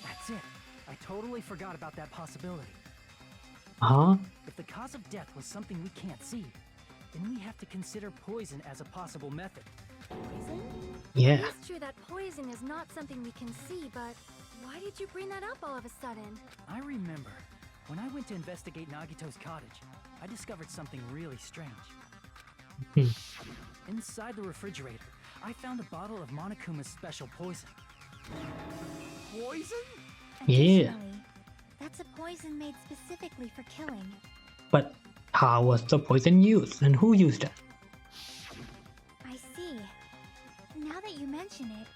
That's it. I totally forgot about that possibility. Huh? If the cause of death was something we can't see, then we have to consider poison as a possible method. Poison? Yeah. It's true that poison is not something we can see, but why did you bring that up all of a sudden? I remember, when I went to investigate Nagito's cottage, I discovered something really strange. Inside the refrigerator, I found a bottle of Monokuma's special poison. Poison? Yeah. Additionally, that's a poison made specifically for killing. But how was the poison used and who used it? I see. Now that you mention it,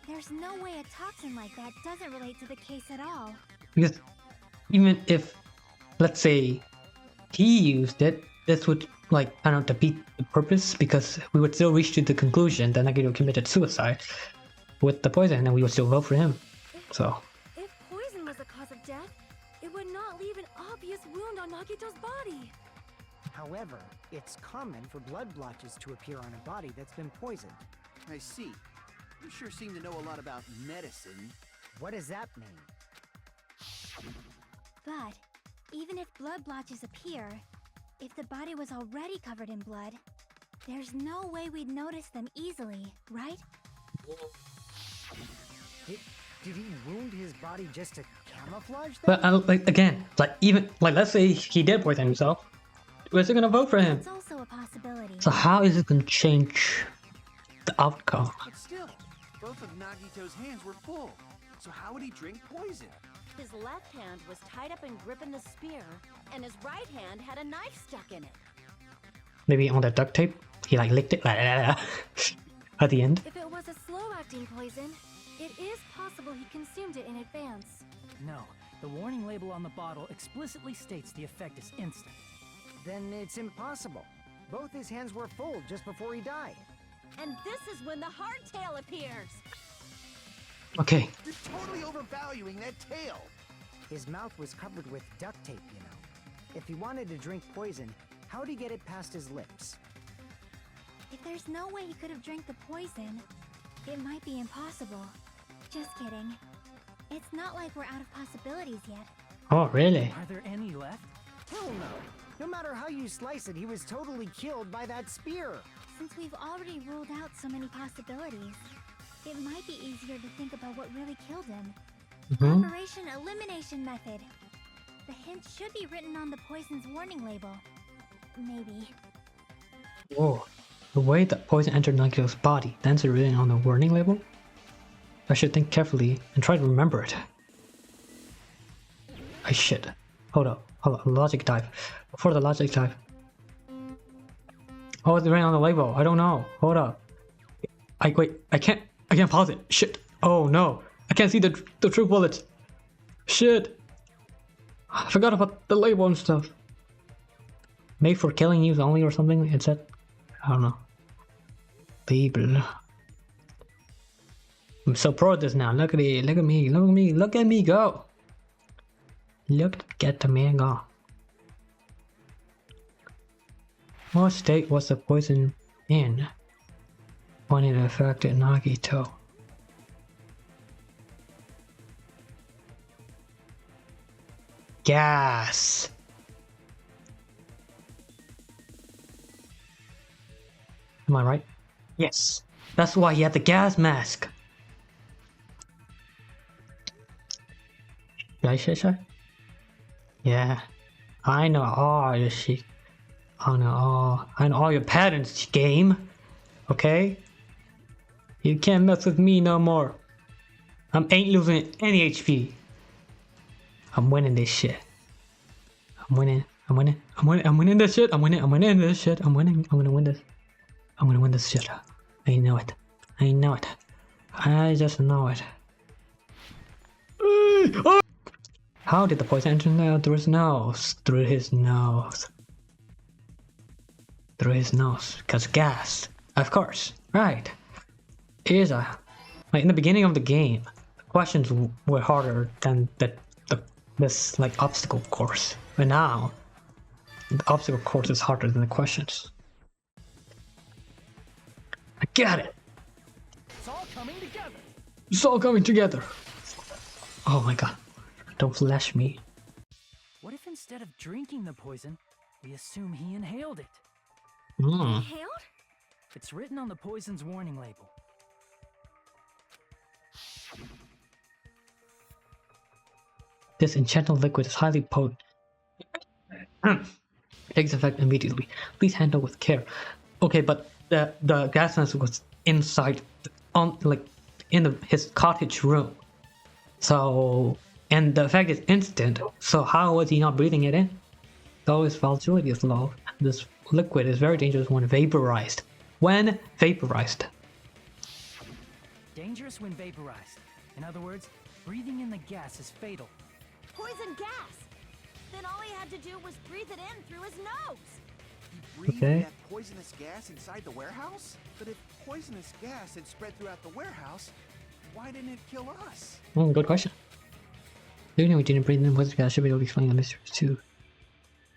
there's no way a toxin like that doesn't relate to the case at all. Because even if, let's say, he used it, this would, like, I don't know, defeat the purpose, because we would still reach to the conclusion that Nagito committed suicide with the poison, and we would still vote for him. So, If poison was the cause of death, it would not leave an obvious wound on Nagito's body. However, it's common for blood blotches to appear on a body that's been poisoned. I see. You sure seem to know a lot about medicine. What does that mean? But even if blood blotches appear, if the body was already covered in blood, there's no way we'd notice them easily, right? Did he wound his body just to camouflage that? but like, again, like, even, like, let's say he did poison himself, we're still gonna vote for him. It's also a possibility. So how is it gonna change the outcome? But still, both of Nagito's hands were full. So how would he drink poison? His left hand was tied up and gripping the spear, and his right hand had a knife stuck in it. Maybe on the duct tape, he like licked it like at the end. If it was a slow-acting poison, it is possible he consumed it in advance. No, the warning label on the bottle explicitly states the effect is instant. Then it's impossible. Both his hands were full just before he died. And this is when the hardtail appears. Okay, You're totally overvaluing that tail. His mouth was covered with duct tape, you know. If he wanted to drink poison, how'd he get it past his lips? If there's no way he could have drank the poison, it might be impossible. Just kidding. It's not like we're out of possibilities yet. oh really? Are there any left? Hell no! No matter how you slice it, he was totally killed by that spear. Since we've already ruled out so many possibilities, it might be easier to think about what really killed him. Operation Elimination Method. The hint should be written on the poison's warning label. Maybe. Whoa, the way that poison entered Nagito's body, then it's written on the warning label? I should think carefully and try to remember it. I should. Hold up, logic dive. Before the logic dive. Oh, it's written on the label, I don't know, hold up. Wait, I can't pause it, shit. Oh no, I can't see the true bullets. Shit. I forgot about the label and stuff. Made for killing use only or something, it said. I don't know. Label. I'm so pro at this now. Look at it. Look at me. Look at me. Look at me go. Look at the man go. What state was the poison in when it affected Nagito? Gas. Am I right? Yes. That's why he had the gas mask. Should I say so? Yeah. I know all this shit. I know all your patterns, game. Okay? You can't mess with me no more. I ain't losing any HP. I'm winning this shit. I'm winning this shit. I'm winning this shit. I'm gonna win this. I'm gonna win this shit. I know it. I just know it. How did the poison enter through his nose? Through his nose. Cause gas. Of course. Right. Here's a... Like in the beginning of the game, the questions were harder than this like obstacle course. But now, the obstacle course is harder than the questions. I get it. It's all coming together. It's all coming together. Oh my god. Don't flash me. What if instead of drinking the poison, we assume he inhaled it? Inhaled? It's written on the poison's warning label. This enchanted liquid is highly potent. Takes effect immediately. Please handle with care. Okay, but the gas mask was inside, his cottage room. So, and the effect is instant. So how was he not breathing it in? Though his volatility is low, this liquid is very dangerous when vaporized. Dangerous when vaporized. In other words, breathing in the gas is fatal. Poison gas! Then all he had to do was breathe it in through his nose! He breathed that poisonous gas inside the warehouse? But if poisonous gas had spread throughout the warehouse, why didn't it kill us? Good question. Even if we didn't breathe in poisonous gas, should be able to explain the mystery to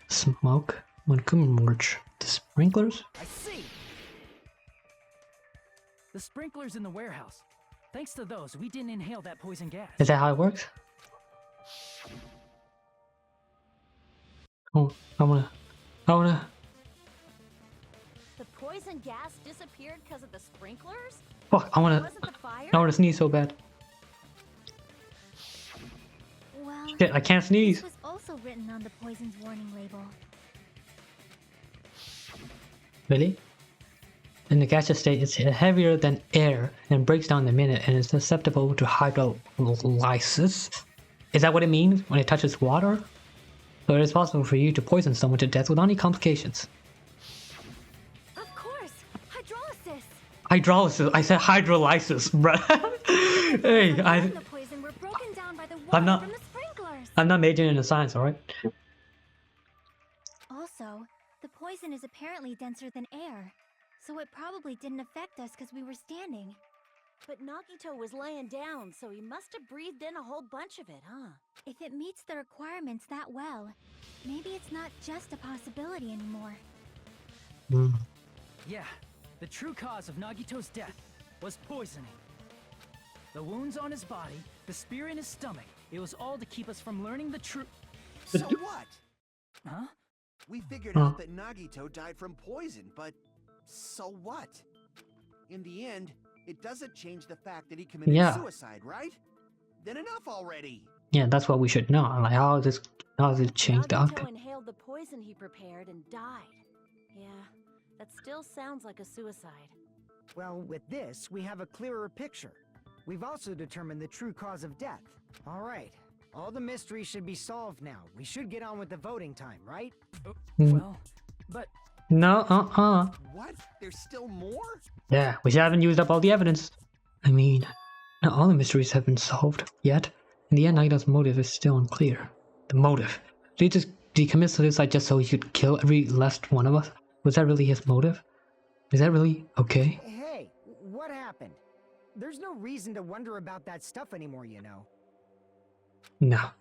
smoke when merge the sprinklers? I see! The sprinklers in the warehouse. Thanks to those, we didn't inhale that poison gas. Is that how it works? Oh, I wanna... The poison gas disappeared because of the sprinklers? Fuck, I wanna sneeze so bad. Well, shit, I can't sneeze. This was also written on the poison's warning label. Really? In the gaseous state, it's heavier than air and breaks down in a minute and is susceptible to hydrolysis. Is that what it means when it touches water? So it is possible for you to poison someone to death without any complications. Of course! Hydrolysis! Hydrolysis. I said hydrolysis, bruh. Hey, The poison were broken down by the water from the sprinklers. I'm not majoring in science, alright? Also, the poison is apparently denser than air, so it probably didn't affect us because we were standing. But Nagito was laying down, so he must have breathed in a whole bunch of it, huh? If it meets the requirements that well, maybe it's not just a possibility anymore. Yeah, the true cause of Nagito's death was poisoning. The wounds on his body, the spear in his stomach, it was all to keep us from learning the truth. So what? Huh? We figured out that Nagito died from poison, but so what? In the end, it doesn't change the fact that he committed suicide, right? Then enough already. Yeah, that's what we should know. Like, how does it change the outcome? Nagito inhaled the poison he prepared and died. Yeah, that still sounds like a suicide. Well, with this, we have a clearer picture. We've also determined the true cause of death. All right. All the mysteries should be solved now. We should get on with the voting time, right? Well, but... No, What? There's still more? Yeah, we haven't used up all the evidence. I mean, not all the mysteries have been solved yet. In the end, Nagito's motive is still unclear. The motive. Did he commit suicide just so he could kill every last one of us? Was that really his motive? Is that really okay? Hey, what happened? There's no reason to wonder about that stuff anymore, you know. No.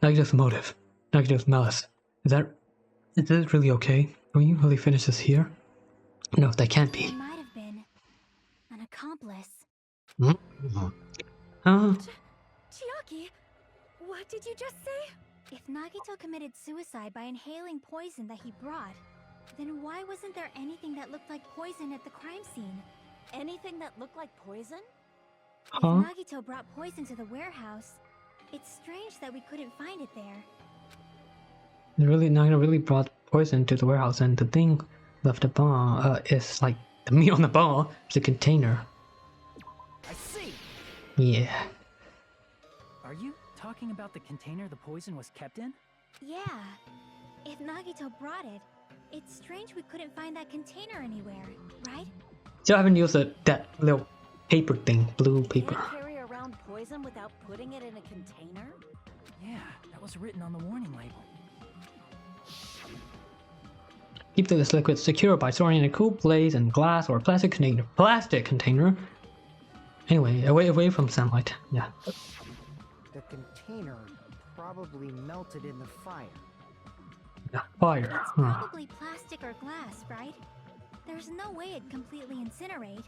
Nagito's motive. Nagito's malice. Is it really okay? Can you really finish this here? No, that can't be. He might have been an accomplice. Chiaki, what did you just say? If Nagito committed suicide by inhaling poison that he brought, then why wasn't there anything that looked like poison at the crime scene? Anything that looked like poison? If Nagito brought poison to the warehouse, it's strange that we couldn't find it there. Nagito really brought poison to the warehouse, and the thing left the bomb is like the meat on the ball. It's a container. I see. Yeah. Are you talking about the container the poison was kept in? Yeah. If Nagito brought it, it's strange we couldn't find that container anywhere, right? Still haven't used that little paper thing, blue paper. Can't carry around poison without putting it in a container? Yeah, that was written on the warning label. Keep this liquid secure by storing in a cool place in glass or plastic container. Plastic container. Anyway, away from sunlight. Yeah. The container probably melted in the fire. Yeah, fire. It's probably plastic or glass, right? There's no way it'd completely incinerate.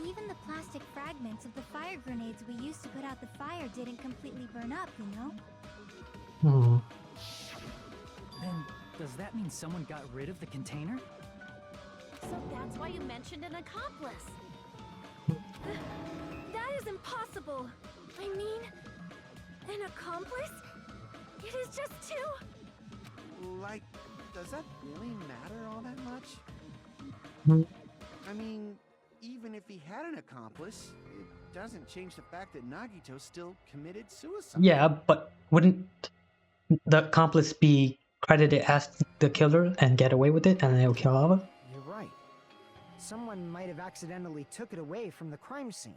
Even the plastic fragments of the fire grenades we used to put out the fire didn't completely burn up, you know? Then, does that mean someone got rid of the container? So that's why you mentioned an accomplice. That is impossible. I mean, an accomplice? It is just two. Like, does that really matter all that much? I mean, even if he had an accomplice, it doesn't change the fact that Nagito still committed suicide. Yeah, but wouldn't the accomplice be credited as the killer and get away with it, and they'll kill Ava? You're right. Someone might have accidentally took it away from the crime scene.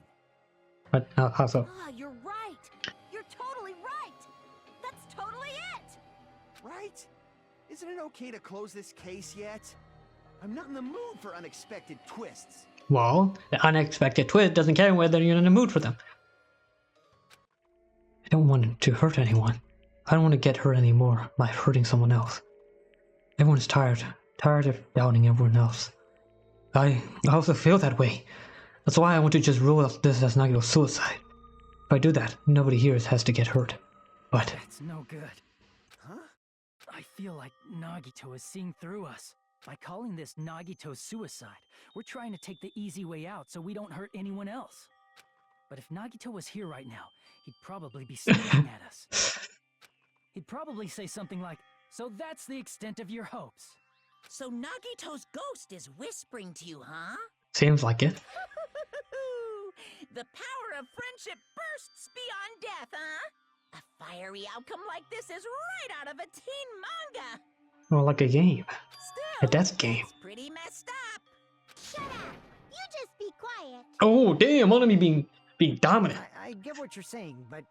But how so? Ah, you're right. You're totally right. That's totally it. Right? Isn't it okay to close this case yet? I'm not in the mood for unexpected twists. Well, the unexpected twist doesn't care whether you're in the mood for them. I don't want to hurt anyone. I don't want to get hurt anymore by hurting someone else. Everyone's tired of doubting everyone else. I also feel that way. That's why I want to just rule out this as Nagito's suicide. If I do that, nobody here has to get hurt. But That's no good. Huh? I feel like Nagito is seeing through us. By calling this Nagito's suicide, we're trying to take the easy way out so we don't hurt anyone else. But if Nagito was here right now, he'd probably be staring at us. He'd probably say something like, "So that's the extent of your hopes." So Nagito's ghost is whispering to you, huh? seems like it. The power of friendship bursts beyond death, huh? A fiery outcome like this is right out of a teen manga. Or like a game. Still, A death game. it's pretty messed up. Shut up! You just be quiet. Oh damn, on me being dominant. I get what you're saying, but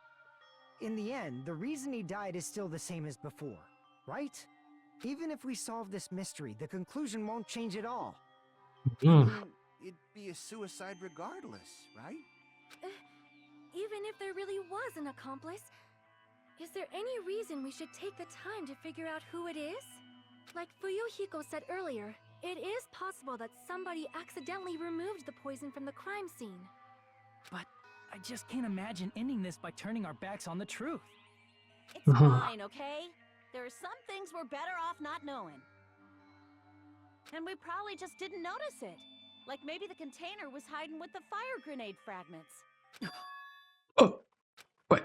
in the end, the reason he died is still the same as before, right? Even if we solve this mystery, the conclusion won't change at all. I mean, it'd be a suicide regardless, right? Even if there really was an accomplice, is there any reason we should take the time to figure out who it is? Like Fuyuhiko said earlier, it is possible that somebody accidentally removed the poison from the crime scene. But I just can't imagine ending this by turning our backs on the truth. It's fine, okay? There are some things we're better off not knowing. And we probably just didn't notice it. Like maybe the container was hiding with the fire grenade fragments. Oh, wait.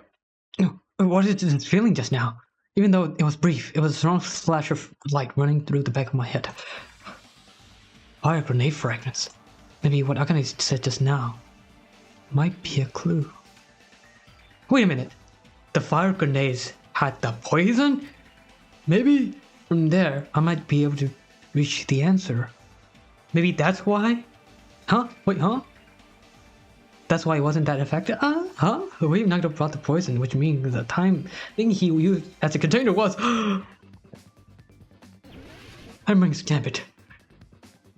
No, what is this feeling just now? Even though it was brief, it was a strong flash of light running through the back of my head. Fire grenade fragments. Maybe what Akane said just now might be a clue. Wait a minute. The fire grenades had the poison? Maybe from there I might be able to reach the answer. Maybe that's why? Huh? Wait, huh? That's why it wasn't that effective? Huh? Wait, Nagito brought the poison, which means the time thing he used as a container was... Hammering Gambit.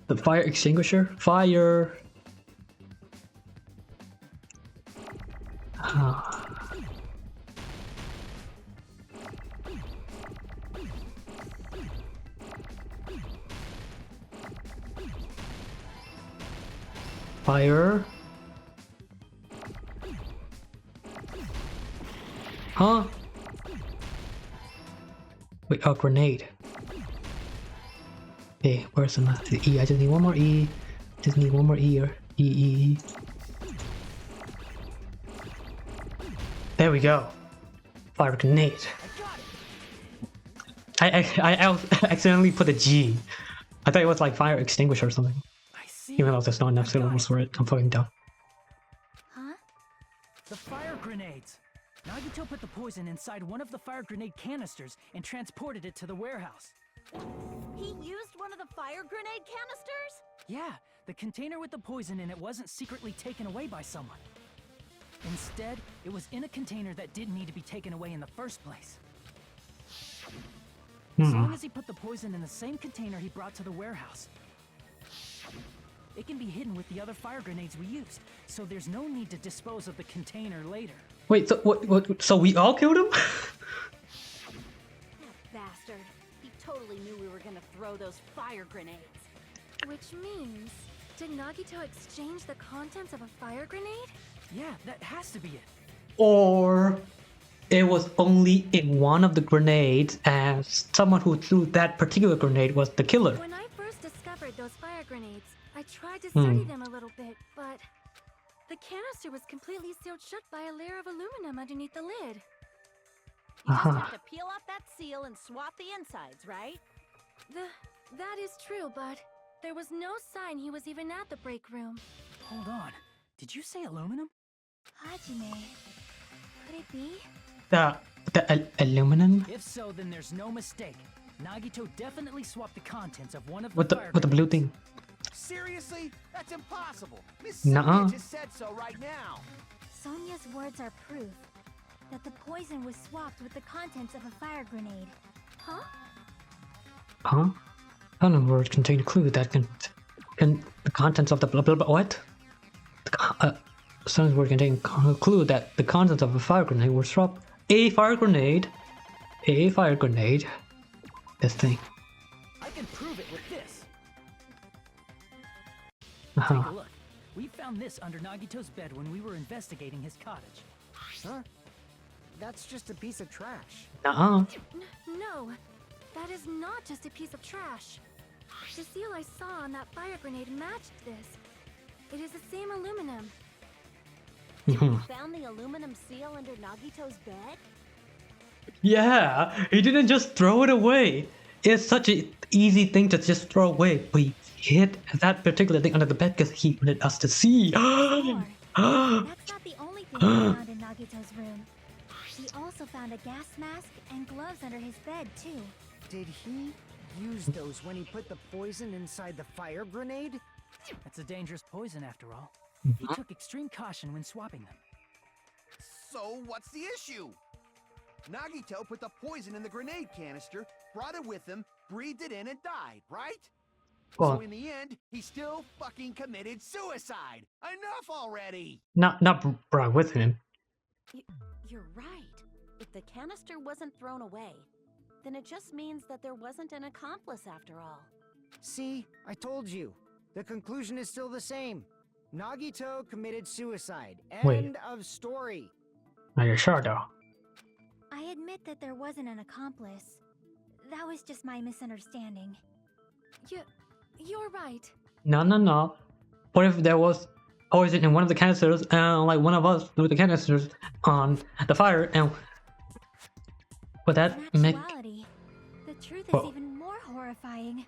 The fire extinguisher? Fire! Fire. Huh? Wait, a grenade. Okay, where's the last E? I just need one more E. Just need one more E or E. There we go. fire grenade. I accidentally put a G. I thought it was like fire extinguisher or something. I see. Even though there's not enough syllables for it. I'm fucking dumb. Huh? The fire grenades! Nagito put the poison inside one of the fire grenade canisters and transported it to the warehouse. He used one of the fire grenade canisters? Yeah, the container with the poison in it wasn't secretly taken away by someone. Instead, it was in a container that didn't need to be taken away in the first place. As long as he put the poison in the same container he brought to the warehouse, it can be hidden with the other fire grenades we used, so there's no need to dispose of the container later. Wait, so what? So we all killed him? That bastard. He totally knew we were gonna throw those fire grenades. Which means, did Nagito exchange the contents of a fire grenade? Yeah, that has to be it. Or it was only in one of the grenades, and someone who threw that particular grenade was the killer. When I first discovered those fire grenades, I tried to study them a little bit, but the canister was completely sealed shut by a layer of aluminum underneath the lid. You just have to peel off that seal and swap the insides, right? That is true, but there was no sign he was even at the break room. Hold on. Did you say aluminum? Hajime. Could it be? The aluminum? If so, then there's no mistake. Nagito definitely swapped the contents of one of With the the blue thing. Seriously? That's impossible. Miss Nuh-uh. Sonia just said so right now. Sonia's words are proof that the poison was swapped with the contents of a fire grenade. Huh? Huh? Unknown words contain a clue that can the contents of the blah blah blah. What? Some word contain a clue that the contents of a fire grenade were swapped. A fire grenade. A fire grenade. This thing. I can prove it with this. Uh-huh. Take a look. We found this under Nagito's bed when we were investigating his cottage. Huh? That's just a piece of trash. Nuh-uh. No, that is not just a piece of trash. The seal I saw on that fire grenade matched this. It is the same aluminum. You found the aluminum seal under Nagito's bed? Yeah, he didn't just throw it away. It's such an easy thing to just throw away, but he hid that particular thing under the bed because he wanted us to see. That's not the only thing we found in Nagito's room. We also found a gas mask and gloves under his bed, too. Did he use those when he put the poison inside the fire grenade? That's a dangerous poison after all. He took extreme caution when swapping them. So what's the issue? Nagito put the poison in the grenade canister, brought it with him, breathed it in and died, right? Well, so in the end, he still fucking committed suicide. Enough already! not brought with him. You're right. If the canister wasn't thrown away, then it just means that there wasn't an accomplice after all. See, I told you. The conclusion is still the same. Nagito committed suicide. End of story. Are you sure though? I admit that there wasn't an accomplice. That was just my misunderstanding. You're right. No. What if there was poison in one of the canisters and like one of us threw the canisters on the fire and would that make... Actuality, the truth is even more horrifying.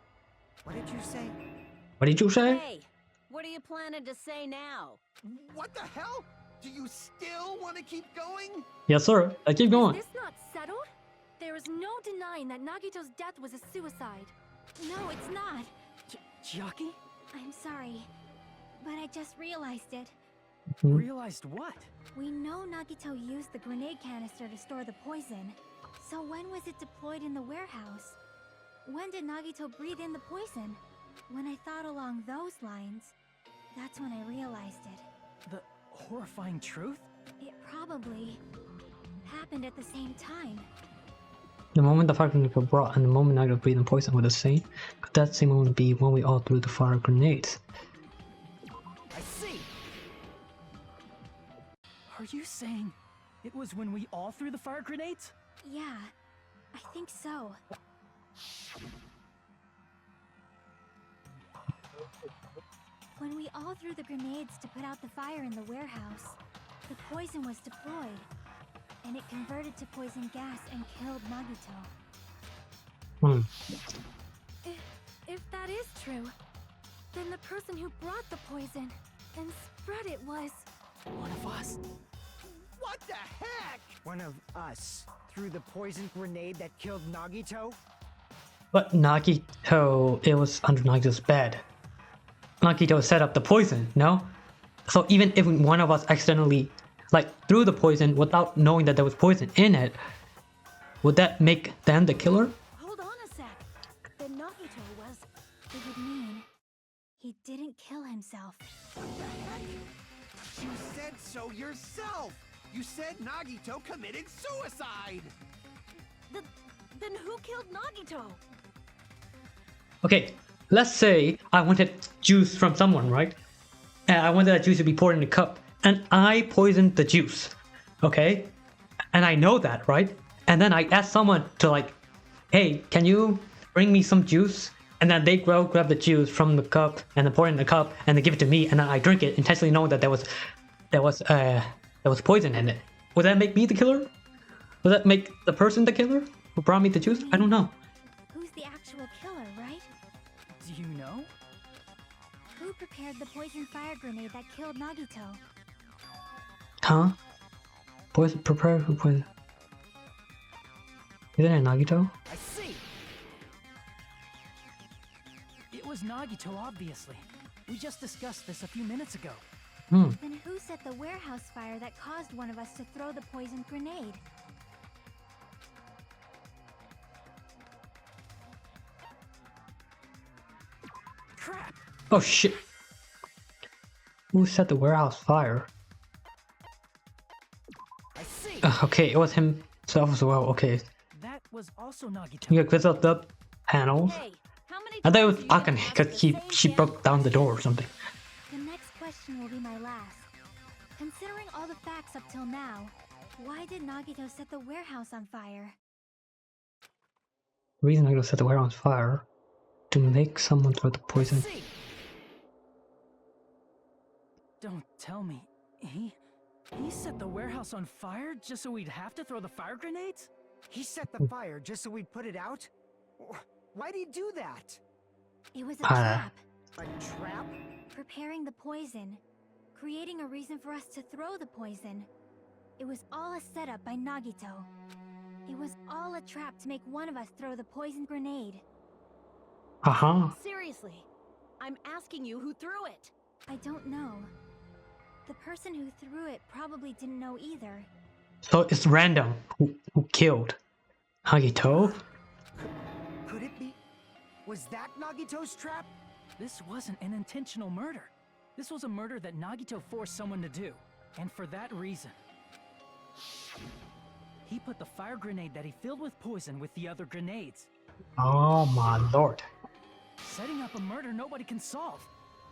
What did you say? What did you say? Hey, what are you planning to say now? What the hell? Do you still want to keep going? Yes sir, I keep going. Is this not settled? There is no denying that Nagito's death was a suicide. No, it's not. Chiaki? I'm sorry, but I just realized it. Realized what? We know Nagito used the grenade canister to store the poison. So when was it deployed in the warehouse? When did Nagito breathe in the poison? When I thought along those lines, that's when I realized it. The horrifying truth? It probably happened at the same time. The moment the fire grenade was brought and the moment I got breathing poison were the same. Could that same moment be when we all threw the fire grenades? I see! Are you saying it was when we all threw the fire grenades? Yeah, I think so. When we all threw the grenades to put out the fire in the warehouse, the poison was deployed. and it converted to poison gas and killed Nagito. If that is true, then the person who brought the poison and spread it was... One of us? What the heck? One of us threw the poison grenade that killed Nagito? But Nagito, it was under Nagito's bed. Nagito set up the poison, no? So even if one of us accidentally, like, threw the poison without knowing that there was poison in it, would that make them the killer? Hold on a sec. Then Nagito was... It would mean he didn't kill himself. What the heck? You said so yourself! You said Nagito committed suicide! Then who killed Nagito? Okay, let's say I wanted juice from someone, right? And I wanted that juice to be poured in a cup. And I poisoned the juice, okay? And I know that, right? And then I asked someone to like, hey, can you bring me some juice? And then they grab the juice from the cup and then pour it in the cup and then give it to me and then I drink it, intentionally knowing that there was poison in it. Would that make me the killer? Would that make the person the killer who brought me the juice? I don't know. Who's the actual killer, right? Do you know? Who prepared the poison fire grenade that killed Nagito? Huh? Poison prepare who poison? Isn't it Nagito? I see! It was Nagito, obviously. We just discussed this a few minutes ago. Then who set the warehouse fire that caused one of us to throw the poison grenade? Crap! Oh shit. Who set the warehouse fire? I see! Okay, it was himself as well, okay. That was also Nagito. You quiz up the panels. Hey, how many I thought it was times are you gonna Akane ask because the she same broke down the door or something. The next question will be my last. Considering all the facts up till now, why did Nagito set the warehouse on fire? The reason Nagito set the warehouse on fire to make someone throw the poison. Don't tell me. He set the warehouse on fire just so we'd have to throw the fire grenades? He set the fire just so we'd put it out? Why'd he do that? It was a trap. A trap? Preparing the poison. Creating a reason for us to throw the poison. It was all a setup by Nagito. It was all a trap to make one of us throw the poison grenade. Seriously, I'm asking you who threw it. I don't know. The person who threw it probably didn't know either. So it's random who killed Nagito? Could it be? Was that Nagito's trap? This wasn't an intentional murder. This was a murder that Nagito forced someone to do. And for that reason, he put the fire grenade that he filled with poison with the other grenades. Oh my lord. Setting up a murder nobody can solve.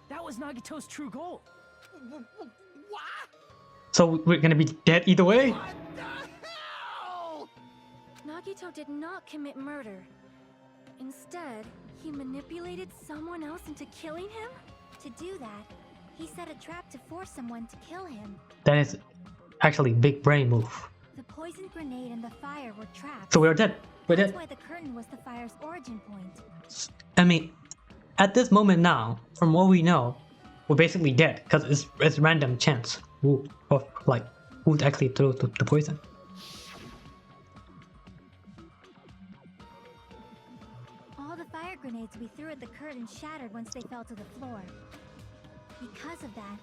That was Nagito's true goal. What? So we're gonna be dead either way? What the hell? Nagito did not commit murder. Instead, he manipulated someone else into killing him? To do that, he set a trap to force someone to kill him. That is actually a big brain move. The poison grenade and the fire were traps. So we're dead. We're That's dead. why the curtain was the fire's origin point. I mean, at this moment now, from what we know, we're basically dead because it's random chance who actually threw the poison. All the fire grenades we threw at the curtain shattered once they fell to the floor. Because of that,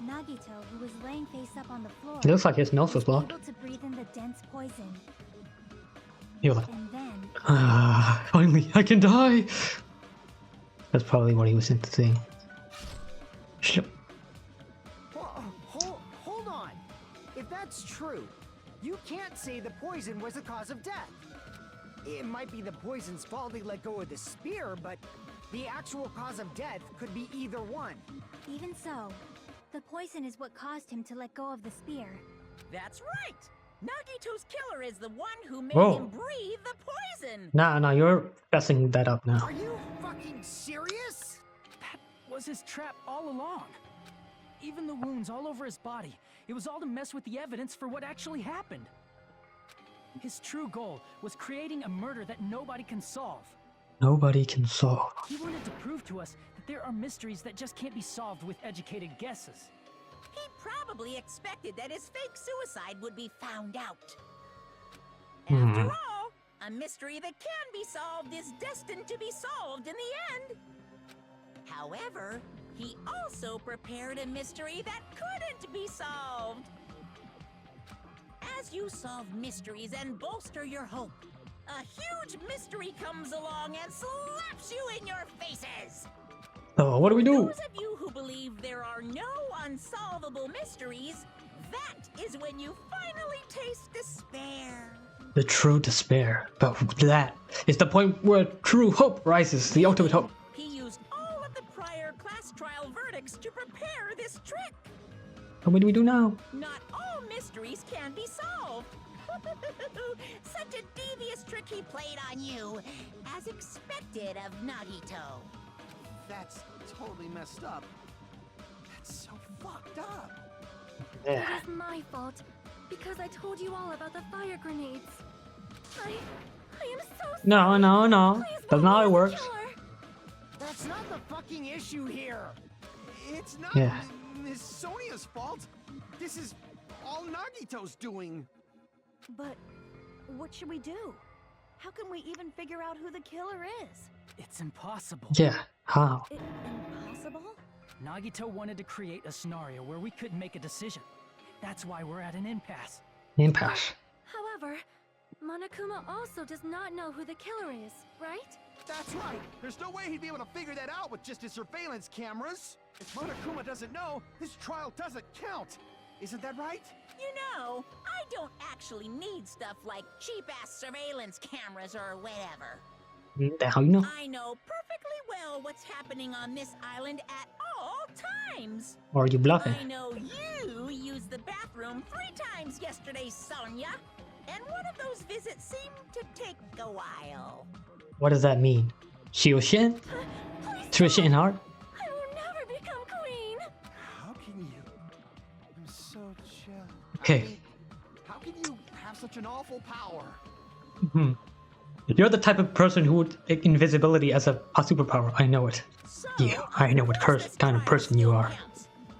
Nagito, who was laying face up on the floor, It looks like his nose was blocked. able to breathe in the dense poison. He was like, And then, finally, I can die! That's probably what he was saying. Shit. Hold on. If that's true, you can't say the poison was the cause of death. It might be the poison's fault they let go of the spear, but the actual cause of death could be either one. even so, the poison is what caused him to let go of the spear. That's right! Nagito's killer is the one who made Whoa. him breathe the poison! Nah, you're messing that up now. Are you fucking serious? That was his trap all along. Even the wounds all over his body, it was all to mess with the evidence for what actually happened. His true goal was creating a murder that nobody can solve. Nobody can solve. He wanted to prove to us that there are mysteries that just can't be solved with educated guesses. He probably expected that his fake suicide would be found out. After all, a mystery that can be solved is destined to be solved in the end. However, he also prepared a mystery that couldn't be solved. As you solve mysteries and bolster your hope, a huge mystery comes along and slaps you in your faces. Oh, what do we do? Those of you who believe there are no unsolvable mysteries, that is when you finally taste despair. The true despair. But that is the point where true hope rises, the ultimate hope. He used all of the prior class trial verdicts to prepare this trick. And what do we do now? Not all mysteries can be solved. Such a devious trick he played on you, as expected of Nagito. That's totally messed up. That's so fucked up. It is my fault, because I told you all about the fire grenades. I am so sorry. No. Please That's not how it believe works. the killer. That's not the fucking issue here. It's not Yeah. Miss Sonia's fault. This is all Nagito's doing. But what should we do? How can we even figure out who the killer is? It's impossible. Yeah, how? Impossible? Nagito wanted to create a scenario where we couldn't make a decision. That's why we're at an impasse. Impasse. However, Monokuma also does not know who the killer is, right? That's right. There's no way he'd be able to figure that out with just his surveillance cameras. If Monokuma doesn't know, this trial doesn't count. Isn't that right? You know, I don't actually need stuff like cheap-ass surveillance cameras or whatever. The hell you know? I know perfectly well what's happening on this island at all times. Or are you bluffing? I know you used the bathroom 3 times yesterday, Sonia. And one of those visits seemed to take a while. What does that mean? Shioshin? Trisha in heart? I will never become queen. How can you? I'm so chill. Okay. How can you have such an awful power? You're the type of person who would take invisibility as a superpower. I know it. So, Yeah, I know what kind of person you are.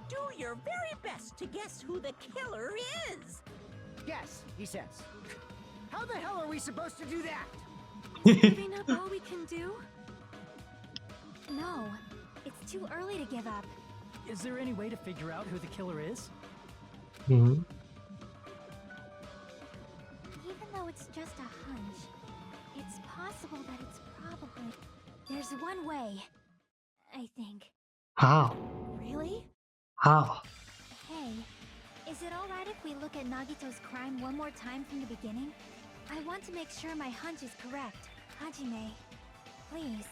do your very best to guess who the killer is. Yes, he says. How the hell are we supposed to do that? Giving up all we can do? No, it's too early to give up. Is there any way to figure out who the killer is? Even though it's just a hunch, it's possible that it's probably... There's one way, I think. How? Really? How? Hey, is it alright if we look at Nagito's crime one more time from the beginning? I want to make sure my hunch is correct. Hajime, please.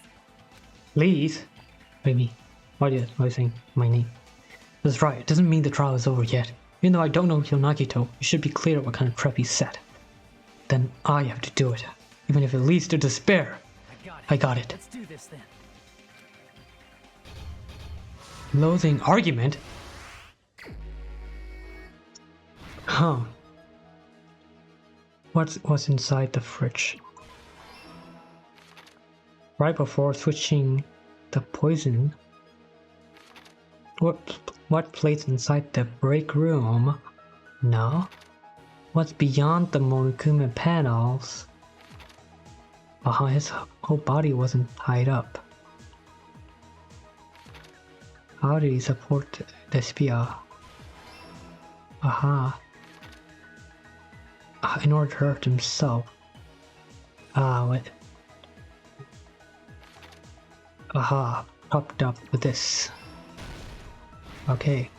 Please? What do you mean? Why are you saying my name? That's right, it doesn't mean the trial is over yet. Even though I don't know Nagito, you should be clear what kind of trap he set. Then I have to do it, even if it leads to despair. I got it. Let's do this then. Loathing argument? Huh. What's inside the fridge? Right before switching the poison. What plays inside the break room? No. What's beyond the Monokuma panels? His whole body wasn't tied up. How did he support the spear? In order to hurt himself. What? Propped up with this. Okay.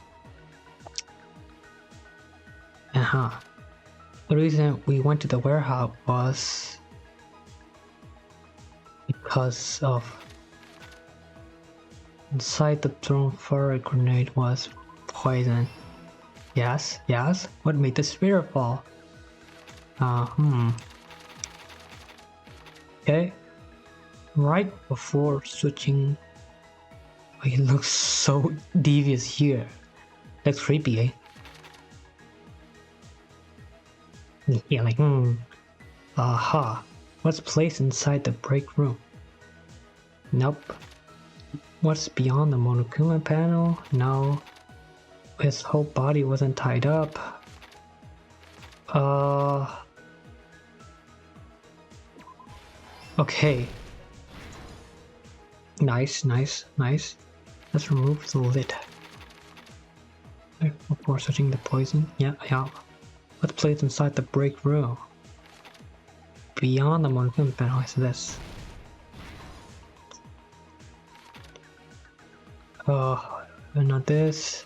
The reason we went to the warehouse was because of inside the thrown fire grenade was poison. Yes. What made the spear fall? Okay. Right before switching. Oh, he looks so devious here. Looks creepy, eh? Yeah, like, Aha. What's placed inside the break room? Nope. What's beyond the Monokuma panel? No. His whole body wasn't tied up. Okay. Nice. Let's remove the lid. Before switching the poison. Yeah. What's placed inside the break room? Beyond the Monokuma panel is this. Not this.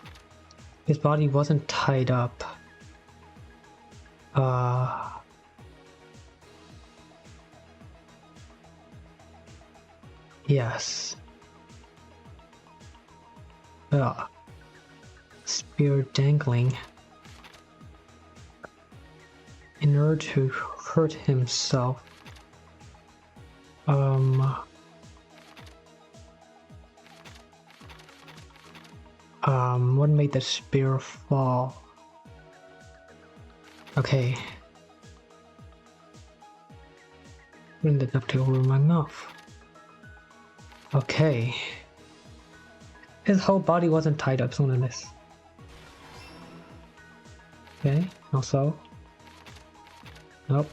His body wasn't tied up. Yes. Spear dangling. In order to hurt himself. What made the spear fall? Okay. Ended up to over my mouth. Okay. His whole body wasn't tied up, something like this. Okay, also. Nope.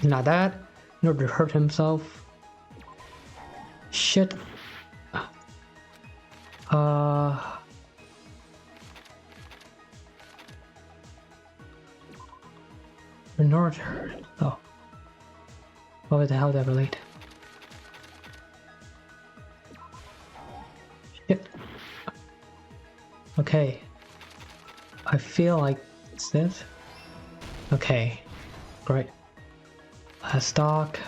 Not that. In order to hurt himself. Shit. In order. Oh. What the hell did that relate? Shit. Okay. I feel like it's this. Okay. Great. Last stock.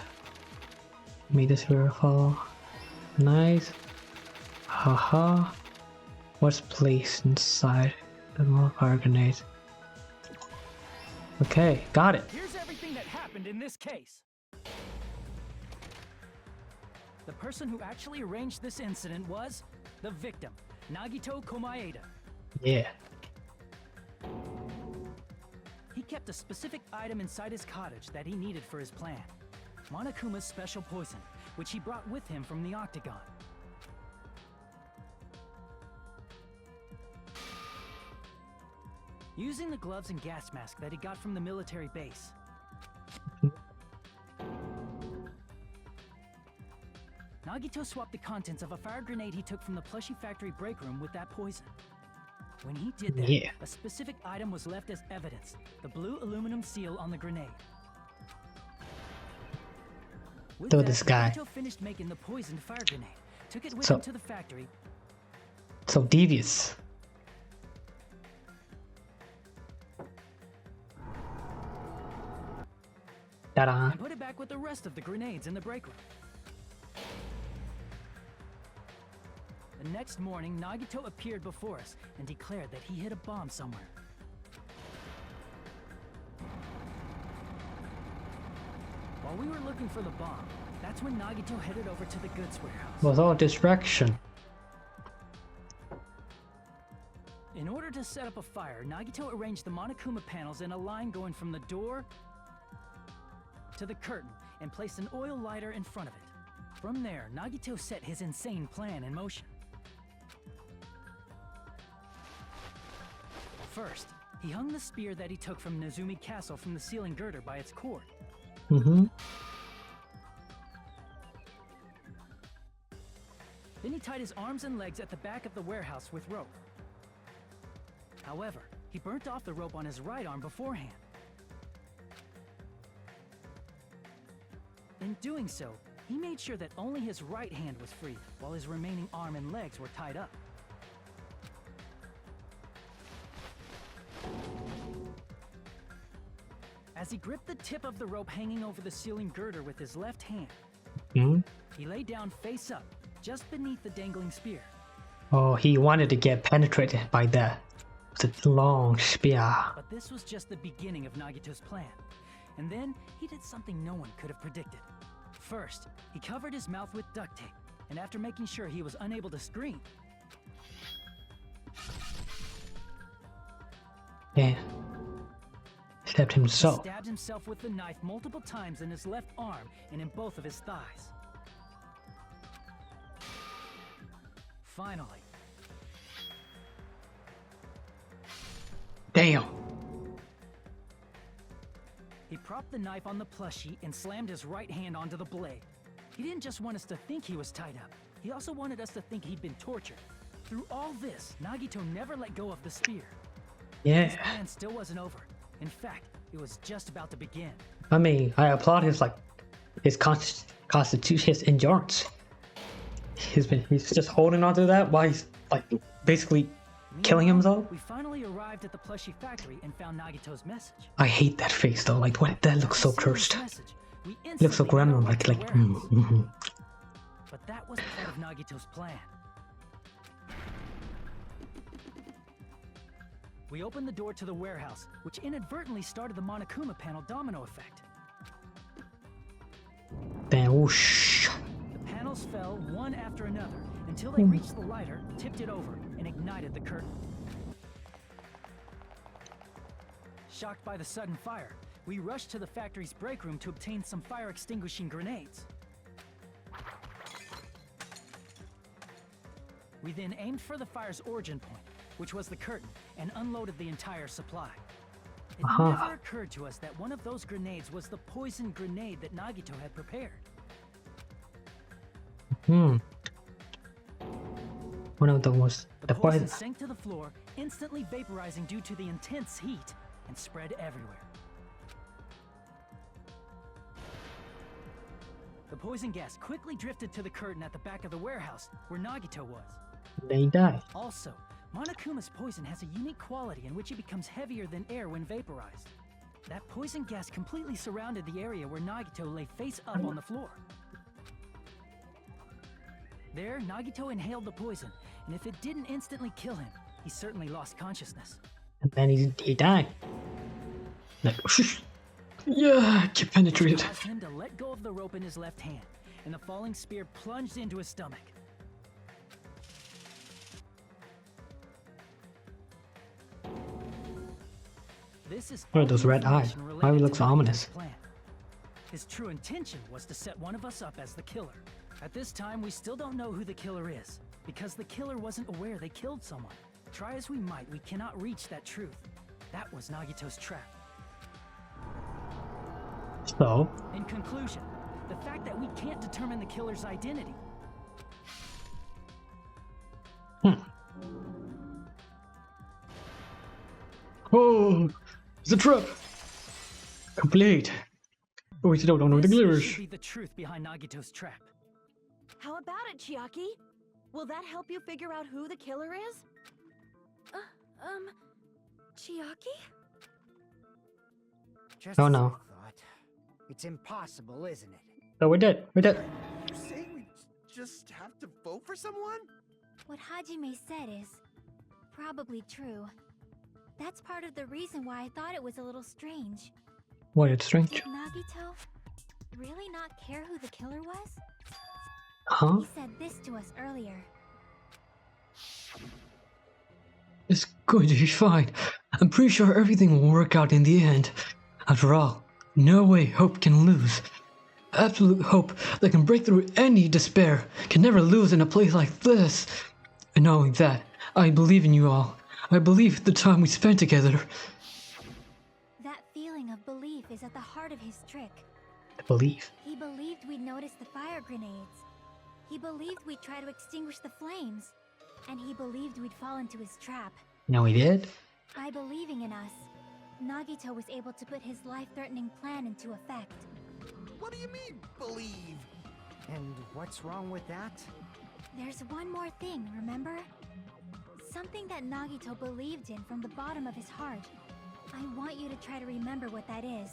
Made this spear fall. Nice. Haha. What's placed inside the fire grenades? Okay, got it. Here's everything that happened in this case. The person who actually arranged this incident was the victim, Nagito Komaeda. Yeah. He kept a specific item inside his cottage that he needed for his plan. Monokuma's special poison, which he brought with him from the Octagon. Using the gloves and gas mask that he got from the military base. Nagito swapped the contents of a fire grenade he took from the plushie factory break room with that poison. When he did that, a specific item was left as evidence, the blue aluminum seal on the grenade. With that, this guy. Nagito finished making the poisoned fire grenade, took it with him to the factory. So devious. Ta-da. And put it back with the rest of the grenades in the break room. The next morning, Nagito appeared before us and declared that he hid a bomb somewhere. While we were looking for the bomb, that's when Nagito headed over to the goods warehouse. Was all distraction. In order to set up a fire, Nagito arranged the Monokuma panels in a line going from the door to the curtain and placed an oil lighter in front of it. From there, Nagito set his insane plan in motion. First, he hung the spear that he took from Nezumi Castle from the ceiling girder by its cord. Mm-hmm. Then he tied his arms and legs at the back of the warehouse with rope. However, he burnt off the rope on his right arm beforehand. In doing so, he made sure that only his right hand was free, while his remaining arm and legs were tied up. As he gripped the tip of the rope hanging over the ceiling girder with his left hand, he lay down face up, just beneath the dangling spear. Oh, he wanted to get penetrated by the long spear. But this was just the beginning of Nagito's plan. And then, he did something no one could have predicted. First, he covered his mouth with duct tape, and after making sure he was unable to scream... Yeah. Except himself. He stabbed himself with the knife multiple times in his left arm and in both of his thighs. Finally. Damn. He propped the knife on the plushie and slammed his right hand onto the blade. He didn't just want us to think he was tied up. He also wanted us to think he'd been tortured. Through all this, Nagito never let go of the spear. Yeah. His plan still wasn't over. In fact, it was just about to begin. I mean, I applaud his constitution, his endurance. He's just holding on to that while he's like basically killing himself. We finally arrived at the plushie factory and found Nagito's message. I hate that face though. Like, what? That looks so cursed. It looks so gremlin like. But that was part of Nagito's plan. We opened the door to the warehouse, which inadvertently started the Monokuma panel domino effect. Damn, whoosh. The panels fell one after another until they reached the lighter, tipped it over, and ignited the curtain. Shocked by the sudden fire, we rushed to the factory's break room to obtain some fire-extinguishing grenades. We then aimed for the fire's origin point, which was the curtain, and unloaded the entire supply. It never occurred to us that one of those grenades was the poison grenade that Nagito had prepared. One of them was the poison sank to the floor, instantly vaporizing due to the intense heat, and spread everywhere. The poison gas quickly drifted to the curtain at the back of the warehouse, where Nagito was. They die. Also, Monokuma's poison has a unique quality in which it becomes heavier than air when vaporized. That poison gas completely surrounded the area where Nagito lay face up on the floor. There, Nagito inhaled the poison, and if it didn't instantly kill him, he certainly lost consciousness. And then he died. Like, yeah, get penetrated. It caused him to let go of the rope in his left hand, and the falling spear plunged into his stomach. This is what are those red eyes? Why he looks ominous? His true intention was to set one of us up as the killer. At this time, we still don't know who the killer is, because the killer wasn't aware they killed someone. Try as we might, we cannot reach that truth. That was Nagito's trap. So? In conclusion, the fact that we can't determine the killer's identity. Oh, it's a trap. Complete. But we still don't know the killer is. Should be the truth behind Nagito's trap. How about it, Chiaki? Will that help you figure out who the killer is? Chiaki? Just oh no. It's impossible, isn't it? So we did. You saying we just have to vote for someone? What Hajime said is probably true. That's part of the reason why I thought it was a little strange. What, it's strange? Did Nagito really not care who the killer was? Huh? He said this to us earlier. It's going to be fine. I'm pretty sure everything will work out in the end. After all, no way hope can lose. Absolute hope that can break through any despair can never lose in a place like this. And knowing that, I believe in you all. I believe the time we spent together. That feeling of belief is at the heart of his trick. Belief? He believed we'd notice the fire grenades. He believed we'd try to extinguish the flames. And he believed we'd fall into his trap. No, he did? By believing in us, Nagito was able to put his life-threatening plan into effect. What do you mean, believe? And what's wrong with that? There's one more thing, remember? Something that Nagito believed in from the bottom of his heart. I want you to try to remember what that is.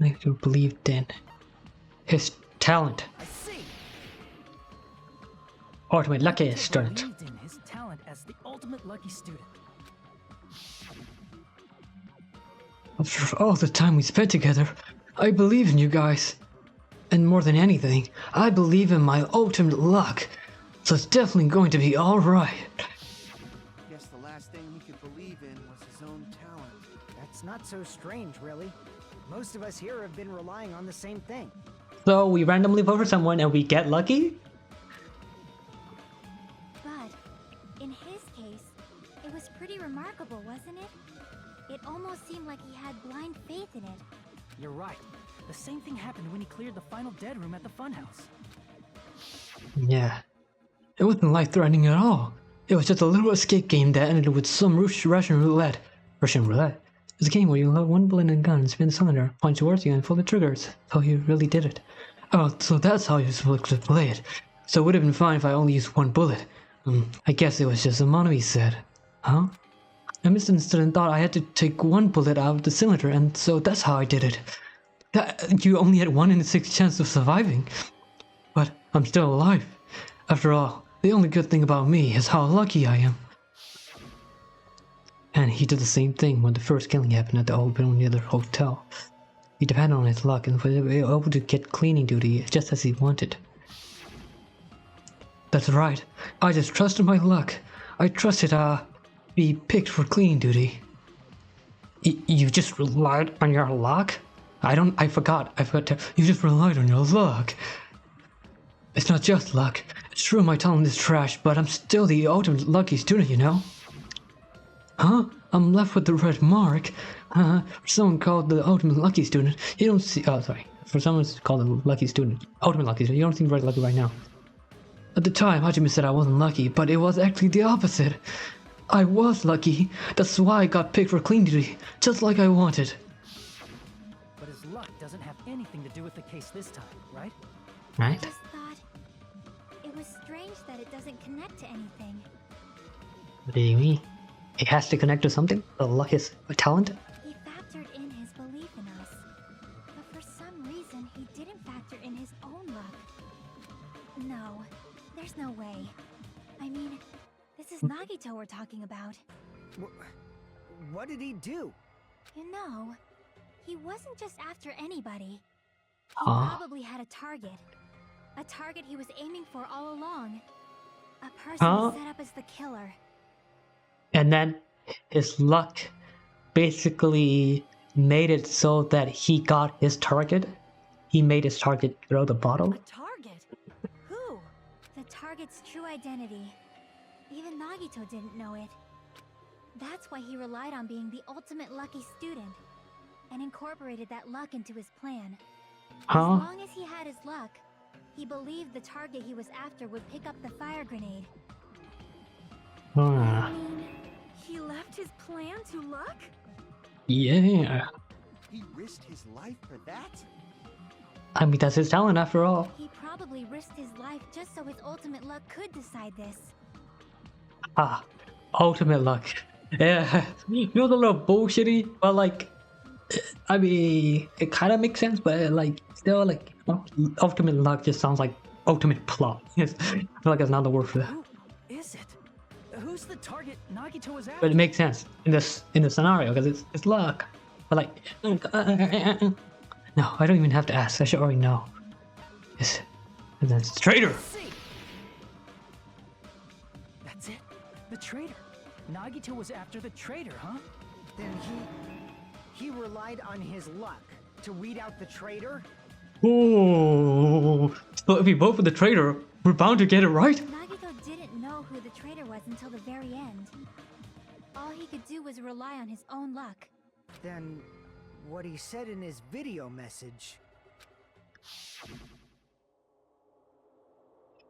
Nagito believed in his talent. I see. Ultimate lucky student. Believed in his talent as the ultimate lucky student. After all the time we spent together, I believe in you guys. And more than anything, I believe in my ultimate luck. So it's definitely going to be alright. Guess the last thing he could believe in was his own talent. That's It's not so strange, really. Most of us here have been relying on the same thing. So we randomly vote for someone and we get lucky? But in his case, it was pretty remarkable, wasn't it? It almost seemed like he had blind faith in it. You're right. The same thing happened when he cleared the final dead room at the funhouse. Yeah. It wasn't life-threatening at all. It was just a little escape game that ended with some Russian roulette. Russian roulette? It's a game where you load one bullet in a gun, spin the cylinder, point towards you, and pull the triggers. So you really did it. Oh, so that's how you're supposed to play it. So it would have been fine if I only used one bullet. I guess it was just a Monomi said. Huh? I misunderstood and thought I had to take one bullet out of the cylinder, and so that's how I did it. That you only had 1 in 6 chance of surviving. But I'm still alive. After all, the only good thing about me is how lucky I am. And he did the same thing when the first killing happened at the open near the hotel. He depended on his luck and was able to get cleaning duty just as he wanted. That's right. I just trusted my luck. I trusted be picked for cleaning duty. You just relied on your luck? I forgot you just relied on your luck. It's not just luck. It's true my talent is trash, but I'm still the ultimate lucky student, you know? Huh? I'm left with the red mark. For someone called the ultimate lucky student, you don't see... Oh, sorry. For someone called the lucky student, ultimate lucky student, you don't seem very lucky right now. At the time, Hajime said I wasn't lucky, but it was actually the opposite. I was lucky. That's why I got picked for clean duty, just like I wanted. But his luck doesn't have anything to do with the case this time, right? I just thought it was strange that it doesn't connect to anything. What do you mean? It has to connect to something? The luck is a talent? He factored in his belief in us. But for some reason, he didn't factor in his own luck. No, there's no way. I mean, this is Nagito we're talking about. What did he do? You know, he wasn't just after anybody. He probably had a target. A target he was aiming for all along. A person set up as the killer. And then his luck basically made it so that he got his target. He made his target throw the bottle. A target? Who? The target's true identity. Even Nagito didn't know it. That's why he relied on being the ultimate lucky student and incorporated that luck into his plan. As long as he had his luck, he believed the target he was after would pick up the fire grenade. I mean, he left his plan to luck? Yeah. He risked his life for that? I mean, that's his talent after all. He probably risked his life just so his ultimate luck could decide this. Ultimate luck. Yeah, it was a little bullshitty, but like, I mean, it kind of makes sense, but like, still like, ultimate luck just sounds like ultimate plot. Yes, I feel like there's another word for that. Who is it? Who's the target Nagito was after? But it makes sense in the scenario because it's luck. But like, no, I don't even have to ask. I should already know. Yes, and then it's traitor. That's it. The traitor. Nagito was after the traitor, huh? Then he relied on his luck to weed out the traitor? Oh, so if we vote for the traitor, we're bound to get it right? Nagito didn't know who the traitor was until the very end. All he could do was rely on his own luck. Then what he said in his video message...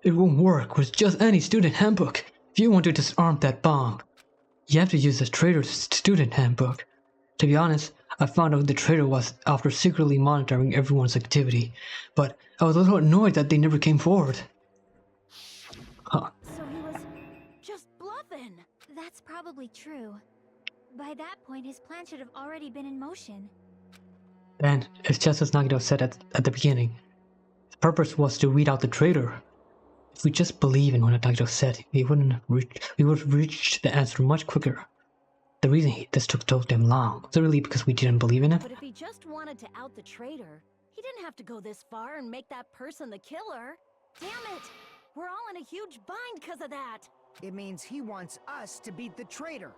It won't work with just any student handbook. If you want to disarm that bomb, you have to use the traitor's student handbook. To be honest, I found out the traitor was after secretly monitoring everyone's activity, but I was a little annoyed that they never came forward. So he was just bluffing. That's probably true. By that point, his plan should have already been in motion. Then, it's just as Nagito said at the beginning. The purpose was to weed out the traitor. If we just believe in what Nagito said, we would have reached the answer much quicker. The reason this took so damn long was really because we didn't believe in him. But if he just wanted to out the traitor, he didn't have to go this far and make that person the killer. Damn it! We're all in a huge bind because of that. It means he wants us to beat the traitor.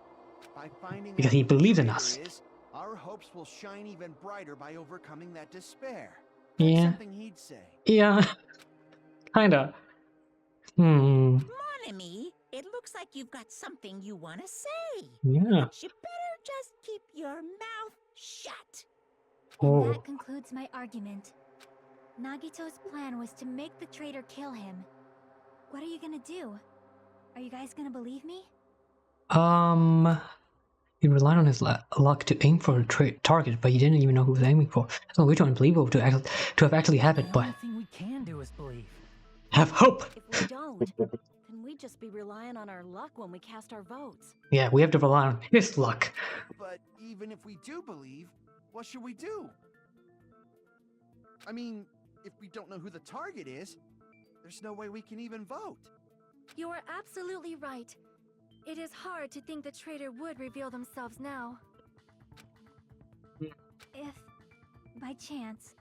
By finding Because out he who the believes in traitor us. is, Our hopes will shine even brighter by overcoming that despair. That's Yeah. something he'd say. Yeah. Kinda. Mon ami, it looks like you've got something you want to say. Yeah. But you better just keep your mouth shut. And Oh. that concludes my argument. Nagito's plan was to make the traitor kill him. What are you gonna do? Are you guys gonna believe me? He relied on his luck to aim for a target, but he didn't even know who he was aiming for. It's a little unbelievable to have actually happened, The but only thing we can do is believe. have hope. If we don't, then we'd just be relying on our luck when we cast our votes. Yeah, we have to rely on his luck. But even if we do believe, what should we do? I mean, if we don't know who the target is, there's no way we can even vote. You are absolutely right. It is hard to think the traitor would reveal themselves now. If, by chance,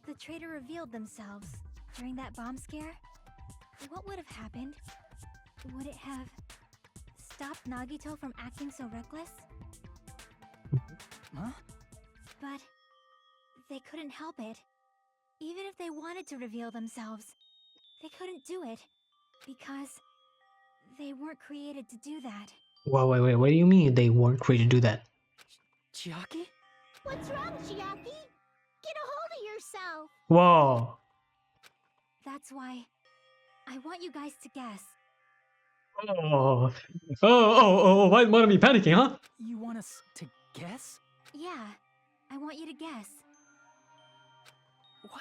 the traitor revealed themselves during that bomb scare, what would have happened? Would it have stopped Nagito from acting so reckless? Huh? But they couldn't help it. Even if they wanted to reveal themselves, they couldn't do it because they weren't created to do that. Whoa, wait, what do you mean they weren't created to do that? Chiaki? What's wrong, Chiaki? Get a hold of yourself! Whoa. That's why I want you guys to guess. Why am I panicking, huh? You want us to guess? Yeah, I want you to guess.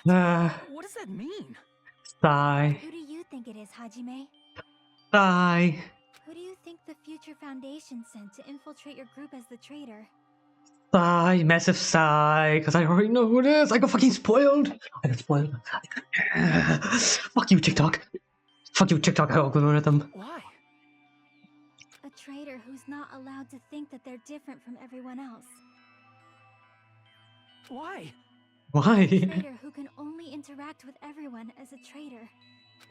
What? What does that mean? Sigh. Who do you think it is, Hajime? Sigh. Who do you think the Future Foundation sent to infiltrate your group as the traitor? Sigh. Massive sigh. Because I already know who it is. I got fucking spoiled. I got spoiled. Fuck you, TikTok. Fuck you, TikTok algorithm. Why? A traitor who's not allowed to think that they're different from everyone else. Why? Why? A traitor who can only interact with everyone as a traitor.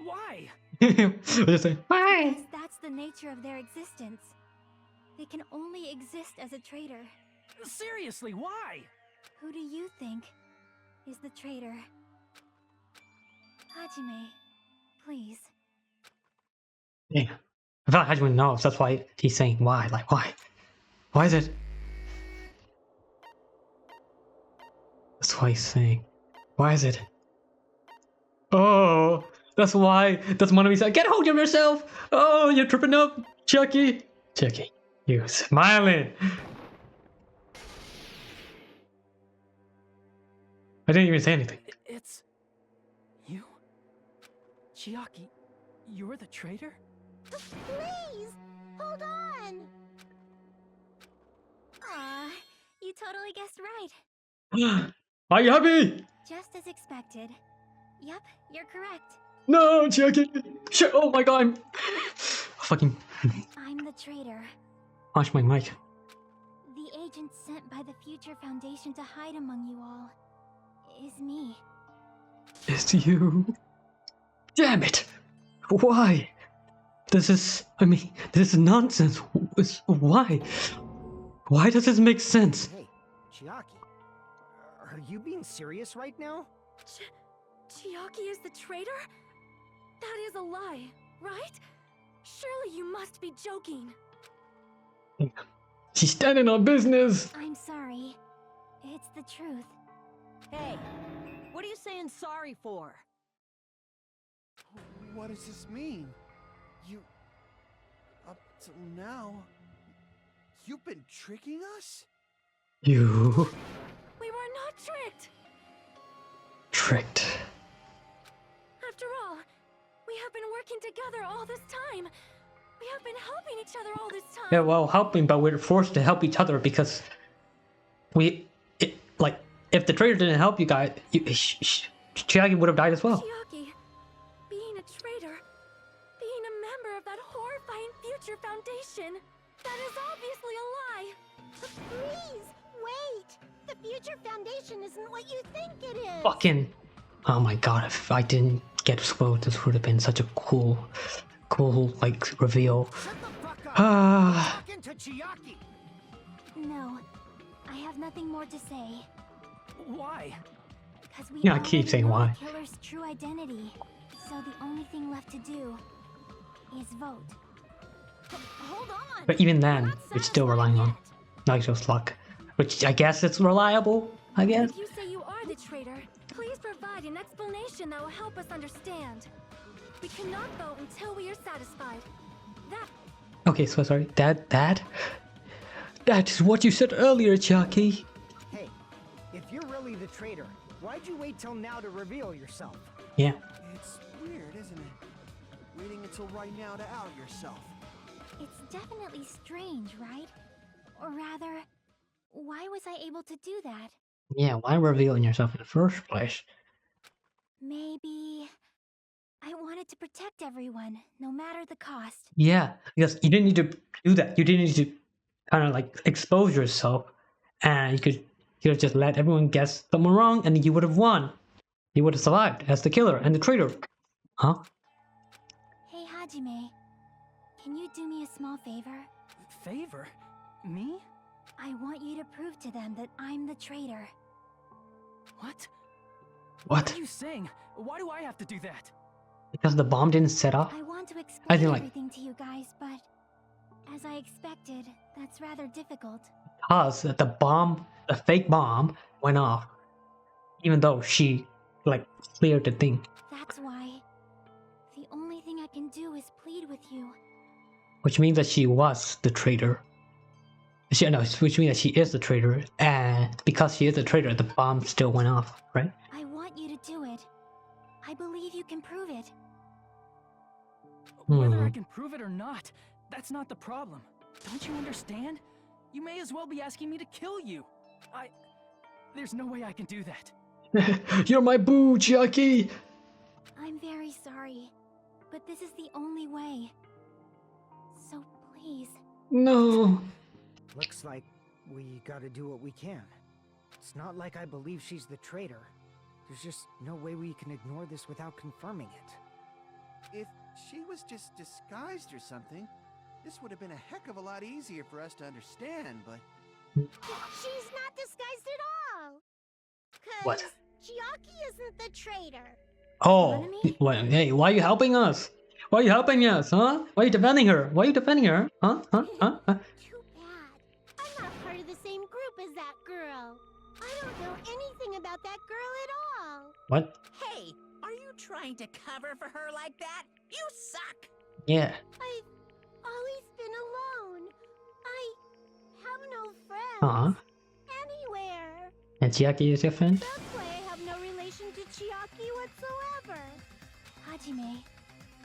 Why? Just say, why? Because that's the nature of their existence. They can only exist as a traitor. Seriously, why? Who do you think is the traitor? Hajime, please. Yeah. I thought Hajime knows. That's why he's saying why. Like, why? Why is it? That's why he's saying. Why is it? Oh, that's why. That's one of his. Get a hold of yourself. Oh, you're tripping up, Chucky. Chucky, you smiling. I didn't even say anything. It's you, Chiaki. You're the traitor. Please, hold on! Aw, you totally guessed right. Are you happy? Just as expected. Yep, you're correct. No, Chucky. Shit. Oh my god. I'm fucking. I'm the traitor. Watch my mic. The agent sent by the Future Foundation to hide among you all is me. It's you. Damn it. Why? This is nonsense. Why? Why does this make sense? Hey, Chiaki, are you being serious right now? Chiaki is the traitor? That is a lie, right? Surely you must be joking. She's standing on business. I'm sorry. It's the truth. Hey, what are you saying sorry for? What does this mean? You... Up till now... You've been tricking us? You We were not tricked. tricked. After all, we have been working together all this time. We have been helping each other all this time. Yeah, well, helping, but we're forced to help each other because if the traitor didn't help you guys, Chiaki would have died as well. Chiaki, being a traitor, being a member of that horrifying Future Foundation, that is obviously a lie. Please, wait! The Future Foundation isn't what you think it is! Fucking. Oh my god, if I didn't get spoiled, this would have been such a cool, reveal. Shut the fuck up! Ah. Talking to Chiaki! No, I have nothing more to say. Why? Because we Yeah, I keep saying know why. the killer's true identity. So the only thing left to do is vote. Hold on. But even We're then, not it's still satisfied relying on yet. Nagito's luck. Which I guess it's reliable, I guess. If you say you are the traitor, please provide an explanation that will help us understand. We cannot vote until we are satisfied. That Okay, so sorry. That is what you said earlier, Chiaki. Hey, if you're really the traitor, why'd you wait till now to reveal yourself? Yeah. It's weird, isn't it? Waiting until right now to out yourself. It's definitely strange, right? Or rather, why was I able to do that? Yeah, why revealing yourself in the first place? Maybe I wanted to protect everyone, no matter the cost. Yeah, because you didn't need to do that. You didn't need to kind of like expose yourself, and you could have just let everyone guess someone wrong, and you would have won. You would have survived as the killer and the traitor. Huh? Hey Hajime, can you do me a small favor? Favor? Me? I want you to prove to them that I'm the traitor. What? What? What are you saying? Why do I have to do that? Because the bomb didn't set off? I want to I explain think, like- everything to you guys, but as I expected, that's rather difficult. Because the bomb, the fake bomb, went off. Even though she, like, cleared the thing. That's why the only thing I can do is plead with you. Which means that she was the traitor. Which means that she is the traitor. And because she is the traitor, the bomb still went off, right? I want you to do it. I believe you can prove it. Whether I can prove it or not, that's not the problem. Don't you understand? You may as well be asking me to kill you. There's no way I can do that. You're my boo, Chiaki! I'm very sorry, but this is the only way. So please. No. Looks like we gotta do what we can. It's not like I believe she's the traitor. There's just no way we can ignore this without confirming it. If she was just disguised or something, this would have been a heck of a lot easier for us to understand, but... She's not disguised at all. What? Chiaki isn't the traitor. Oh, hey, why are you helping us? Why are you helping us, huh? Why are you defending her? Why are you defending her? Huh? Too bad. I'm not part of the same group as that girl. I don't know anything about that girl at all. What? Hey, are you trying to cover for her like that? You suck! Yeah. I've always been alone. I have no friends. Uh-huh. Anywhere. And Chiaki is your friend? That's why I have no relation to Chiaki whatsoever. Hajime,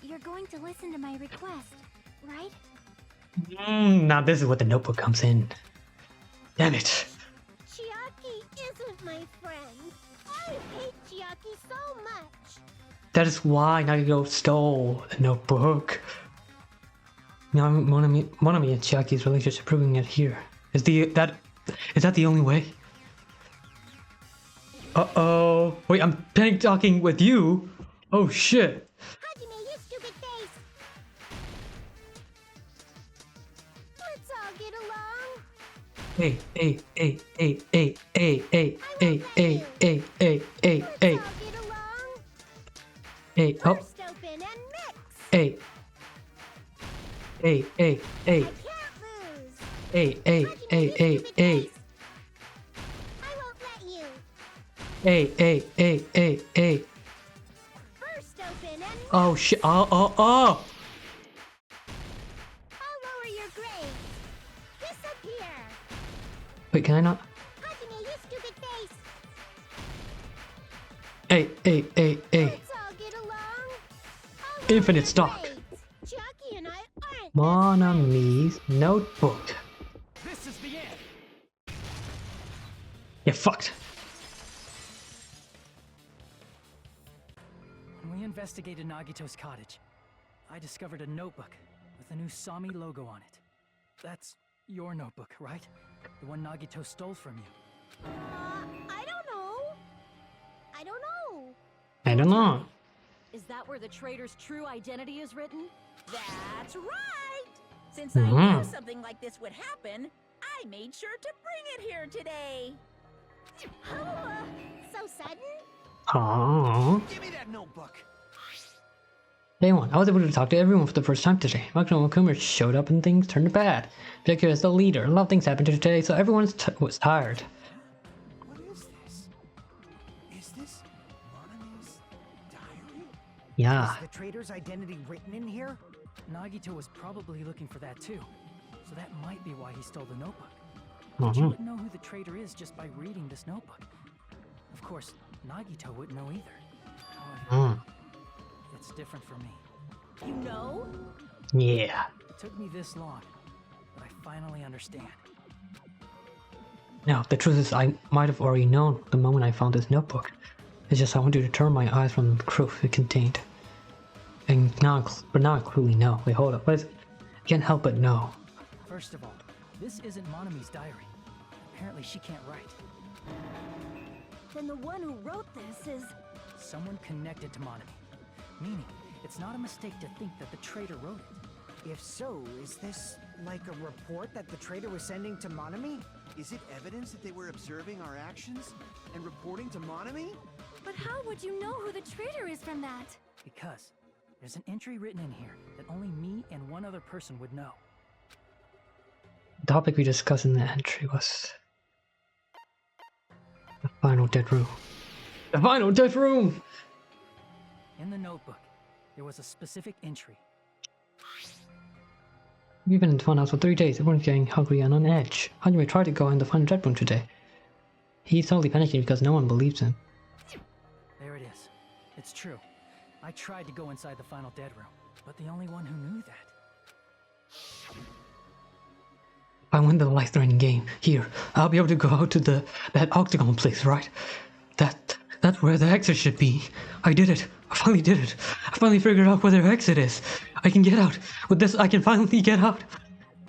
you're going to listen to my request, right? Now this is where the notebook comes in. Damn it. Chiaki isn't my friend. I hate Chiaki so much. That is why Nagito stole the notebook. Now Monami and Chiaki's relationship proving it here. Is that the only way? Uh-oh. Wait, I'm panic talking with you? Oh shit. Hajime, you stupid face. Let's all get along. Hey. Get along. Hey, oh. Burst open and mix. Hey. I can't lose. Hey. I won't let you. Hey. Burst open and mix. Oh shit. Oh. I'll lower your grade. Disappear. Wait, can I not? Hajime, you stupid face. Hey. Let's all get along. I'll lower Infinite your stock. grades. Chiaki and I aren't. Monami's notebook. This is the end. You're fucked. When we investigated Nagito's cottage, I discovered a notebook with a new Sami logo on it. That's your notebook, right? The one Nagito stole from you. I don't know. I I don't know. Is that where the traitor's true identity is written? That's right! Since I knew something like this would happen, I made sure to bring it here today. Oh, so sudden? Aww. Give me that notebook. Day 1. I was able to talk to everyone for the first time today. Makino Kuma showed up and things turned bad. Jacob is the leader. A lot of things happened today, so everyone was tired. What is this? Is this Monomi's diary? Yeah. Is the traitor's identity written in here? Nagito was probably looking for that too. So that might be why he stole the notebook. But you wouldn't know who the traitor is just by reading this notebook. Of course, Nagito wouldn't know either. However, it's different for me. You know? Yeah. It took me this long, but I finally understand. Now, the truth is I might have already known the moment I found this notebook. It's just I wanted to turn my eyes from the proof it contained. And now, but now I clearly know. Wait, hold up. What is it? I can't help but know. First of all, this isn't Monomi's diary. Apparently she can't write. Then the one who wrote this is... Someone connected to Monomi. Meaning, it's not a mistake to think that the traitor wrote it. If so, is this like a report that the traitor was sending to Monomi? Is it evidence that they were observing our actions and reporting to Monomi? But how would you know who the traitor is from that? Because there's an entry written in here that only me and one other person would know. The topic we discussed in the entry was the final dead room. The final dead room! In the notebook, there was a specific entry. We've been in the funhouse for 3 days. Everyone's getting hungry and on edge. Hajime tried to go in the final dead room today. He's totally panicking because no one believes him. There it is. It's true. I tried to go inside the final dead room, but the only one who knew that. I win the life-threatening game. Here, I'll be able to go out to that octagon place, right? That's where the exit should be. I did it. I finally did it. I finally figured out where their exit is. I can get out. With this, I can finally get out.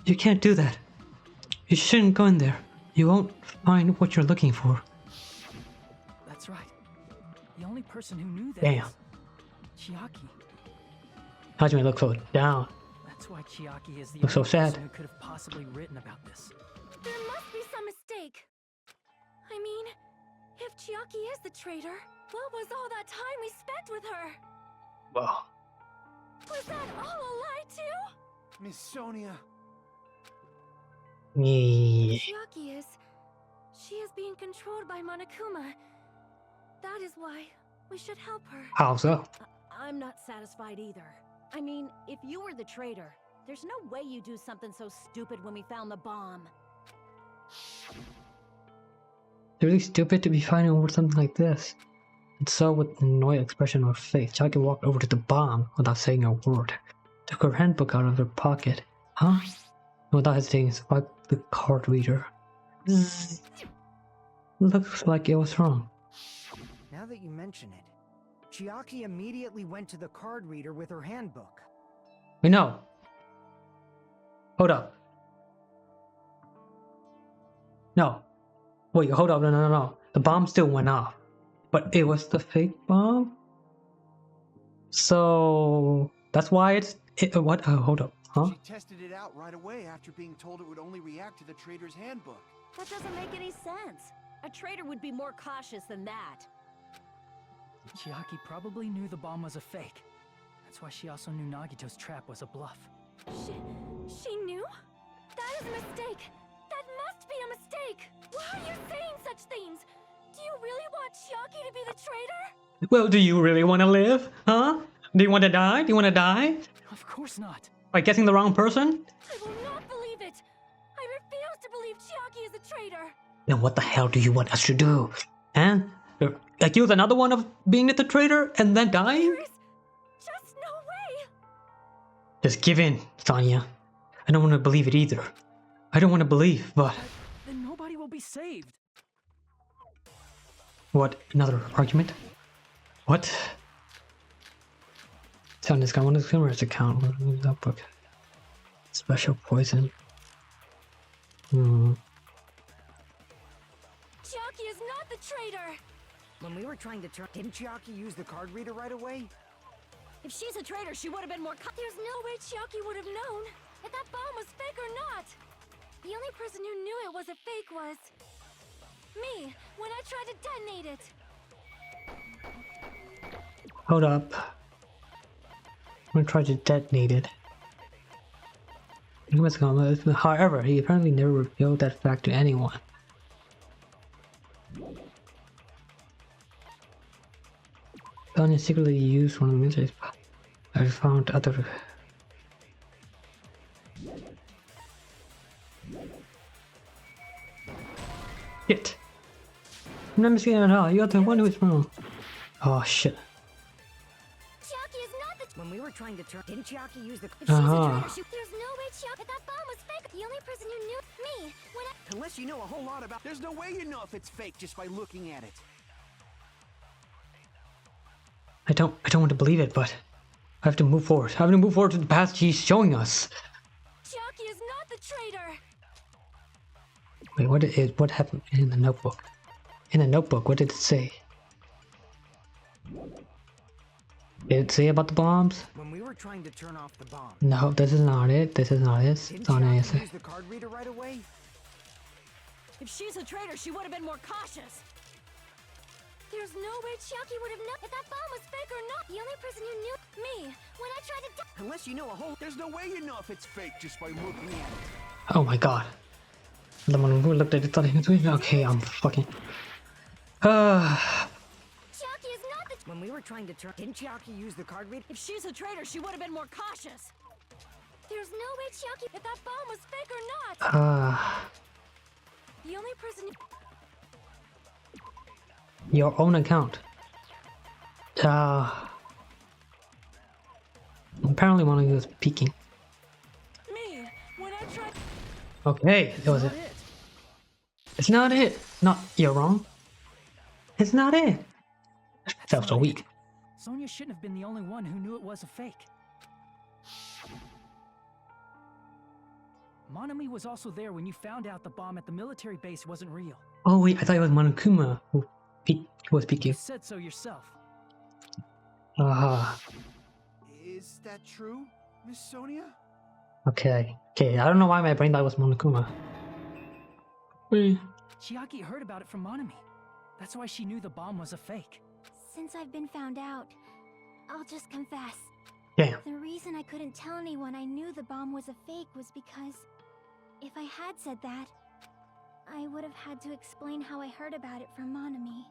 You can't do that. You shouldn't go in there. You won't find what you're looking for. That's right. The only person who knew that Damn. is Chiaki. Hajime looks so down. That's why Chiaki is the Looks so only sad. person who could have possibly written about this. There must be some mistake. I mean, if Chiaki is the traitor, what was all that time we spent with her? Well. Was that all a lie too? Miss Sonia. Yeah. Chiaki is... She is being controlled by Monokuma. That is why we should help her. How so? I'm not satisfied either. I mean, if you were the traitor, there's no way you do something so stupid when we found the bomb. It's really stupid to be fighting over something like this. And so, with an annoyed expression on her face, Chiaki walked over to the bomb without saying a word. Took her handbook out of her pocket. Huh? And without hesitating, swiped the card reader. Looks like it was wrong. Now that you mention it, Chiaki immediately went to the card reader with her handbook. Wait, no. Hold up. No. Wait, hold up. No. The bomb still went off. But it was the fake bomb? So... That's why it's... what? Hold up. Huh? She tested it out right away after being told it would only react to the traitor's handbook. That doesn't make any sense. A traitor would be more cautious than that. Chiaki probably knew the bomb was a fake. That's why she also knew Nagito's trap was a bluff. She knew? That is a mistake. That must be a mistake. Why are you saying such things? Do you really want Chiaki to be the traitor? Well, do you really want to live? Huh? Do you want to die? Do you want to die? Of course not. By guessing the wrong person? I will not believe it. I refuse to believe Chiaki is a traitor. Then what the hell do you want us to do? Huh? Accuse another one of being the traitor and then dying? There is just no way. Just give in, Sonia. I don't want to believe it either. I don't want to believe, but... Then nobody will be saved. What? Another argument? What? Found this guy on his camera's account. What is that book? Special poison. Chiaki is not the traitor. When we were trying to turn... Didn't Chiaki use the card reader right away? If she's a traitor, she would have been more There's no way Chiaki would have known if that bomb was fake or not. The only person who knew it was a fake was me when I tried to detonate it. Hold up. I'm gonna try to detonate it. However, he apparently never revealed that fact to anyone. Sonya secretly used one of the military's. I found other. Shit. I'm not missing at all. You're the one who is wrong. Oh shit. Chiaki is not the. When we were trying to turn, didn't Chiaki use the? If she's Uh-huh. a traitor, there's no way Chiaki. That bomb was fake. The only person who knew me when I. Unless you know a whole lot about. There's no way you know if it's fake just by looking at it. I don't want to believe it, but I have to move forward. I have to move forward to the path she's showing us. Chiaki is not the traitor. Wait, what happened in the notebook? In the notebook, what did it say? Did it say about the bombs? When we were trying to turn off the bomb. No, this is not it. This is not it. Didn't It's on Chiaki ASA. use the card reader right away? If she's a traitor, she would have been more cautious. There's no way Chiaki would have known if that bomb was fake or not. The only person who knew me when I tried to. Unless you know a whole. There's no way you know if it's fake just by looking at it. Oh my god. The one who looked at it thought he was doing. Okay, I'm fucking. Chiaki is not the. When we were trying to turn, didn't Chiaki use the card reader? If she's a traitor, she would have been more cautious. There's no way Chiaki if that bomb was fake or not. The only person. Your own account. Apparently one of you was peeking. Me when I tried. Okay, that was it. It's not it. Not you're wrong. It's not it. That was so weak. Sonya shouldn't have been the only one who knew it was a fake. Monami was also there when you found out the bomb at the military base wasn't real. Oh wait, I thought it was Monokuma who was peeking. You said so yourself. Is that true, Miss Sonia? Okay. Okay, I don't know why my brain thought it was Monokuma. Wait. Chiaki heard about it from Monami. That's why she knew the bomb was a fake. Since I've been found out, I'll just confess. Damn. The reason I couldn't tell anyone I knew the bomb was a fake was because if I had said that, I would have had to explain how I heard about it from Monami.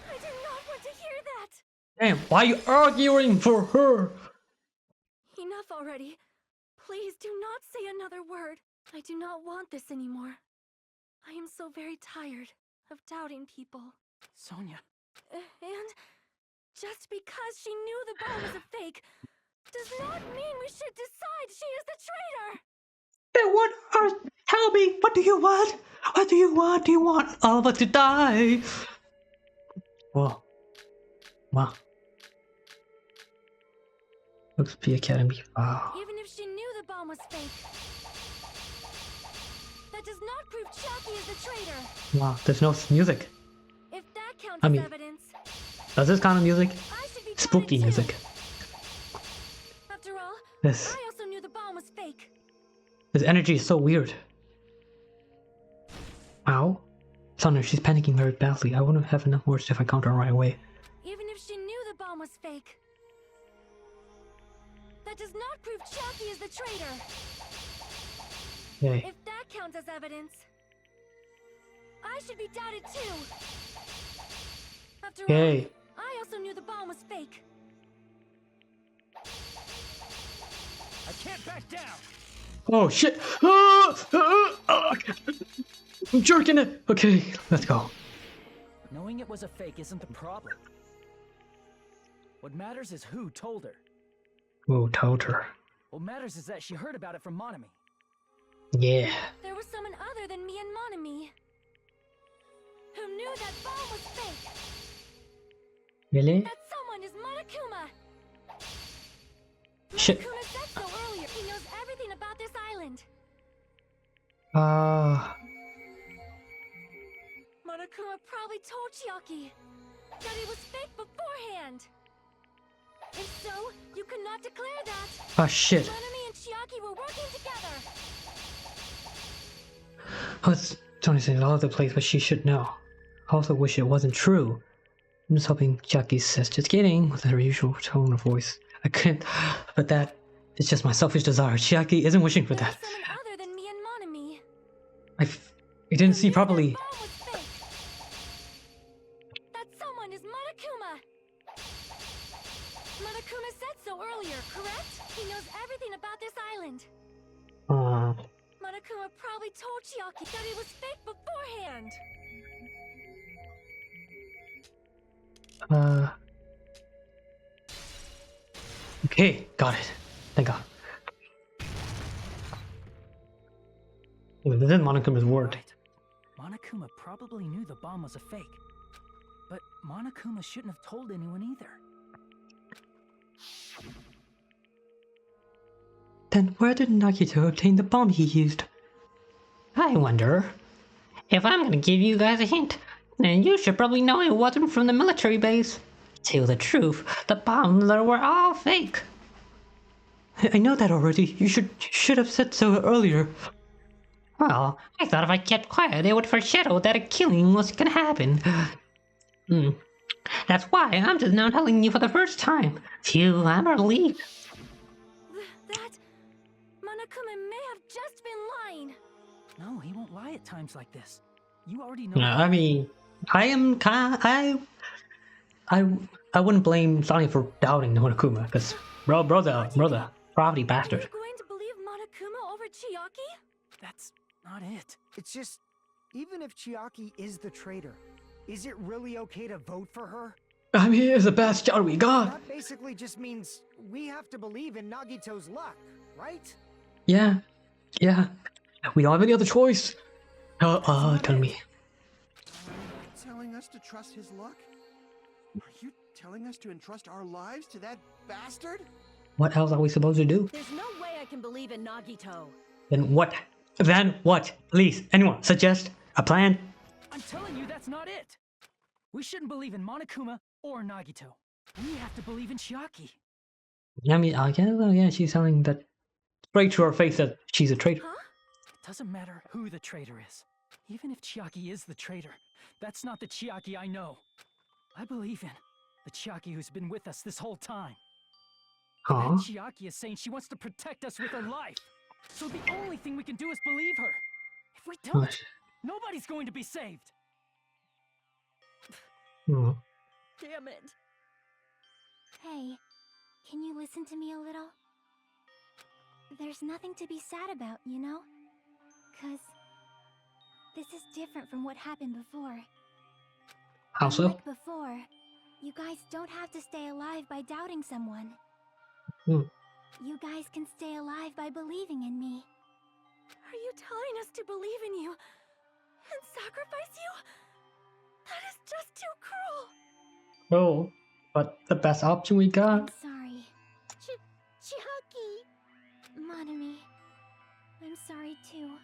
I did not want to hear that. Damn, why are you arguing for her? Enough already. Please do not say another word. I do not want this anymore. I am so very tired of doubting people. Sonya. And just because she knew the bomb was a fake does not mean we should decide she is the traitor. Then what are... Tell me, what do you want? What do you want? Do you want all of us to die? Whoa. Wow. Looks P Academy. Wow. Even if she knew the bomb was fake, that does not prove Chiaki is the traitor. Wow, there's no music. If that counts I as mean, evidence, does this kind of music? I should be Spooky tried too. music. After all, This I also knew the bomb was fake. energy is so weird. Ow. Sonya, she's panicking very badly. I wouldn't have enough words if I counter her right away. Even if she knew the bomb was fake, that does not prove Chiaki is the traitor. Yay. If that counts as evidence, I should be doubted too. After Yay. all, I also knew the bomb was fake. I can't back down. Oh shit! I'm jerking it! Okay, let's go. Knowing it was a fake isn't the problem. What matters is who told her. Who told her? What matters is that she heard about it from Monami. Yeah. There was someone other than me and Monami who knew that bomb was fake. Really? That someone is Monokuma. Shit. Monokuma said so earlier. He knows everything about this island. Monokuma probably told Chiaki that it was fake beforehand. If so, you could not declare that. Oh shit. Monami and Chiaki were working together. was Tony saying all over the place, but she should know. I also wish it wasn't true. I'm just hoping Chucky says just kidding with her usual tone of voice. I couldn't, but that is just my selfish desire. Chucky isn't wishing for that. Someone other than me and Monami. I didn't see properly. That someone is Monokuma. Monokuma said so earlier, correct? He knows everything about this island. Monokuma probably told Chiaki that it was fake beforehand. Okay, got it. Thank God. This is Monokuma's word. Monokuma probably knew the bomb was a fake. But Monokuma shouldn't have told anyone either. Then where did Nagito obtain the bomb he used? I wonder. If I'm gonna give you guys a hint, then you should probably know it wasn't from the military base. To tell the truth, the bombs were all fake. I know that already. You should have said so earlier. Well, I thought if I kept quiet, it would foreshadow that a killing was gonna happen. That's why I'm just now telling you for the first time. Phew, I'm relieved. That... Monokuma may have just been lying. No, he won't lie at times like this. You already know. I mean, I wouldn't blame Sonny for doubting Monokuma, because brother, property bastard. Are you going to believe Monokuma over Chiaki? That's not it. It's just, even if Chiaki is the traitor, is it really okay to vote for her? I mean, it's the best shot we got. That basically just means we have to believe in Nagito's luck, right? Yeah. We don't have any other choice. Tell me. Telling us to trust his luck? Are you telling us to entrust our lives to that bastard? What else are we supposed to do? There's no way I can believe in Nagito. Then what? Please, anyone suggest a plan? I'm telling you, that's not it. We shouldn't believe in Monokuma or Nagito. We have to believe in Chiaki. I mean, yeah, she's telling that straight to her face that she's a traitor. Huh? It doesn't matter who the traitor is. Even if Chiaki is the traitor, that's not the Chiaki I know. I believe in the Chiaki who's been with us this whole time. Huh? That Chiaki is saying she wants to protect us with her life. So the only thing we can do is believe her. If we don't, nobody's going to be saved. Damn it. Hey, can you listen to me a little? There's nothing to be sad about, you know? 'Cause this is different from what happened before. How so? Like before, you guys don't have to stay alive by doubting someone. You guys can stay alive by believing in me. Are you telling us to believe in you and sacrifice you? That is just too cruel. Oh, but the best option we got. I'm sorry. Chiaki! Monami, I'm sorry too.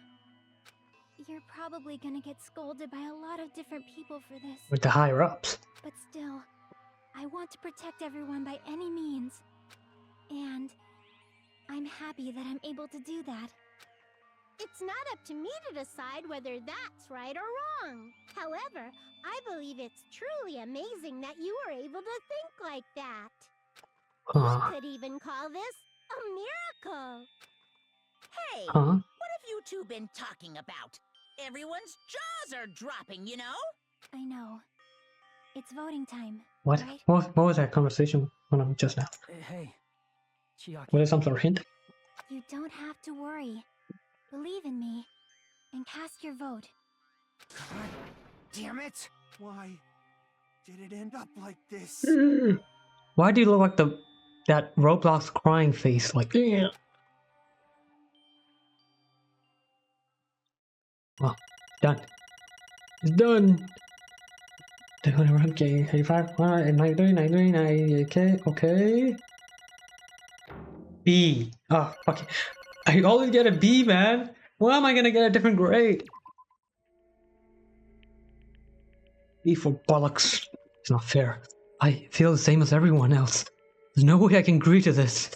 You're probably gonna get scolded by a lot of different people for this. With the higher ups. But still, I want to protect everyone by any means. And I'm happy that I'm able to do that. It's not up to me to decide whether that's right or wrong. However, I believe it's truly amazing that you were able to think like that. We could even call this a miracle. Hey, Huh? what have you two been talking about? Everyone's jaws are dropping, you know? I know. It's voting time. What? Right? What was that conversation on just now? Hey, Chiaki. Was it some sort of hint? You don't have to worry. Believe in me. And cast your vote. God damn it! Why did it end up like this? Why do you look like that Roblox crying face? Like, yeah. Oh, done. It's done. Okay, 85, 93, okay. B. Oh, okay. I always get a B, man. Why am I gonna get a different grade? B for bollocks. It's not fair. I feel the same as everyone else. There's no way I can agree to this.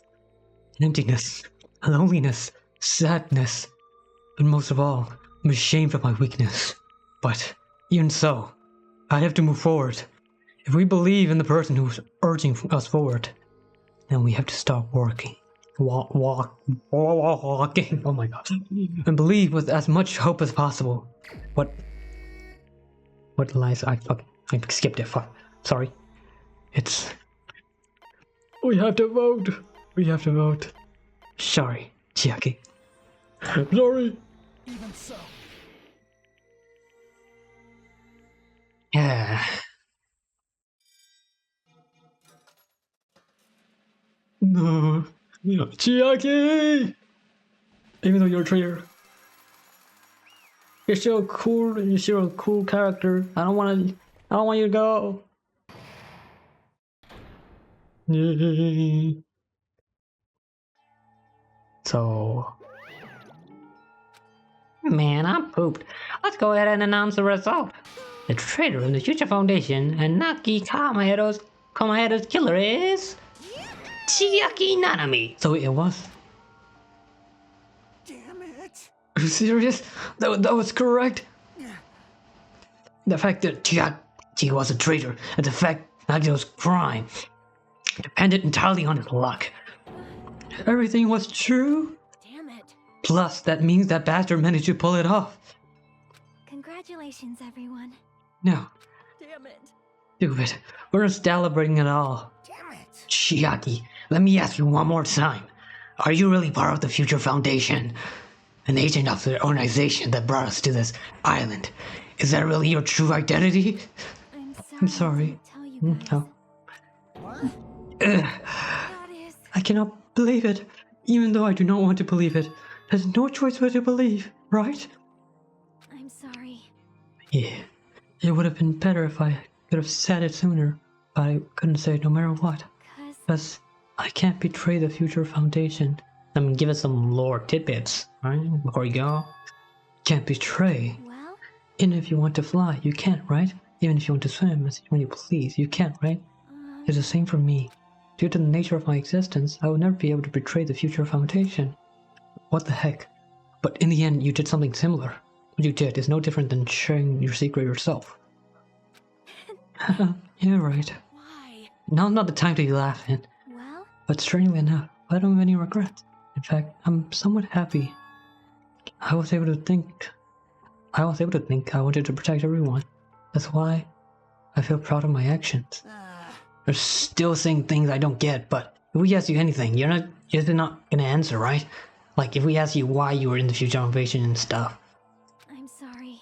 Emptiness, loneliness, sadness, and most of all, I'm ashamed of my weakness. But even so, I have to move forward. If we believe in the person who's urging us forward, then we have to stop working. Walking. Oh my god. And believe with as much hope as possible. What lies? I skipped it. Fuck. Sorry. It's. We have to vote. We have to vote. Sorry, Chiaki. Sorry. Even so. Yeah. No. Chiaki! Even though you're a traitor. You're still cool. You're still a cool character. I don't want you to go. Yay. So. Man, I'm pooped. Let's go ahead and announce the result. The traitor in the Future Foundation and Naki Kamaeda's killer is... Chiaki Nanami. So it was. Damn it! Are you serious? That was correct. The fact that Chiaki was a traitor and the fact Nagito's crime depended entirely on his luck. Everything was true. Damn it. Plus, that means that bastard managed to pull it off. Congratulations, everyone. No. Damn it. Stupid. We're not celebrating at all. Damn it! Chiaki, let me ask you one more time. Are you really part of the Future Foundation? An agent of the organization that brought us to this island? Is that really your true identity? I'm sorry. I'm sorry. I can't tell you guys. That is... I cannot believe it. Even though I do not want to believe it. There's no choice but to believe, right? I'm sorry. Yeah. It would have been better if I could have said it sooner. But I couldn't say it no matter what. Because I can't betray the Future Foundation. I mean, give us some lore tidbits, right? Before you go. Can't betray. Well, Even if you want to fly, you can't, right? Even if you want to swim as when you please, you can't, right? It's the same for me. Due to the nature of my existence, I will never be able to betray the Future Foundation. What the heck? But in the end, you did something similar. What you did is no different than sharing your secret yourself. Yeah, right. Why? Now's not the time to be laughing. well, But strangely enough, I don't have any regrets. In fact, I'm somewhat happy. I was able to think I wanted to protect everyone. That's why I feel proud of my actions. You're still saying things I don't get, but if we ask you anything, you're not gonna answer, right? Like if we ask you why you were in the Future Foundation and stuff. I'm sorry.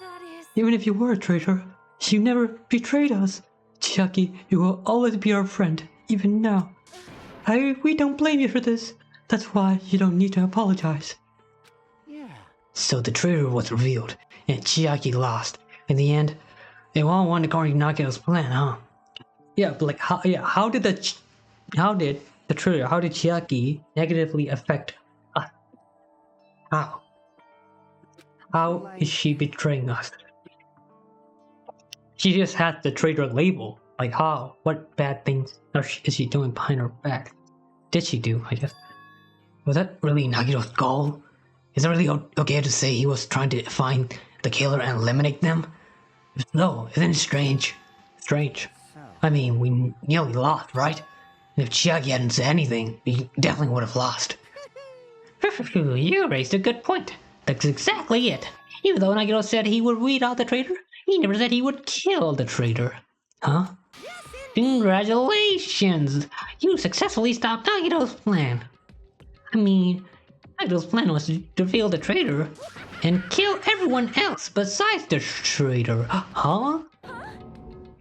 That is... Even if you were a traitor, you never betrayed us. Chiaki, you will always be our friend, even now. We don't blame you for this. That's why you don't need to apologize. Yeah. So the traitor was revealed, and Chiaki lost. In the end, they all won according to Nagito's plan, huh? Yeah, but like how did the traitor, how did Chiaki negatively affect us? How is she betraying us? She just had the traitor label. Like how? What bad things is she doing behind her back? Did she do, I guess? Was that really Nagito's goal? Is it really okay to say he was trying to find the killer and eliminate them? If so, isn't it strange? Strange. I mean, we nearly lost, right? And if Chiaki hadn't said anything, we definitely would have lost. You raised a good point. That's exactly it. Even though Nagito said he would weed out the traitor, he never said he would kill the traitor. Huh? Congratulations! You successfully stopped Nagito's plan. I mean, Nagito's plan was to reveal the traitor and kill everyone else besides the traitor. Huh?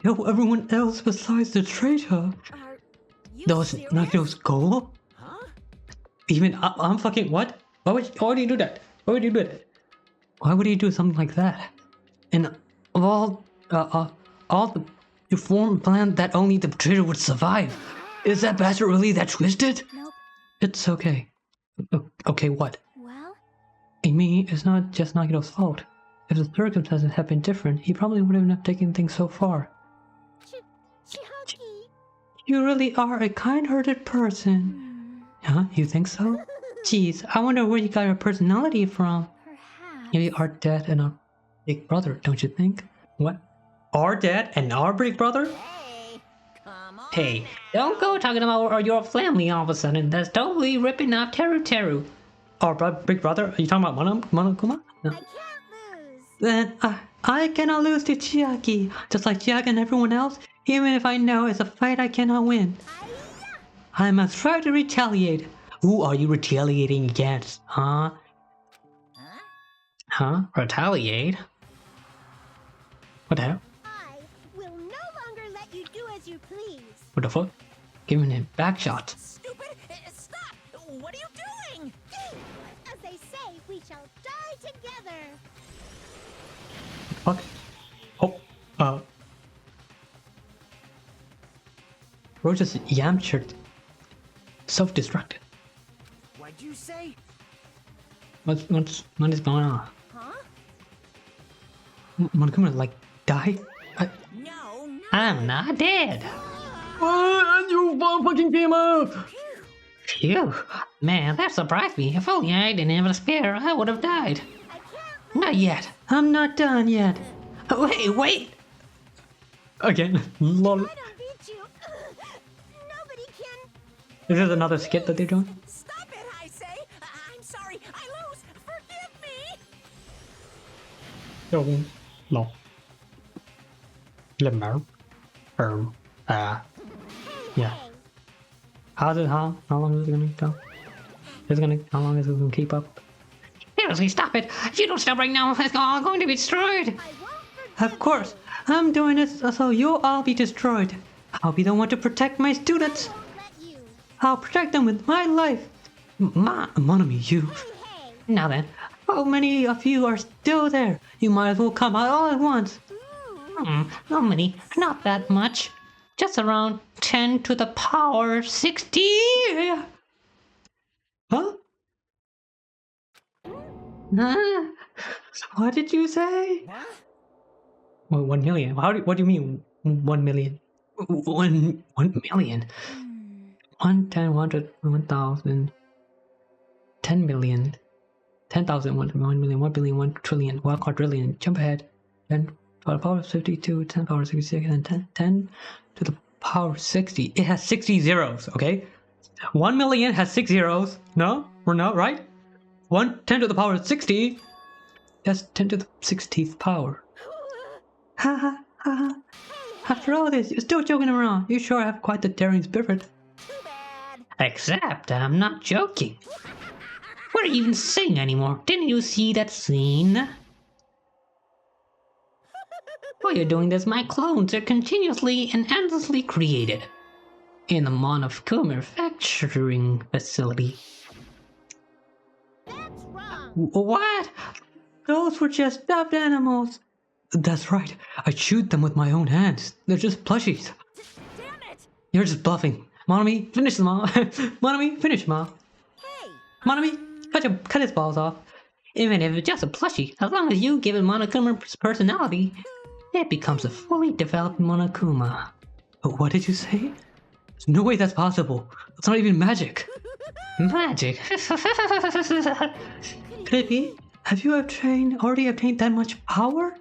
Kill everyone else besides the traitor? Are you That was serious? Nagito's goal? Huh? Even I'm fucking what? Why would he do that? Why would he do that? Why would he do something like that? And of all the you form a plan that only the traitor would survive. Is that bastard really that twisted? Nope. It's okay. Okay, what? Well, I mean, it's not just Nagito's fault. If the circumstances had been different, he probably wouldn't have taken things so far. Chiaki. You really are a kind-hearted person. Huh? You think so? Jeez, I wonder where you got your personality from. Perhaps. Maybe our dad and our big brother, don't you think? What? Our dad and our big brother? Hey, come on. Hey, don't go talking about your family all of a sudden. That's totally ripping off Teru. Our big brother? Are you talking about Monokuma? No. I can't lose. Then I cannot lose to Chiaki, just like Chiaki and everyone else, even if I know it's a fight I cannot win. I must try to retaliate. Who are you retaliating against, huh? Huh? Retaliate? What the hell? I will no longer let you do as you please. What the fuck? Giving him back shots. Stupid! Stop! What are you doing? As they say, we shall die together. Fuck. Oh, Bro just yamchered. Self-destructed. What'd you say? What is going on? Huh? Monokuma like die? No, no. I'm not dead. And you fucking came up! Phew. Man, that surprised me. If only I didn't have a spare, I would have died. Not yet. I'm not done yet. Wait. Again. Lol. I don't beat you. Nobody can. Is this another skit that they're doing? Stop it, I say. I'm sorry. I lose. Forgive me. Oh, no. Lemmer. Yeah. How long is it gonna go? How long is it gonna keep up? Seriously, stop it. If you don't stop right now, it's all going to be destroyed. Of course, I'm doing this so you'll all be destroyed. I'll be the one to protect my students. I'll protect them with my life. Monami, you. Now then. How many of you are still there? You might as well come out all at once. How many? Not that much. Just around 10 to the power 60. Huh? What did you say? What? Well, 1 million. What do you mean 1 million? 1 million? 1, 10, 100, 1,000, 10 million, 10,000, 1 million, 1 billion, 1 trillion, 1 quadrillion. Jump ahead. 10 to the power of 52, 10 to the power of 66, and 10 to the power of 60. It has 60 zeros, okay? 1 million has 6 zeros. No? We're not, right? 10 to the power of 60. That's 10 to the 60th power. Ha ha ha. After all this, you're still joking around. You sure have quite the daring spirit. Too bad. Except I'm not joking. What are you even saying anymore? Didn't you see that scene? While you're doing this, my clones are continuously and endlessly created in the Monokuma manufacturing facility. That's wrong. What? Those were just stuffed animals. That's right. I chewed them with my own hands. They're just plushies. Damn it! You're just bluffing. Monami, finish them all. Monami, finish them all. Hey! Monami, cut his balls off. Even if it's just a plushie, as long as you give it Monokuma's personality, it becomes a fully developed Monokuma. What did you say? There's no way that's possible. That's not even magic. Magic. Could it be? Have you already obtained that much power?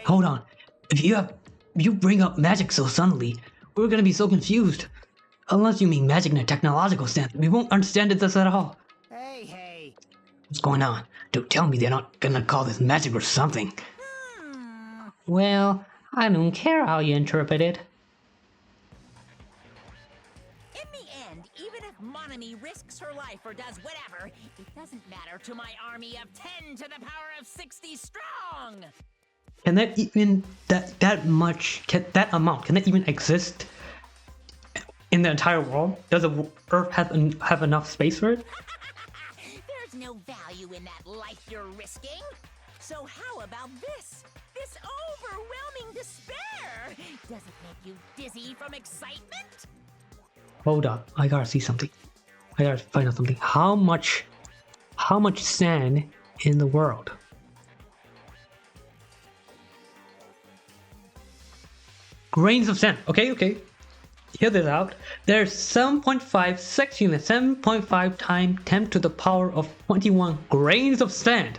Hold on. If you bring up magic so suddenly, we're gonna be so confused. Unless you mean magic in a technological sense, we won't understand this at all. Hey. What's going on? Don't tell me they're not gonna call this magic or something. Well, I don't care how you interpret it. In the end, even if Monami risks her life or does whatever, it doesn't matter to my army of 10 to the power of 60 strong. Can that even that amount? Can that even exist in the entire world? Does the Earth have enough space for it? There's no value in that life you're risking. So how about this? This overwhelming despair! Does it make you dizzy from excitement? Hold up, I gotta see something. I gotta find out something. How much sand in the world? Grains of sand. Okay. Hear this out. There's 7.5 sex units, 7.5 times 10 to the power of 21 grains of sand.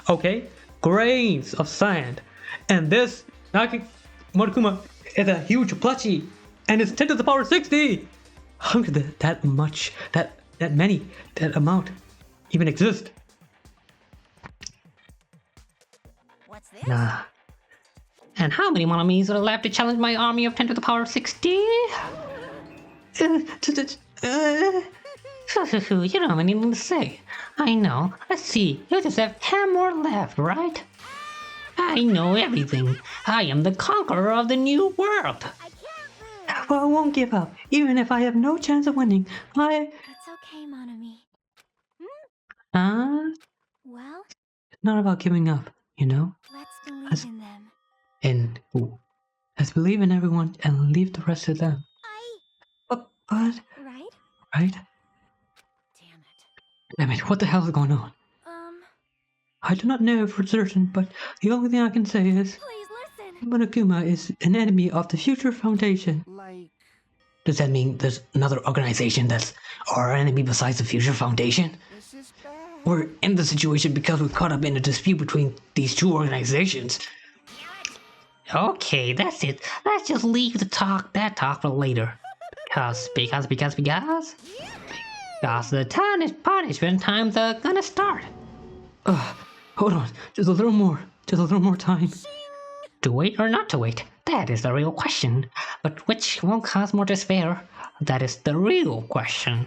Okay? Grains of sand. And this Monokuma is a huge plushie. And it's 10 to the power 60! How could that amount even exist? What's this? Nah. And how many Monomies are left to challenge my army of 10 to the power 60? You don't have anything to say. I know. Let's see. You just have 10 more left, right? I know everything. I am the conqueror of the new world. Well, I won't give up, even if I have no chance of winning. It's okay, Monami. Well, It's not about giving up, you know? let's believe in them. And let's believe in everyone and leave the rest to them. But Right? right? Damn it. Damn it, what the hell is going on? I do not know for certain, but the only thing I can say is Please listen. Monokuma is an enemy of the Future Foundation. Like, Does that mean there's another organization that's our enemy besides the Future Foundation? this is bad. We're in the situation because we're caught up in a dispute between these two organizations. Okay, that's it. Let's just leave that talk for later. Because the punishment times are gonna start. Hold on, just a little more time. To wait or not to wait, that is the real question. But which won't cause more despair? That is the real question.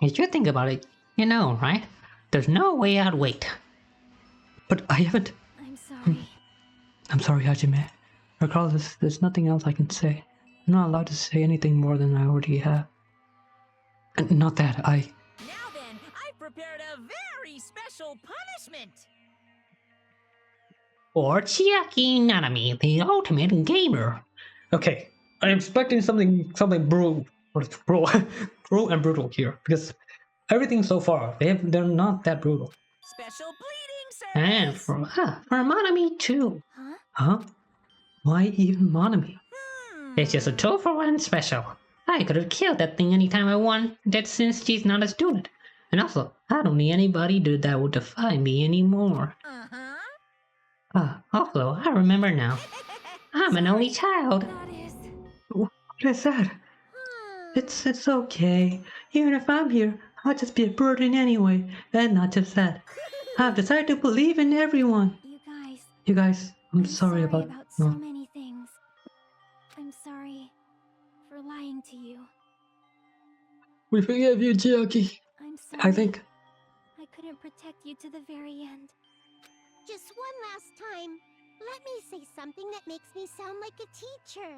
If you think about it, you know, right? There's no way I'd wait. But I haven't. I'm sorry. I'm sorry, Hajime. Regardless, there's nothing else I can say. I'm not allowed to say anything more than I already have. And not that, Now then, I've prepared a very special punishment. Or Chiaki Nanami, the ultimate gamer. Okay, I'm expecting something brutal and brutal here, because everything so far, they're not that brutal. Special bleeding And service. for Monami too. Huh? Why even Monami? It's just a 2-for-1 special. I could have killed that thing anytime I wanted since she's not a student. And also, I don't need anybody that would defy me anymore. Also, I remember now. I'm an only child. What is that? It's okay. Even if I'm here, I'll just be a burden anyway. And not just that. I've decided to believe in everyone. You guys, I'm sorry about so many things. I'm sorry for lying to you. We forgive you, Chiaki. I'm sorry. I think. I couldn't protect you to the very end. Just one last time, let me say something that makes me sound like a teacher.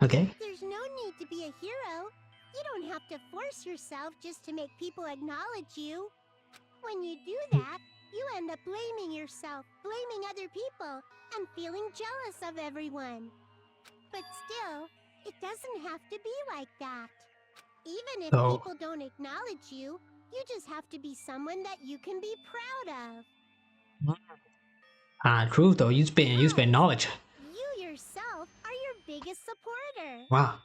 Okay. There's no need to be a hero. You don't have to force yourself just to make people acknowledge you. When you do that, you end up blaming yourself, blaming other people, and feeling jealous of everyone. But still, it doesn't have to be like that. Even if people don't acknowledge you, you just have to be someone that you can be proud of. True though, you spend knowledge. You yourself are your biggest supporter. Wow.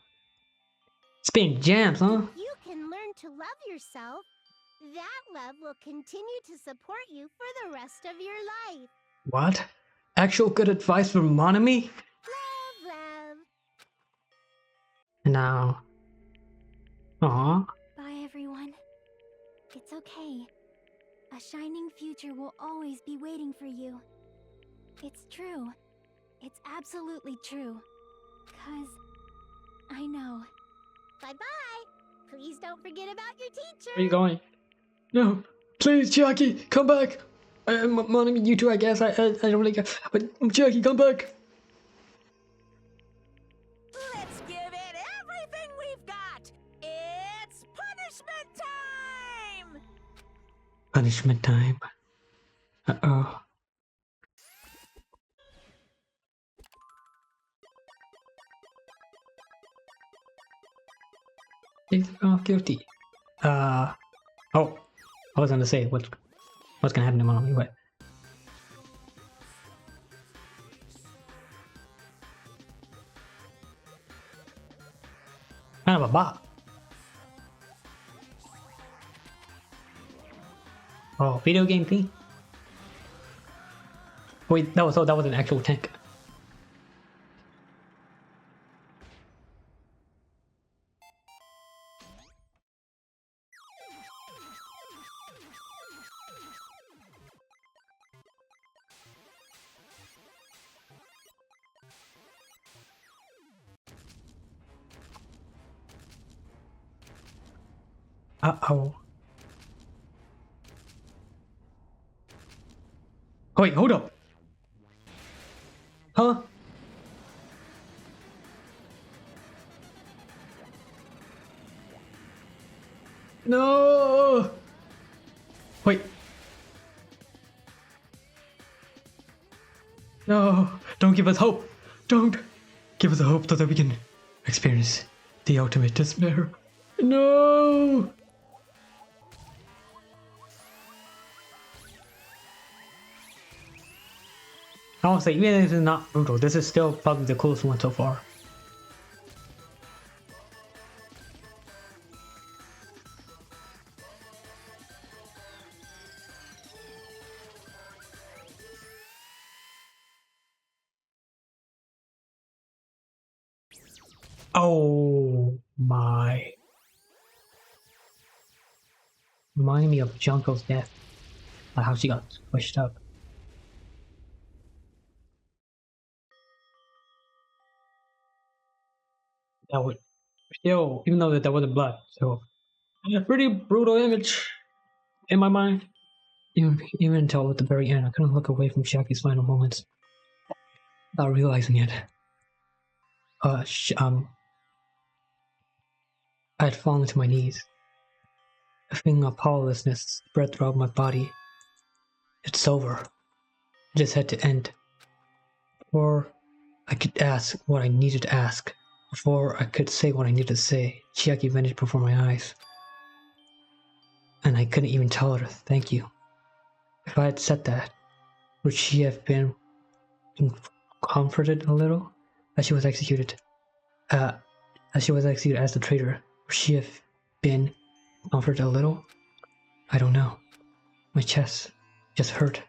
Spin jams, huh? If you can learn to love yourself, that love will continue to support you for the rest of your life. What? Actual good advice from Monami? Love. Now. Aww. Bye, everyone. It's okay. A shining future will always be waiting for you. It's true. It's absolutely true. 'Cause I know. Bye-bye. Please don't forget about your teacher. Where are you going? No. Please, Chiaki, come back. Monami, you too, I guess. I don't really care. But Chiaki, come back. Let's give it everything we've got. It's punishment time. Punishment time. Uh-oh. He's guilty. Oh, I was gonna say what's gonna happen to Monami, but kind of a bot. Oh, video game theme. Wait, that was an actual tank. Uh-oh. Wait, hold up. Huh? No! Wait. No! Don't give us hope! Don't give us hope so that we can experience the ultimate despair. No! Honestly, even if it's not brutal, this is still probably the coolest one so far. Oh my. Reminding me of Junko's death. Like how she got pushed up. That would still, even though that wasn't blood, so a pretty brutal image in my mind. Even until at the very end, I couldn't look away from Shaki's final moments without realizing it. I had fallen to my knees. A feeling of powerlessness spread throughout my body. It's over. It just had to end. Before I could ask what I needed to ask. Before I could say what I needed to say, Chiaki vanished before my eyes. And I couldn't even tell her thank you. If I had said that, would she have been comforted a little? As she was executed. As the traitor, would she have been comforted a little? I don't know. My chest just hurt.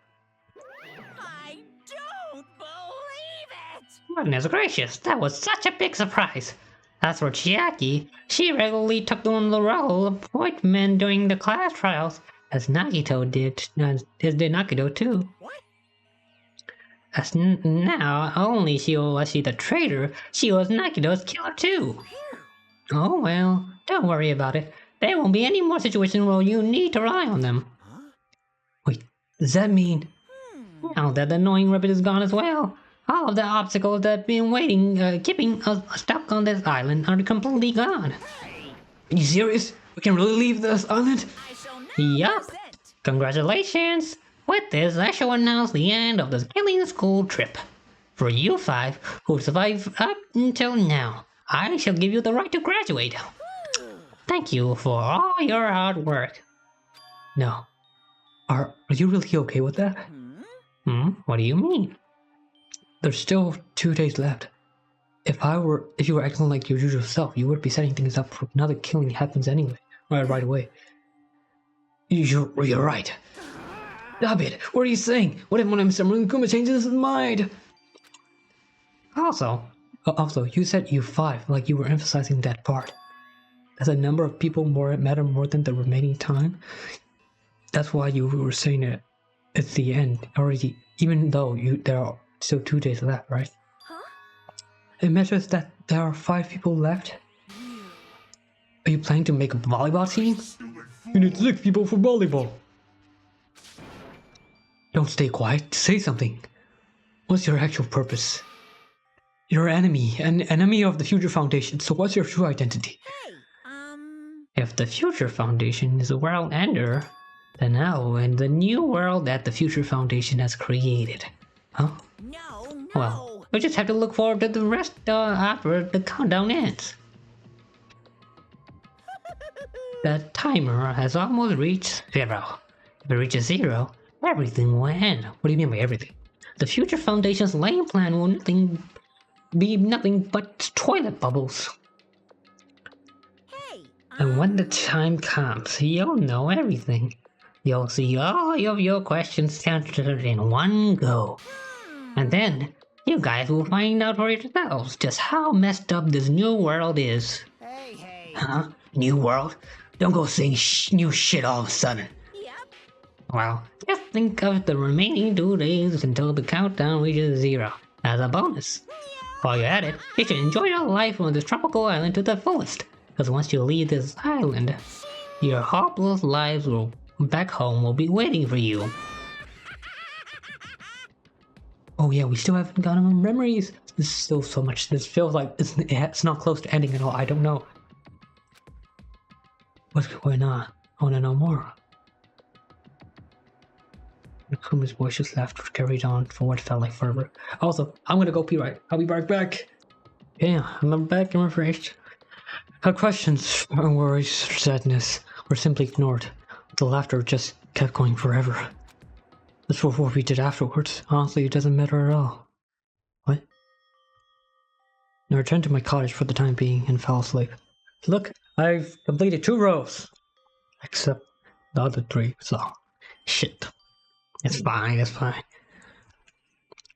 I don't believe it! Goodness gracious, that was such a big surprise. As for Chiaki, she regularly took on the role of point man during the class trials, as Nagito did, as did Nagito too. What? As now, only was she the traitor, she was Nagito's killer too. Oh well, don't worry about it. There won't be any more situations where you need to rely on them. Huh? Wait, does that mean... Now that the annoying rabbit is gone as well, all of the obstacles that have been keeping us stuck on this island are completely gone. Are you serious? We can really leave this island? I shall not Yup. resent. Congratulations! With this, I shall announce the end of the killing school trip. For you five who survived up until now, I shall give you the right to graduate. Thank you for all your hard work. No. Are you really okay with that? What do you mean? There's still 2 days left. If you were acting like your usual self, you would be setting things up for another killing happens anyway. Right away. You're right. Stop it! What are you saying? What if one of Mr. Monokuma changes his mind? Also, You said you 5, like you were emphasizing that part. Does a number of people matter more than the remaining time? That's why you were saying it. It's the end already, even though there are still 2 days left, right? Huh? It matters that there are 5 people left. Are you planning to make a volleyball team? You need 6 people for volleyball. Don't stay quiet. Say something. What's your actual purpose? You're an enemy of the Future Foundation, so what's your true identity? Hey, if the Future Foundation is a world ender, then I'll end the new world that the Future Foundation has created. Huh? no. Well, we just have to look forward to the rest after the countdown ends. The timer has almost reached 0. If it reaches 0, everything will end. What do you mean by everything? The Future Foundation's lane plan will be nothing but toilet bubbles. Hey, And when the time comes, you'll know everything. You'll see all of your questions answered in one go. And then, you guys will find out for yourselves just how messed up this new world is. Hey. Huh? New world? Don't go saying new shit all of a sudden. Yep. Well, just think of the remaining 2 days until the countdown reaches 0 as a bonus. While you're at it, you should enjoy your life on this tropical island to the fullest, because once you leave this island, your hopeless lives back home will be waiting for you. Oh yeah, we still haven't gotten our memories. There's still so much. This feels like it's not close to ending at all. I don't know. What's going on? I want to know more. Nakuma's voiceless laughter carried on for what felt like forever. Also, I'm gonna go pee right. I'll be right back. Yeah, I'm back and refreshed. Her questions, her worries, sadness were simply ignored. The laughter just kept going forever. As for what we did afterwards, honestly, it doesn't matter at all. What? I returned to my cottage for the time being and fell asleep. Look, I've completed 2 rows. Except the other 3, so... Shit. It's fine, it's fine.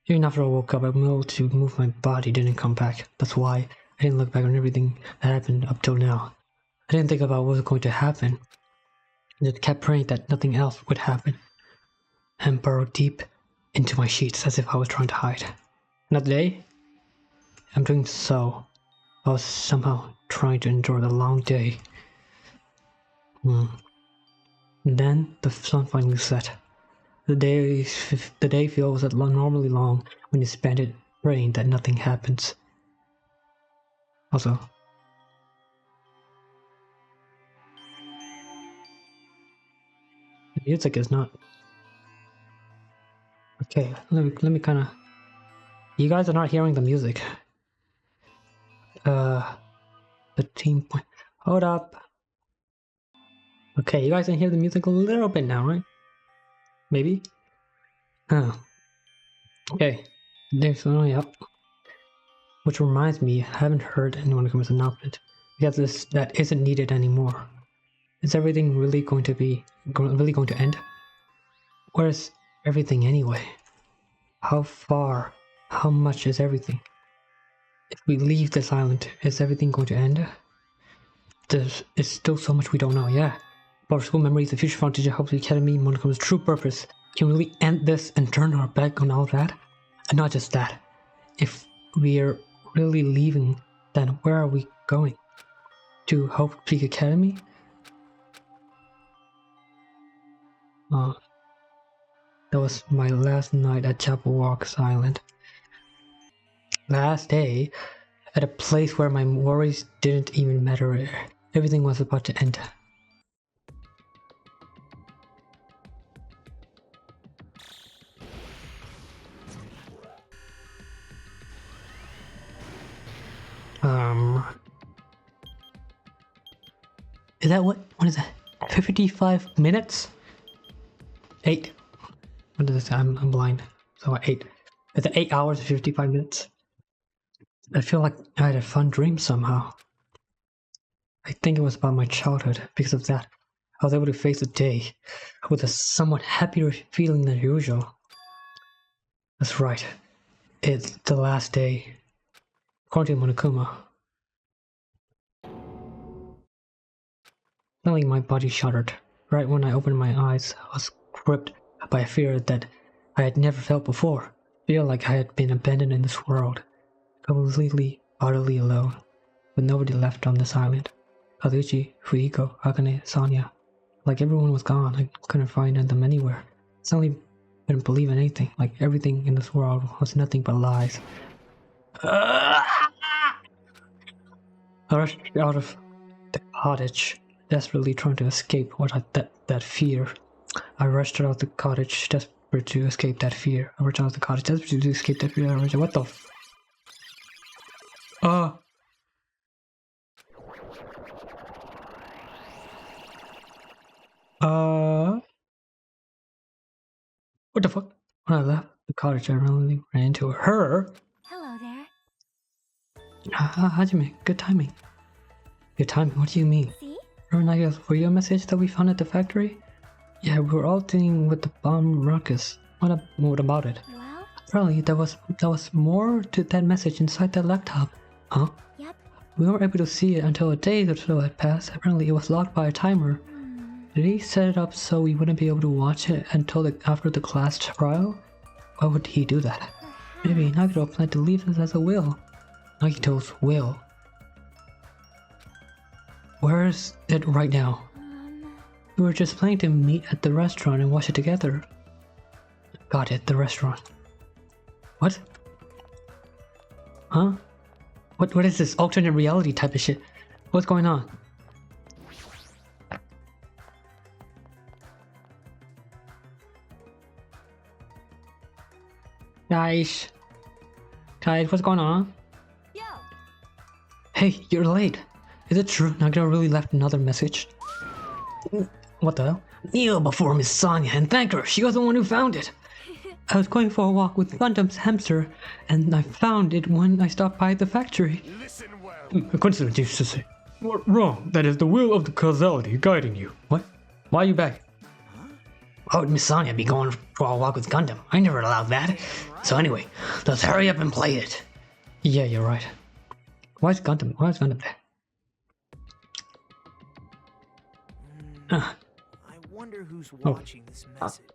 Even after I woke up, I was able to move my body didn't come back. That's why I didn't look back on everything that happened up till now. I didn't think about what was going to happen. I just kept praying that nothing else would happen. And burrowed deep into my sheets as if I was trying to hide. Another day? I'm doing so. I was somehow trying to endure the long day. And then the sun finally set. The day feels normally long when you spend it praying that nothing happens. Also, the music is not okay. Let me kind of. You guys are not hearing the music. The team point. Hold up. Okay, you guys can hear the music a little bit now, right? Maybe? Oh. Okay. There's only up. Which reminds me, I haven't heard anyone come as an announcement. Because that isn't needed anymore. Is everything really going to end? Where's everything anyway? How far? How much is everything? If we leave this island, is everything going to end? There's still so much we don't know, yeah. But our school memories, the future foundation helps the academy, Monaco's true purpose. Can we really end this and turn our back on all that? And not just that. If we're really leaving, then where are we going? To Hope Peak Academy? That was my last night at Chapel Walks Island. Last day, at a place where my worries didn't even matter. Everything was about to end. Is that what is that? 55 minutes? 8. What does it say? I'm blind. So 8. Is it 8 hours and 55 minutes? I feel like I had a fun dream somehow. I think it was about my childhood. Because of that, I was able to face the day with a somewhat happier feeling than usual. That's right. It's the last day. According to Monokuma. Suddenly my body shuddered. Right when I opened my eyes, I was gripped by a fear that I had never felt before. Feel like I had been abandoned in this world. Completely, utterly alone. With nobody left on this island. Kazuchi, Fuyiko, Akane, Sonia. Like everyone was gone. I couldn't find them anywhere. Suddenly couldn't believe in anything. Like everything in this world was nothing but lies. I rushed out of the cottage, desperately trying to escape that fear. I rushed out of the cottage, desperate to escape that fear. I rushed out of the cottage, desperate to escape that fear. What the f... What the fuck? When I left the cottage, I randomly ran into her. Hello there. Hajime, good timing. Good timing? What do you mean? See? Remember for your message that we found at the factory? Yeah, we were all dealing with the bomb ruckus. What about it? Well, Apparently, there was more to that message inside that laptop. Huh? Yep. We weren't able to see it until a day or so had passed. Apparently, it was locked by a timer. Did he set it up so we wouldn't be able to watch it until after the class trial? Why would he do that? Maybe Nagito planned to leave this as a will. Nagito's will. Where is it right now? We were just planning to meet at the restaurant and watch it together. Got it, the restaurant. What? Huh? What is this alternate reality type of shit? What's going on? Guys, what's going on? Yo. Hey, you're late. Is it true Nagito really left another message? What the hell? Kneel before Miss Sonia and thank her. She was the one who found it. I was going for a walk with Gundam's hamster, and I found it when I stopped by the factory. Listen well. A coincidence, you should say. Wrong. That is the will of the causality guiding you. What? Why are you back? Why would Miss Sonia be going for a walk with Gundam? I never allowed that. So anyway, let's hurry up and play it. Yeah, you're right. Why is Gundam there? I wonder who's watching this message.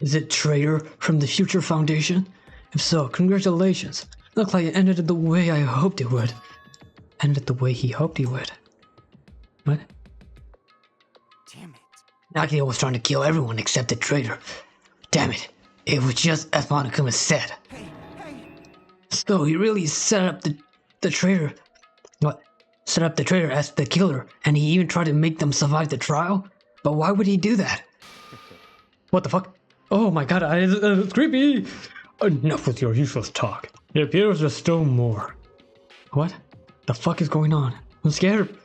Is it Traitor from the Future Foundation? If so, congratulations. Looks like it ended the way I hoped it would. Ended the way he hoped he would. What? Damn it. Nagito was trying to kill everyone except the traitor. Damn it. It was just as Monokuma said. Hey. So he really set up the traitor. What? Set up the traitor as the killer, and he even tried to make them survive the trial? But why would he do that? What the fuck? Oh my god, it's creepy! Enough with your useless talk. It appears there's still more. What? The fuck is going on? I'm scared.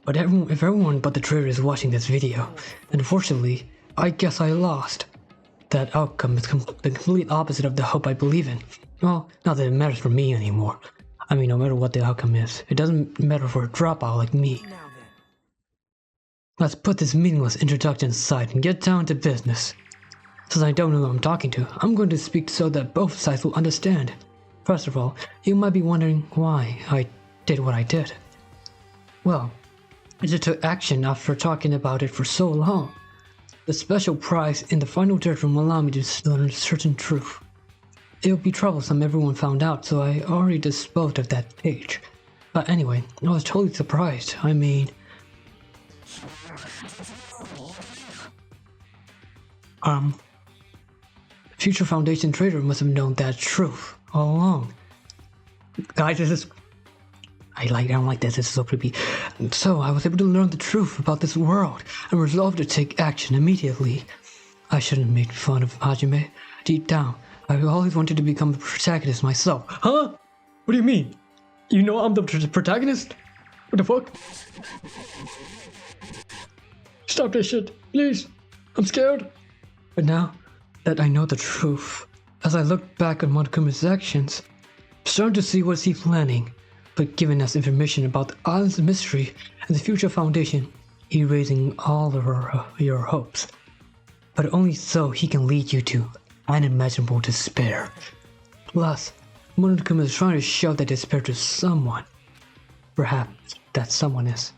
But if everyone but the traitor is watching this video, unfortunately, I guess I lost. That outcome is the complete opposite of the hope I believe in. Well, not that it matters for me anymore. I mean, no matter what the outcome is, it doesn't matter for a dropout like me. Now then. Let's put this meaningless introduction aside and get down to business. Since I don't know who I'm talking to, I'm going to speak so that both sides will understand. First of all, you might be wondering why I did what I did. Well, I just took action after talking about it for so long. The special prize in the final judgment will allow me to learn certain truth. It would be troublesome if everyone found out, so I already disposed of that page. But anyway, I was totally surprised. I mean... Future Foundation traitor must have known that truth all along. Guys, this is... I don't like this, this is so creepy. So I was able to learn the truth about this world and resolved to take action immediately. I shouldn't make fun of Hajime. Deep down, I always wanted to become the protagonist myself. Huh? What do you mean? You know I'm the protagonist? What the fuck? Stop this shit, please. I'm scared. But now that I know the truth, as I look back on Monokuma's actions, I'm starting to see what he's planning. But giving us information about the island's mystery and the Future Foundation, erasing all of your hopes. But only so he can lead you to unimaginable despair. Plus, Monokuma is trying to show that despair to someone. Perhaps that someone is.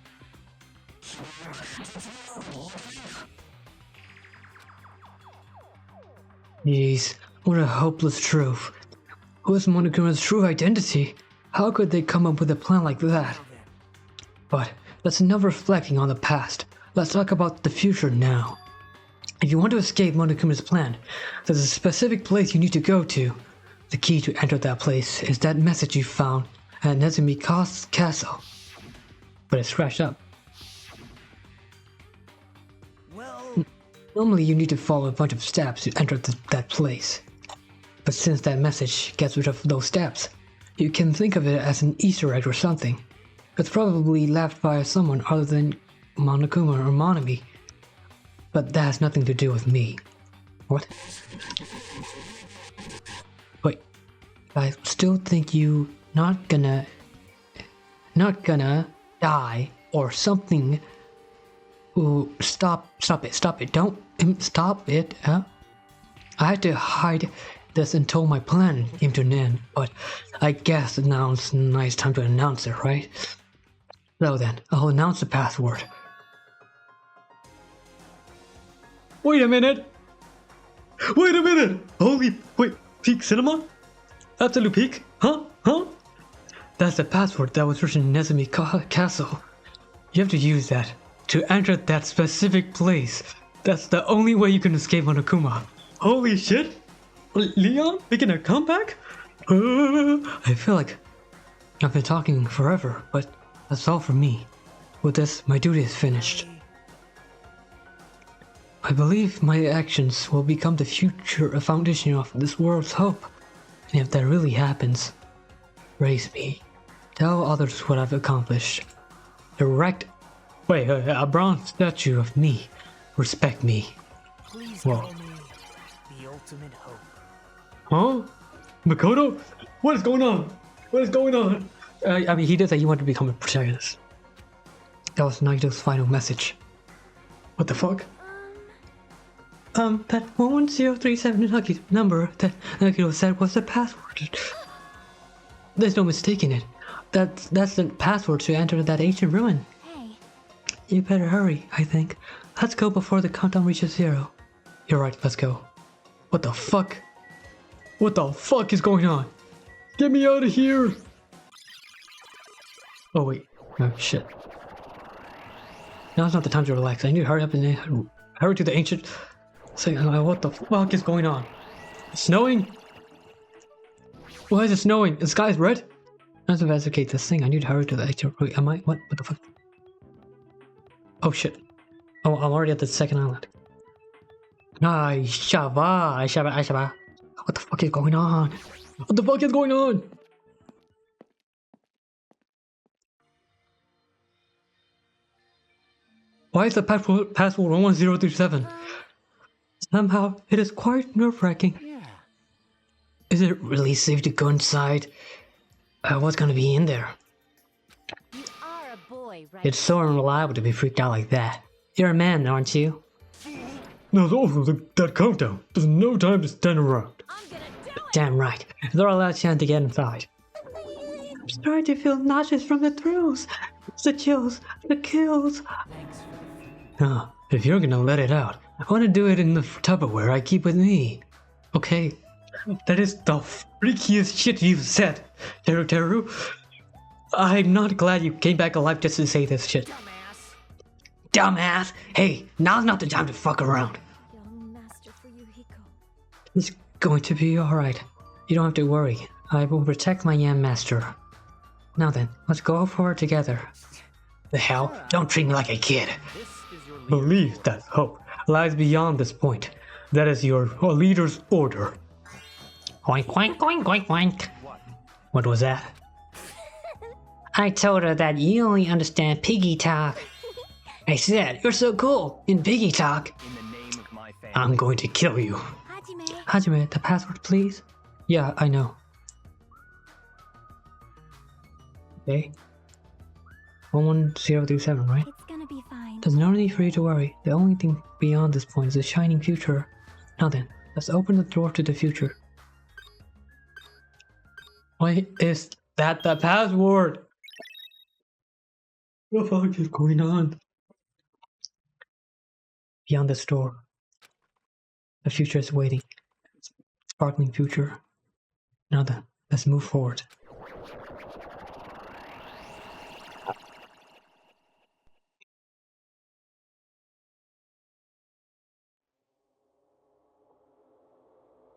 Jeez, what a hopeless truth. Who is Monokuma's true identity? How could they come up with a plan like that? But let's enough reflecting on the past. Let's talk about the future now. If you want to escape Monokuma's plan, there's a specific place you need to go to. The key to enter that place is that message you found at Nezumi Castle. But it's scratched up. Well... Normally you need to follow a bunch of steps to enter that place. But since that message gets rid of those steps, you can think of it as an Easter egg or something. It's probably left by someone other than Monokuma or Monami. But that has nothing to do with me. What? Wait, I still think you not gonna die or something Ooh, stop it, don't, stop it, huh? I had to hide this until my plan came to an end, but I guess now it's a nice time to announce it, right? So then, I'll announce the password. Wait a minute! Wait a minute! Wait, Peak Cinema? Absolute Peak? Huh? That's the password that was written in Nezumi Castle. You have to use that to enter that specific place. That's the only way you can escape Monokuma. Holy shit! Leon making a comeback? I feel like I've been talking forever, but that's all from me. With this, my duty is finished. I believe my actions will become the future foundation of this world's hope. And if that really happens, raise me. Tell others what I've accomplished. Erect a bronze statue of me. Respect me. Please call me the ultimate hope. Huh? Makoto? What is going on? What is going on? I mean, he did say he wanted to become a protagonist. That was Nagito's final message. What the fuck? That 11037 number that Nagito said was the password. There's no mistaking it. That's the password to enter that ancient ruin. Hey. You better hurry, I think. Let's go before the countdown reaches 0. You're right, let's go. What the fuck? What the fuck is going on? Get me out of here! Oh wait, no shit. Now's not the time to relax. I need to hurry up and hurry to the ancient... What the fuck is going on? It's snowing? Why is it snowing? The sky's red? I have to investigate this thing. I need to hurry to the ancient... Wait, am I? What the fuck? Oh shit. Oh, I'm already at the second island. Shaba. What the fuck is going on? What the fuck is going on? Why is the password 11037? Somehow, it is quite nerve-wracking. Yeah. Is it really safe to go inside? What's gonna be in there? You are a boy, right? It's so unreliable to be freaked out like that. You're a man, aren't you? There's also that countdown. There's no time to stand around. I'm gonna do it! Damn right. They're all out chance to get inside. I'm starting to feel nauseous from the thrills. The chills, the kills. If you're gonna let it out, I want to do it in the Tupperware I keep with me. Okay? That is the freakiest shit you've said, Teru. I'm not glad you came back alive just to say this shit. Dumbass! Hey, now's not the time to fuck around. Young master for Yuhiko. It's going to be alright. You don't have to worry. I will protect my Yam Master. Now then, let's go for it together. The hell? Don't treat me like a kid. Believe that hope lies beyond this point. That is your leader's order. Oink, oink, oink, oink, oink. What was that? I told her that you only understand piggy talk. I said, you're so cool in piggy talk. In the name of my family. I'm going to kill you. Hajime, the password, please. Yeah, I know. Okay. 11037, right? It's gonna be fine. There's no need for you to worry. The only thing beyond this point is a shining future. Now then, let's open the door to the future. Why is that the password? What the fuck is going on? Beyond this door, the future is waiting. Sparkling future. Now then, let's move forward.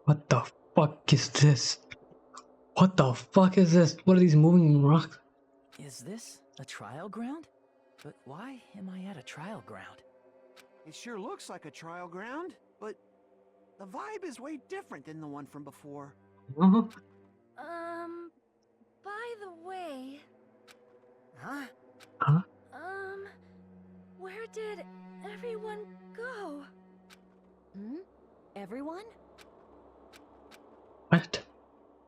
What the fuck is this? What the fuck is this? What are these moving rocks? Is this a trial ground? But why am I at a trial ground? It sure looks like a trial ground, but the vibe is way different than the one from before. By the way... Huh? Where did everyone go? Everyone? What?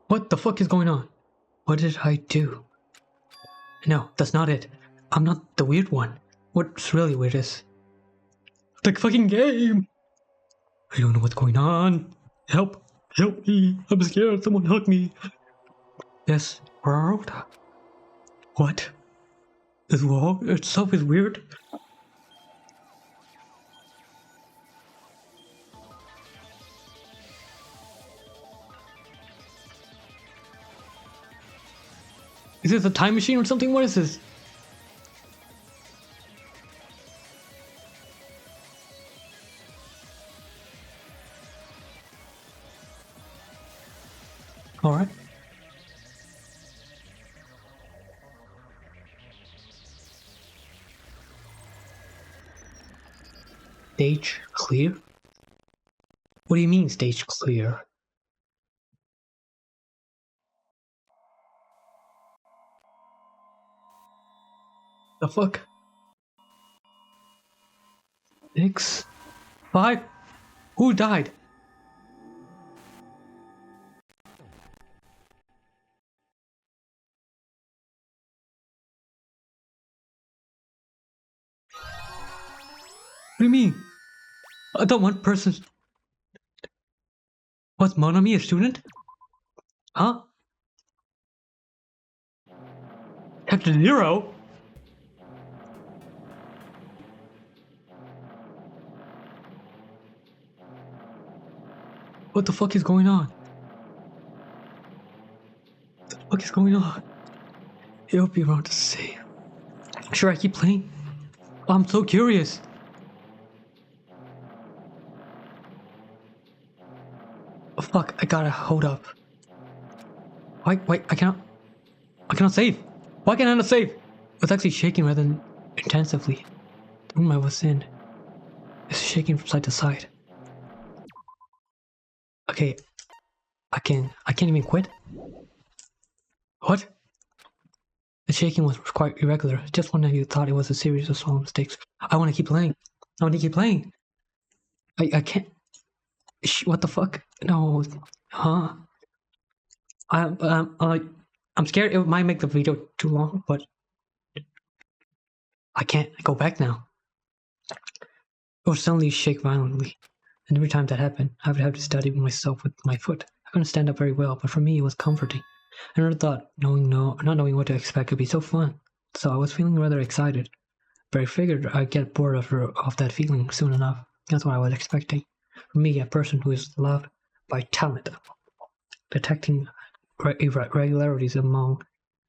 What the fuck is going on? What did I do? No, that's not it. I'm not the weird one. What's really weird is the fucking game. I don't know what's going on. Help. Help me. I'm scared. Someone hug me. This world? What? This world itself is weird. Is this a time machine or something? What is this? Alright. Stage clear? What do you mean stage clear? The fuck? 6, 5? Who died? What do you mean? I thought one person... Was Monami a student? Huh? Chapter 0? What the fuck is going on? What the fuck is going on? It'll be around to save. Should I keep playing? I'm so curious. Oh fuck, I gotta hold up. Wait, I cannot save. Why can I not save? It's actually shaking rather than intensively. The room I was in is shaking from side to side. Okay, I can't even quit. What? The shaking was quite irregular. Just when you thought it was a series of small mistakes. I want to keep playing. I want to keep playing. I can't. What the fuck? No. Huh? I'm scared it might make the video too long, but I can't go back now. It would suddenly shake violently, and every time that happened, I would have to steady myself with my foot. I couldn't stand up very well, but for me it was comforting. I never thought not knowing what to expect could be so fun, so I was feeling rather excited. But I figured I'd get bored of that feeling soon enough. That's what I was expecting. For me, a person who is loved by talent, detecting irregularities among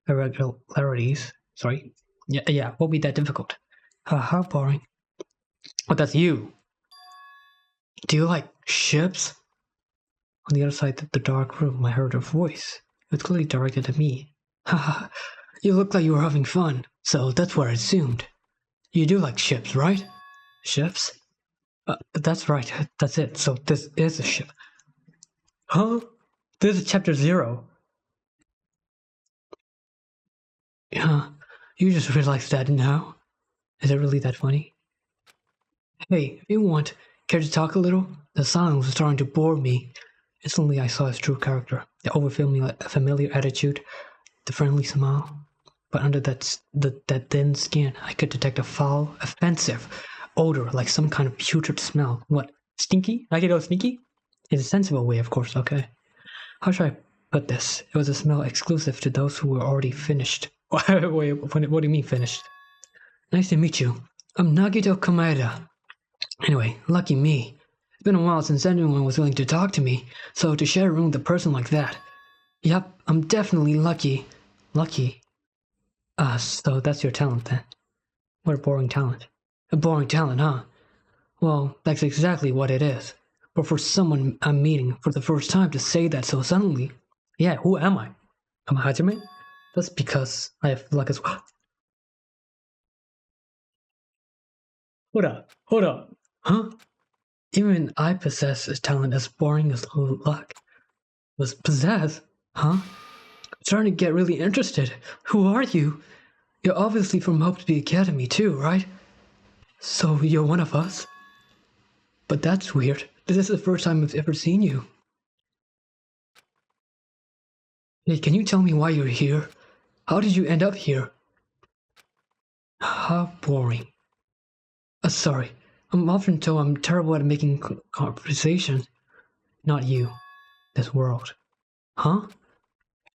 irregularities. Sorry. Yeah, won't be that difficult. How boring. But that's you. Do you like ships? On the other side of the dark room, I heard a voice. It was clearly directed at me. Haha, you look like you were having fun, so that's what I assumed. You do like ships, right? Ships? That's right, that's it. So this is a ship. Huh? This is chapter 0. Yeah, you just realized that now? Is it really that funny? Hey, if you want, care to talk a little? The silence was starting to bore me. Instantly I saw his true character, the familiar attitude, the friendly smile. But under that thin skin, I could detect a foul, offensive odor, like some kind of putrid smell. What? Stinky? I get all sneaky? In a sensible way, of course, okay. How should I put this? It was a smell exclusive to those who were already finished. Wait, what do you mean finished? Nice to meet you. I'm Nagito Komaeda. Anyway, lucky me. It's been a while since anyone was willing to talk to me, so to share a room with a person like that. Yep, I'm definitely lucky. Lucky? So that's your talent then. What a boring talent. A boring talent, huh? Well, that's exactly what it is. But for someone I'm meeting for the first time to say that so suddenly... Yeah, who am I? Am I Hajime? That's because I have luck as well. Hold up. Huh? Even I possess a talent as boring as luck. Was possess? Huh? I'm starting to get really interested. Who are you? You're obviously from Hope to Be Academy too, right? So you're one of us? But that's weird. This is the first time I've ever seen you. Hey, can you tell me why you're here? How did you end up here? How boring. Sorry. I'm often told I'm terrible at making conversation. Not you. This world. Huh?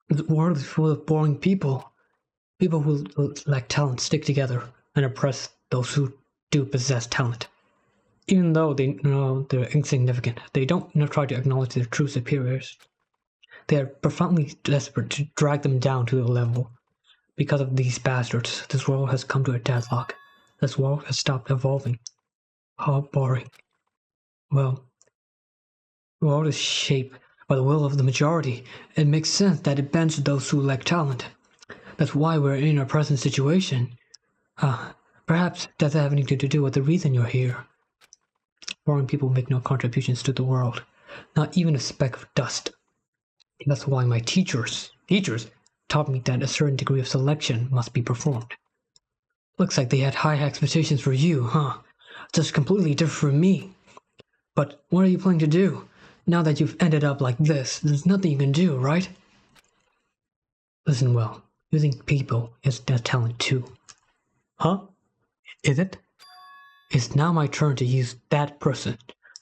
The world is full of boring people. People who lack talent stick together and oppress those who do possess talent. Even though they know they're insignificant, they don't try to acknowledge their true superiors. They are profoundly desperate to drag them down to their level. Because of these bastards, this world has come to a deadlock. This world has stopped evolving. How boring. Well, the world is shaped by the will of the majority. It makes sense that it bends to those who lack talent. That's why we're in our present situation. Perhaps that's having to do with the reason you're here. Boring people make no contributions to the world, not even a speck of dust. That's why my teachers taught me that a certain degree of selection must be performed. Looks like they had high expectations for you, huh? Just completely different from me. But what are you planning to do? Now that you've ended up like this, there's nothing you can do, right? Listen well, using people is a talent too. Huh? Is it? It's now my turn to use that person,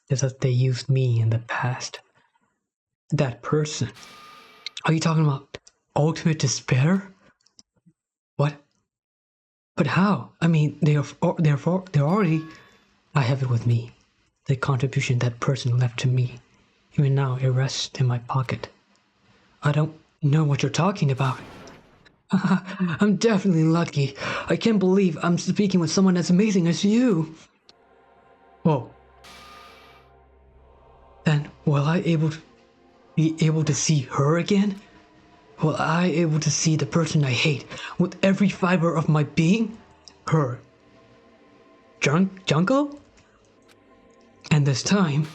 just as they used me in the past. That person? Are you talking about ultimate despair? What? But how? I mean, they're already... I have it with me. The contribution that person left to me. Even now, it rests in my pocket. I don't know what you're talking about. I'm definitely lucky. I can't believe I'm speaking with someone as amazing as you. Whoa. Then, will I be able to see her again? Will I able to see the person I hate with every fiber of my being? Her. Junko? And this time,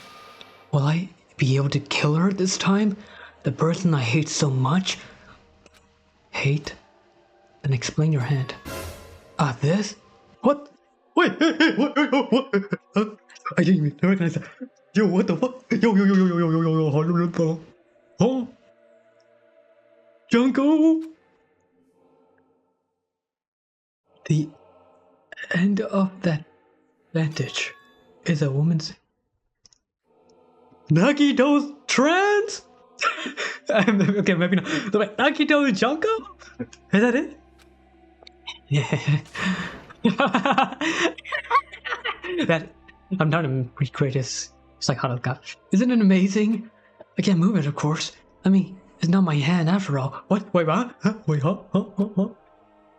will I be able to kill her this time? The person I hate so much? Hate? Then explain your hand. This? What? Wait, hey, what? I didn't even recognize that. Yo, what the fuck? Yo, huh? Junko? The end of that bandage is a woman's... Nagito's trans? Okay, maybe not. Wait, Nagito is Junko? Is that it? Yeah. That I'm not a recreate his psychotic guy. Isn't it amazing? I can't move it, of course. I mean, it's not my hand after all. What? Wait, what? Huh? Wait, huh?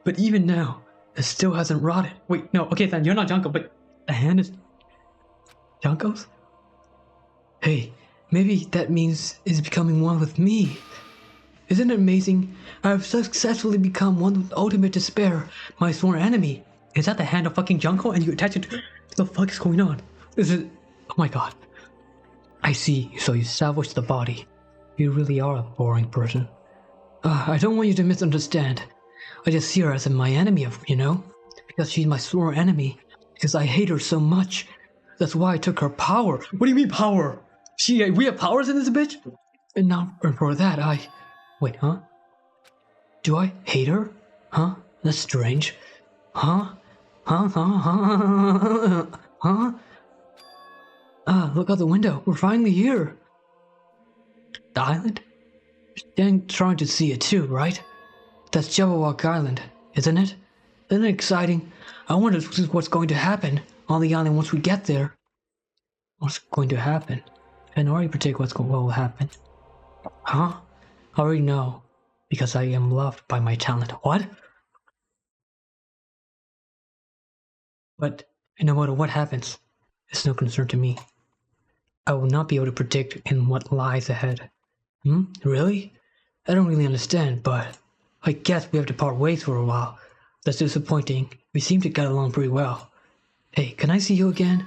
But even now, it still hasn't rotted. Wait, no, okay then, you're not Junko, but the hand is... Junko's? Hey, maybe that means it's becoming one with me. Isn't it amazing? I've successfully become one with ultimate despair, my sworn enemy. Is that the hand of fucking Junko and you attach it to... What the fuck is going on? Is it... Oh my god. I see, so you salvaged the body. You really are a boring person. I don't want you to misunderstand. I just see her as my enemy, you know? Because she's my sworn enemy. Because I hate her so much. That's why I took her power. What do you mean power? We have powers in this bitch? And now, for that, Wait, huh? Do I hate her? Huh? That's strange. Huh? Huh? Look out the window. We're finally here. The island? You're trying to see it too, right? That's Jabberwock Island, isn't it? Isn't it exciting? I wonder what's going to happen on the island once we get there. What's going to happen? I can already predict what will happen. Huh? I already know. Because I am loved by my talent. What? But no matter what happens, it's no concern to me. I will not be able to predict in what lies ahead. Really? I don't really understand, but I guess we have to part ways for a while. That's disappointing. We seem to get along pretty well. Hey, can I see you again?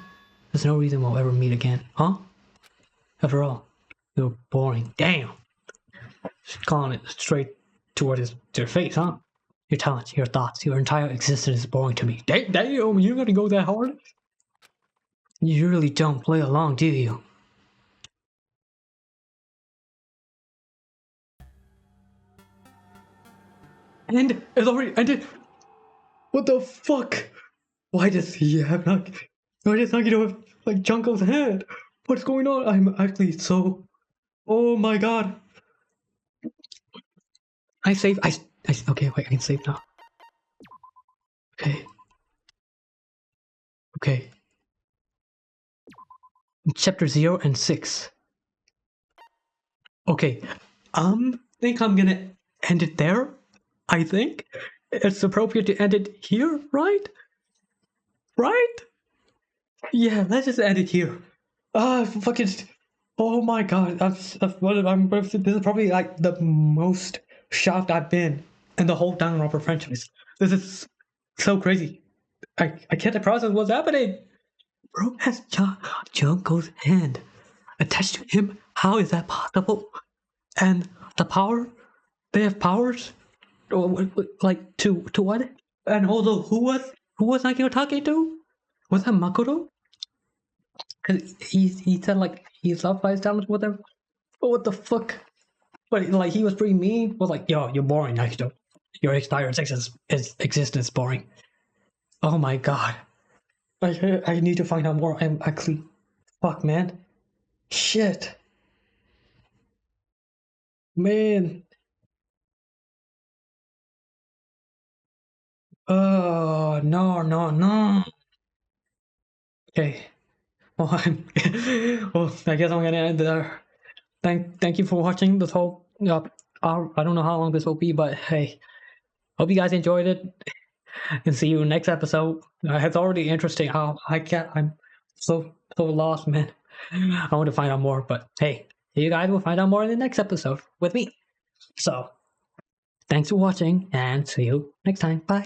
There's no reason we'll ever meet again, huh? After all, you're boring. Damn! Just calling it straight toward their face, huh? Your talent, your thoughts, your entire existence is boring to me. Damn, you gotta go that hard? You really don't play along, do you? And it's already ended. What the fuck? Why does he have not? Why does Nagito have like Junko's head? What's going on? I'm actually so. Oh my god. I save. I okay. Wait, I can save now. Okay. Okay. Chapter 0 and 6. Okay. Think I'm gonna end it there. I think it's appropriate to end it here, right? Right? Yeah, let's just end it here. Fucking. Oh my god, this is probably like the most shocked I've been in the whole Danganronpa franchise. This is so crazy. I can't process what's happening. Bro has Junko's hand attached to him. How is that possible? And the power? They have powers? Like to what? And also, who was Nagito talking to? Was that Makoto? Cause he said like he's loved by his talent, whatever. But what the fuck? But like he was pretty mean. Was like, yo, you're boring, Nagito. Your entire existence is boring. Oh my god. I need to find out more. I'm actually, fuck, man. Shit. Man. Oh no. Okay. Well, well, I guess I'm gonna end there. Thank you for watching this whole. I don't know how long this will be, but hey, hope you guys enjoyed it, and see you next episode. It's already interesting. I'm so lost, man. I want to find out more, but hey, you guys will find out more in the next episode with me. So, thanks for watching, and see you next time. Bye.